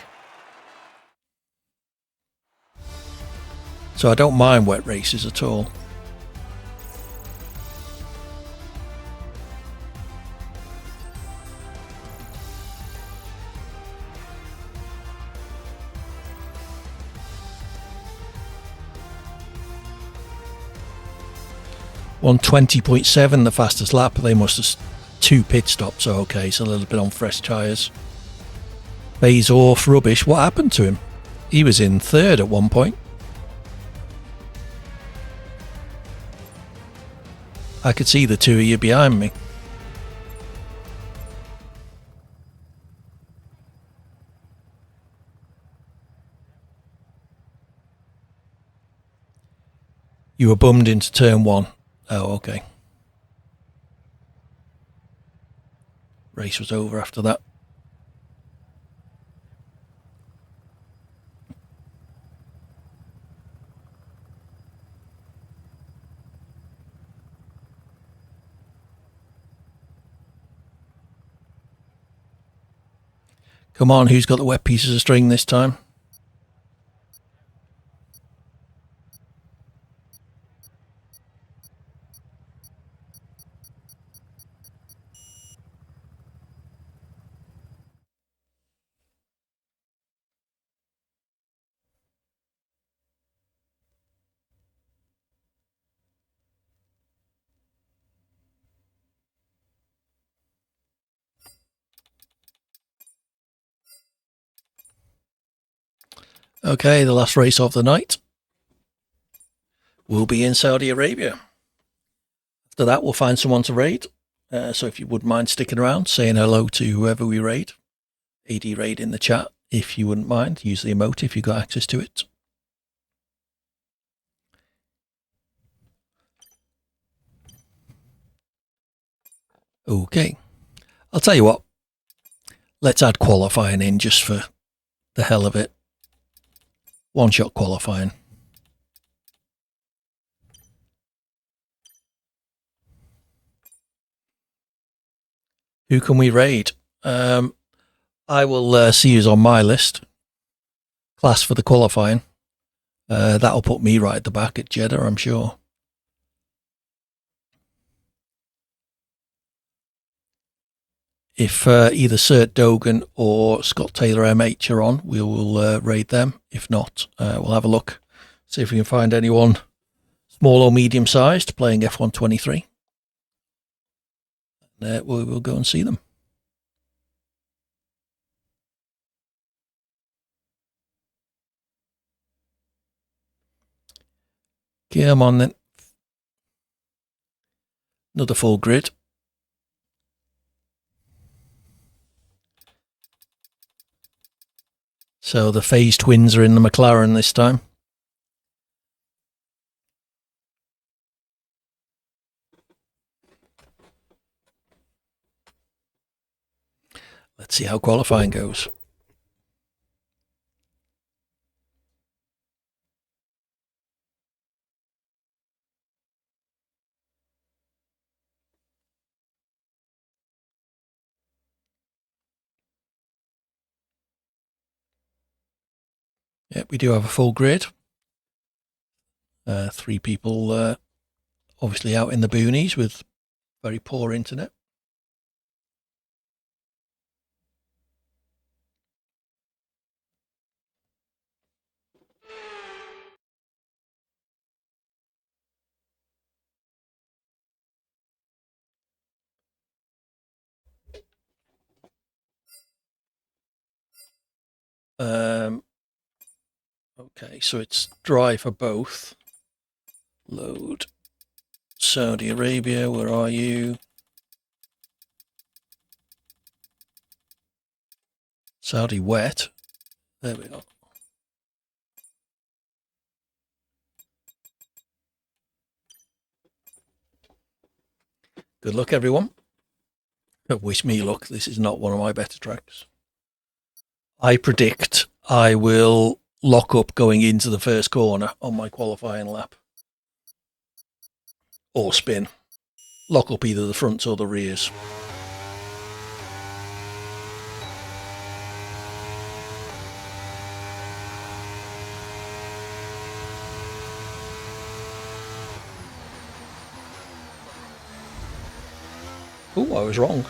So I don't mind wet races at all. On 20.7, the fastest lap. They must have 2 pit stops. So okay, so a little bit on fresh tyres. FaZe off rubbish. What happened to him? He was in 3rd at one point. I could see the 2 of you behind me. You were bummed into turn 1. Oh, okay. Race was over after that. Come on, who's got the wet pieces of string this time? Okay, the last race of the night will be in Saudi Arabia. After that, we'll find someone to raid. So if you wouldn't mind sticking around, saying hello to whoever we raid. AD raid in the chat, if you wouldn't mind. Use the emote if you've got access to it. Okay. I'll tell you what. Let's add qualifying in just for the hell of it. one-shot qualifying. Who can we raid? I will see who's on my list. Class for the qualifying. That'll put me right at the back at Jeddah, I'm sure. If either Cert Dogan or Scott Taylor MH are on, we will raid them. If not, we'll have a look, see if we can find anyone small or medium-sized playing F123. We'll go and see them. Come on then. Another full grid. So the phase twins are in the McLaren this time. Let's see how qualifying goes. Yep, we do have a full grid. 3 people obviously out in the boonies with very poor internet. Okay, so it's dry for both. Load. Saudi Arabia, where are you? Saudi wet. There we go. Good luck, everyone. Wish me luck. This is not one of my better tracks. I predict I will lock up going into the first corner on my qualifying lap. Or spin. Lock up either the fronts or the rears. Oh, I was wrong.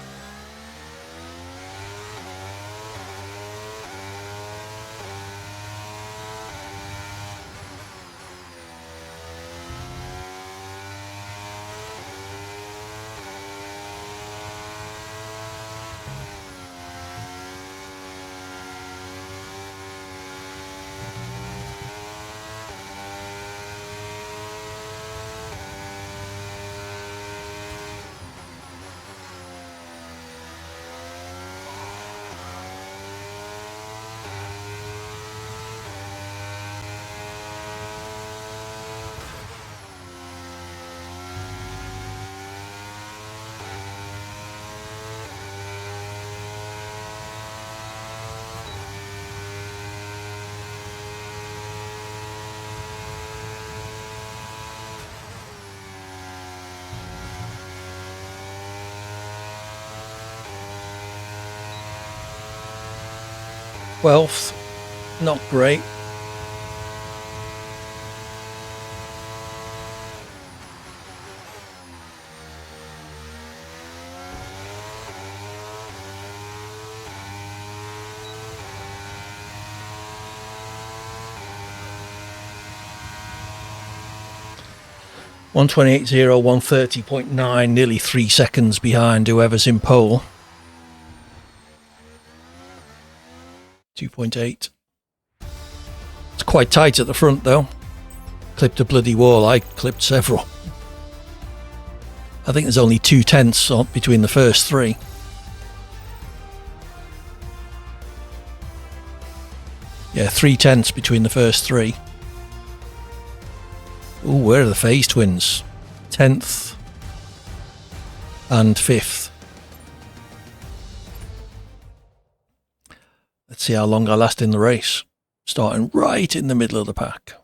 Twelfth, not great. One 128.0, 130.9, nearly 3 seconds behind whoever's in pole. 2.8. It's quite tight at the front though. Clipped a bloody wall. I clipped several. I think there's only 0.2 between the first 3. Yeah, 0.3 between the first 3. Ooh, where are the phase twins? 10th and 5th. Let's see how long I last in the race. starting right in the middle of the pack.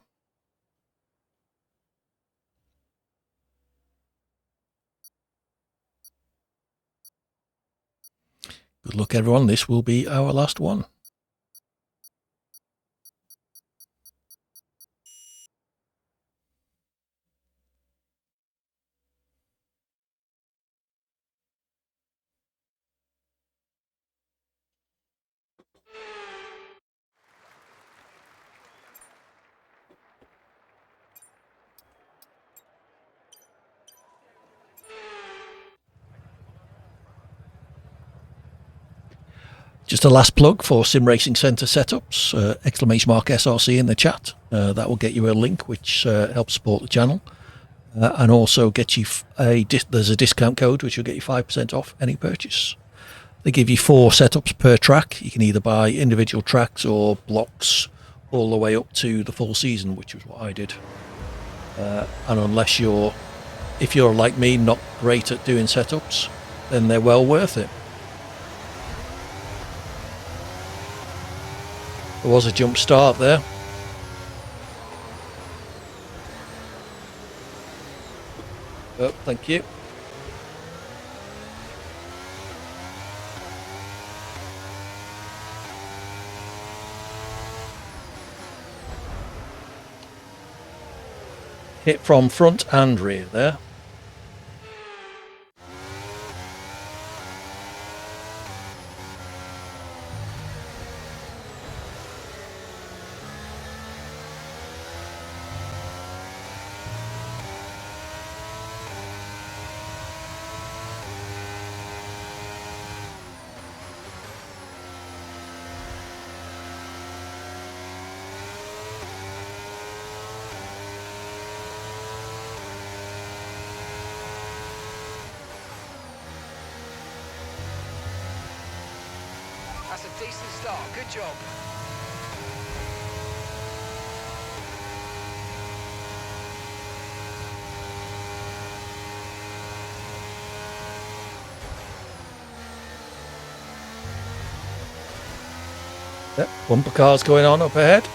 Good luck, everyone. This will be our last one. Just a last plug for Sim Racing Centre setups, !SRC in the chat. That will get you a link which helps support the channel. And also get you there's a discount code which will get you 5% off any purchase. They give you 4 setups per track. You can either buy individual tracks or blocks all the way up to the full season, which was what I did. And if you're like me, not great at doing setups, then they're well worth it. There was a jump start there. Oh, thank you. Hit from front and rear there.
That's a decent start. Good job.
Yep, bumper cars going on up ahead.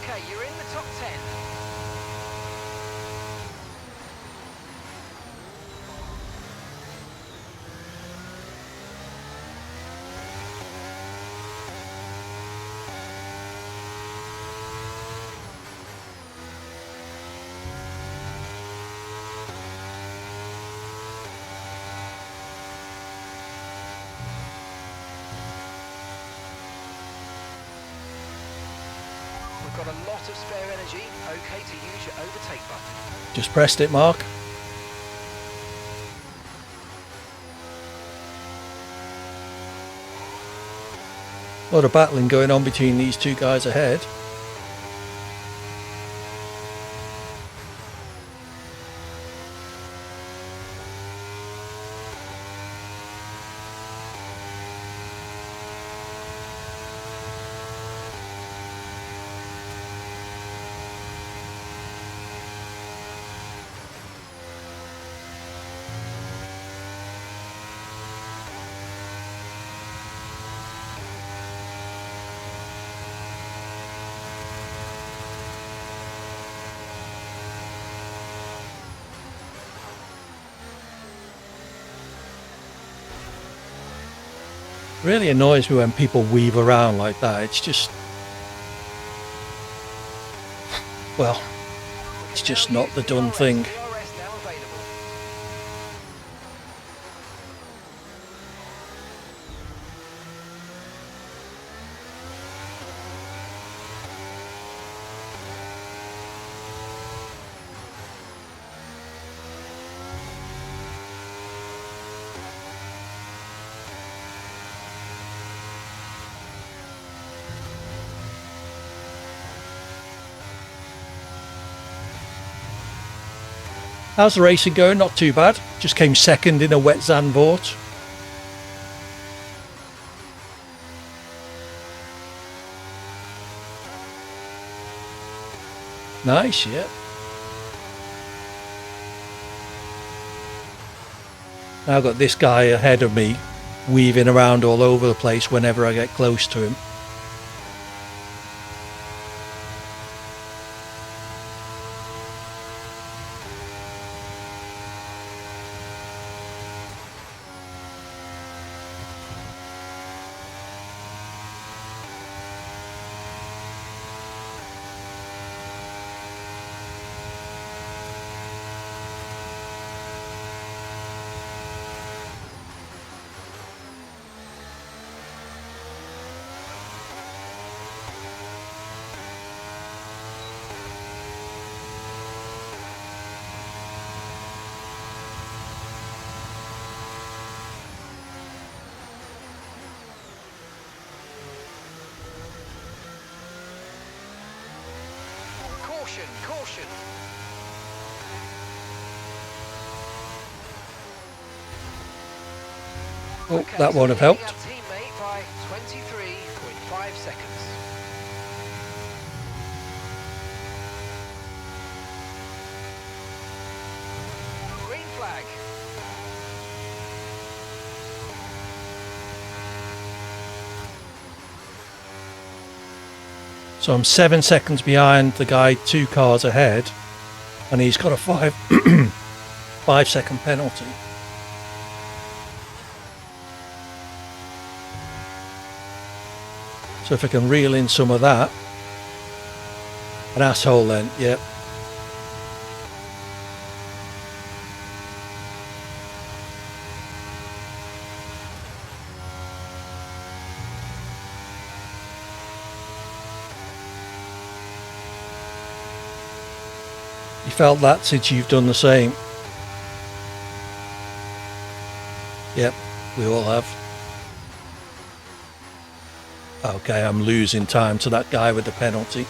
Okay, you're in the top 10. We've got a lot of spare energy. Okay to use your overtake button.
Just pressed it, Mark. A lot of battling going on between these two guys ahead. Really annoys me when people weave around like that. It's just, well, it's just not the done thing.
DRS now available.
How's the racing going? Not too bad. Just came second in a wet Zandvoort. Nice, yeah. Now I've got this guy ahead of me, weaving around all over the place whenever I get close to him.
Caution.
Oh, that won't have helped.
Teammate by 23.5 seconds. Green flag.
So I'm 7 seconds behind the guy 2 cars ahead, and he's got a 5 second penalty. So if I can reel in some of that. An asshole then, yep. You felt that since you've done the same. Yep, we all have. Okay, I'm losing time to that guy with the penalty.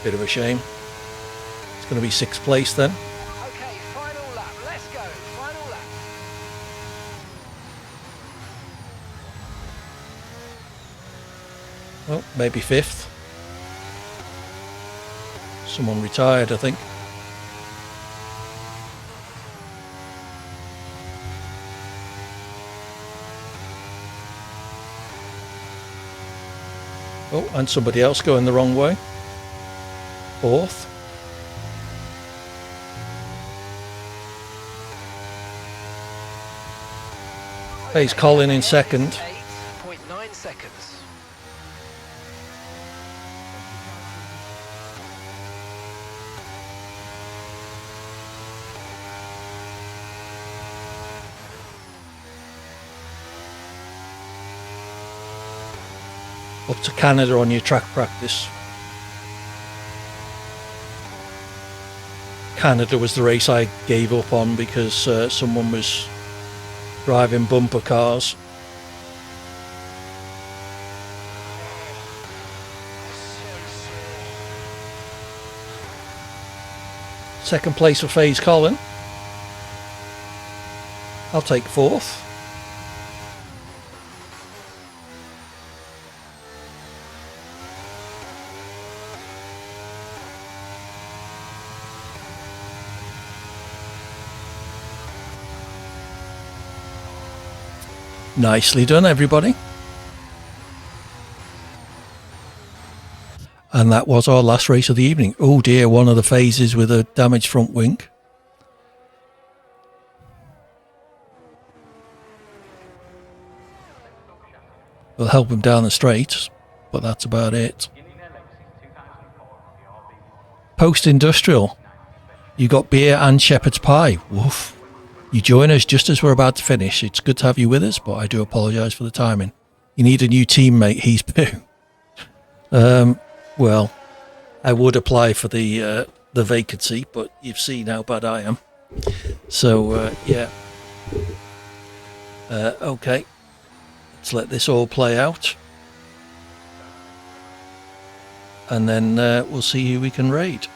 Bit of a shame. It's going to be 6th place then.
Okay, final lap. Let's go. Final lap.
Well, maybe 5th. Someone retired, I think. Oh, and somebody else going the wrong way. 4th. He's Colin in 2nd.
8.9 seconds.
Up to Canada on your track practice. Canada was the race I gave up on because someone was driving bumper cars. Second place for FaZe Colin. I'll take 4th. Nicely done, everybody. And that was our last race of the evening. Oh dear, one of the phases with a damaged front wing. We'll help him down the straight, but that's about it. Post-industrial. You got beer and shepherd's pie. Woof. You join us just as we're about to finish. It's good to have you with us, but I do apologise for the timing. You need a new teammate, he's poo. Well, I would apply for the vacancy, but you've seen how bad I am. So, yeah. Okay. Let's let this all play out. and then we'll see who we can raid.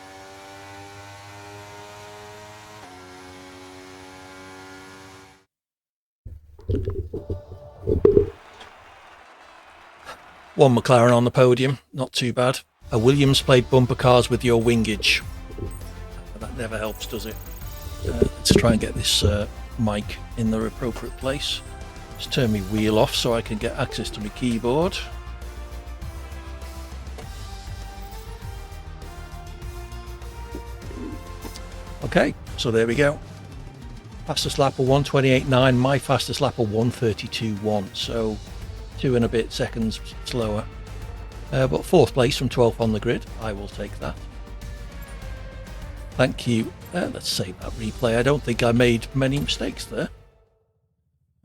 One McLaren on the podium, not too bad. A Williams played bumper cars with your wingage. That never helps, does it? Let's try and get this mic in the appropriate place. Just turn my wheel off so I can get access to my keyboard. Okay, so there we go. Fastest lap of 1:28.9, my fastest lap of 1:32.1, so 2 and a bit seconds slower. But 4th place from 12th on the grid, I will take that. Thank you. Let's save that replay. I don't think I made many mistakes there.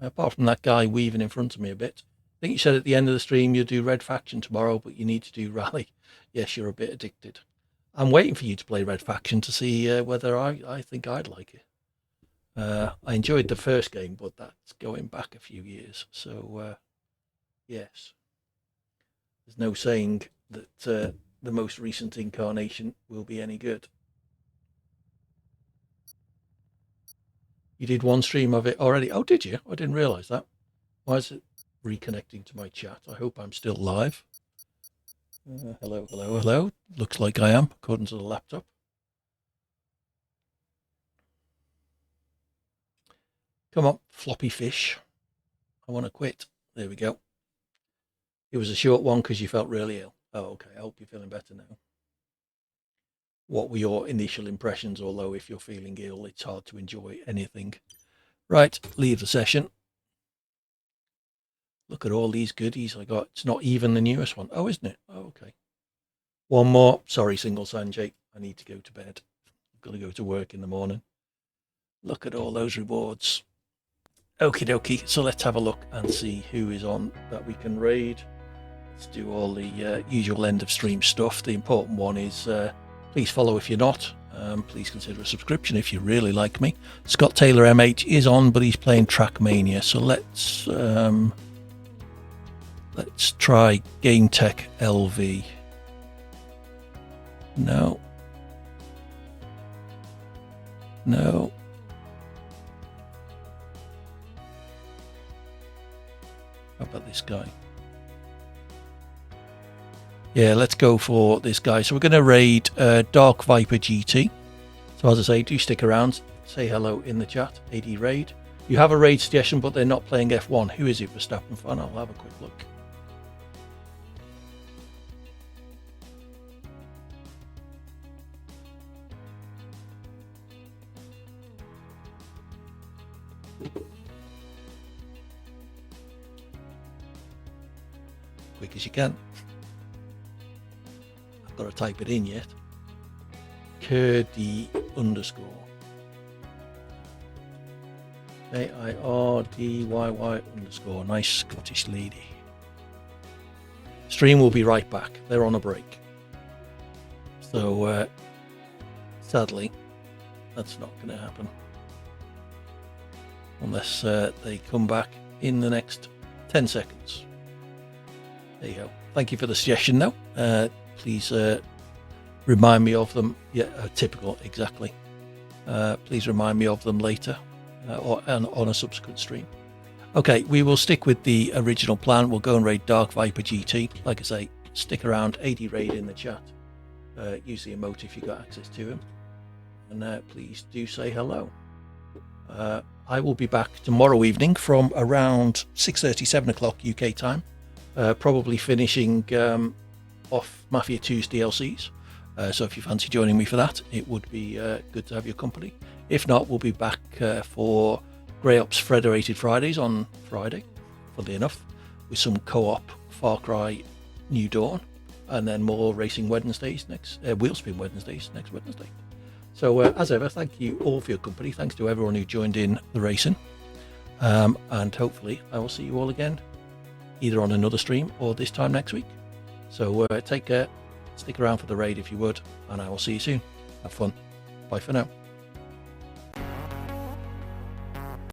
Apart from that guy weaving in front of me a bit. I think you said at the end of the stream you'll do Red Faction tomorrow, but you need to do Rally. Yes, you're a bit addicted. I'm waiting for you to play Red Faction to see whether I think I'd like it. I enjoyed the first game, but that's going back a few years. So, yes. There's no saying that the most recent incarnation will be any good. You did one stream of it already? Oh, did you? I didn't realise that. Why is it reconnecting to my chat? I hope I'm still live. Hello, hello, hello. Looks like I am, according to the laptop. Come on, floppy fish. I want to quit. There we go. It was a short one because you felt really ill. Oh, okay. I hope you're feeling better now. What were your initial impressions? Although if you're feeling ill, it's hard to enjoy anything. Right, leave the session. Look at all these goodies I got. It's not even the newest one. Oh, isn't it? Oh, okay. One more. Sorry, Single Sanjay. I need to go to bed. I've got to go to work in the morning. Look at all those rewards. Okie dokie. So let's have a look and see who is on that we can raid. Let's do all the usual end of stream stuff. The important one is please follow if you're not. Please consider a subscription if you really like me. Scott Taylor MH is on, but he's playing Trackmania. So let's try Game Tech LV. No. No. How about this guy? Yeah, let's go for this guy. So we're going to raid Dark Viper GT. So as I say, do stick around. Say hello in the chat. AD raid. You have a raid suggestion, but they're not playing F1. Who is it? Verstappen fan? I'll have a quick look. Quick as you can. I've got to type it in yet. Kurdy _ AIRDYY _ nice Scottish lady. Stream will be right back. They're on a break. So sadly that's not going to happen unless they come back in the next 10 seconds. There you go. Thank you for the suggestion though. Please remind me of them. Yeah, typical, exactly. Please remind me of them later or on a subsequent stream. Okay, we will stick with the original plan. We'll go and raid Dark Viper GT. Like I say, stick around. AD raid in the chat. Use the emote if you got access to him. And please do say hello. I will be back tomorrow evening from around 6:30, 7 o'clock UK time. Probably finishing off Mafia 2's DLCs. So if you fancy joining me for that, it would be good to have your company. If not, we'll be back for Grey Ops Federated Fridays on Friday, funnily enough, with some co-op Far Cry New Dawn, and then more Racing Wednesdays Wheelspin Wednesdays next Wednesday. So as ever, thank you all for your company. Thanks to everyone who joined in the racing. And hopefully I will see you all again, either on another stream or this time next week. So take care, stick around for the raid if you would, and I will see you soon. Have fun. Bye for now.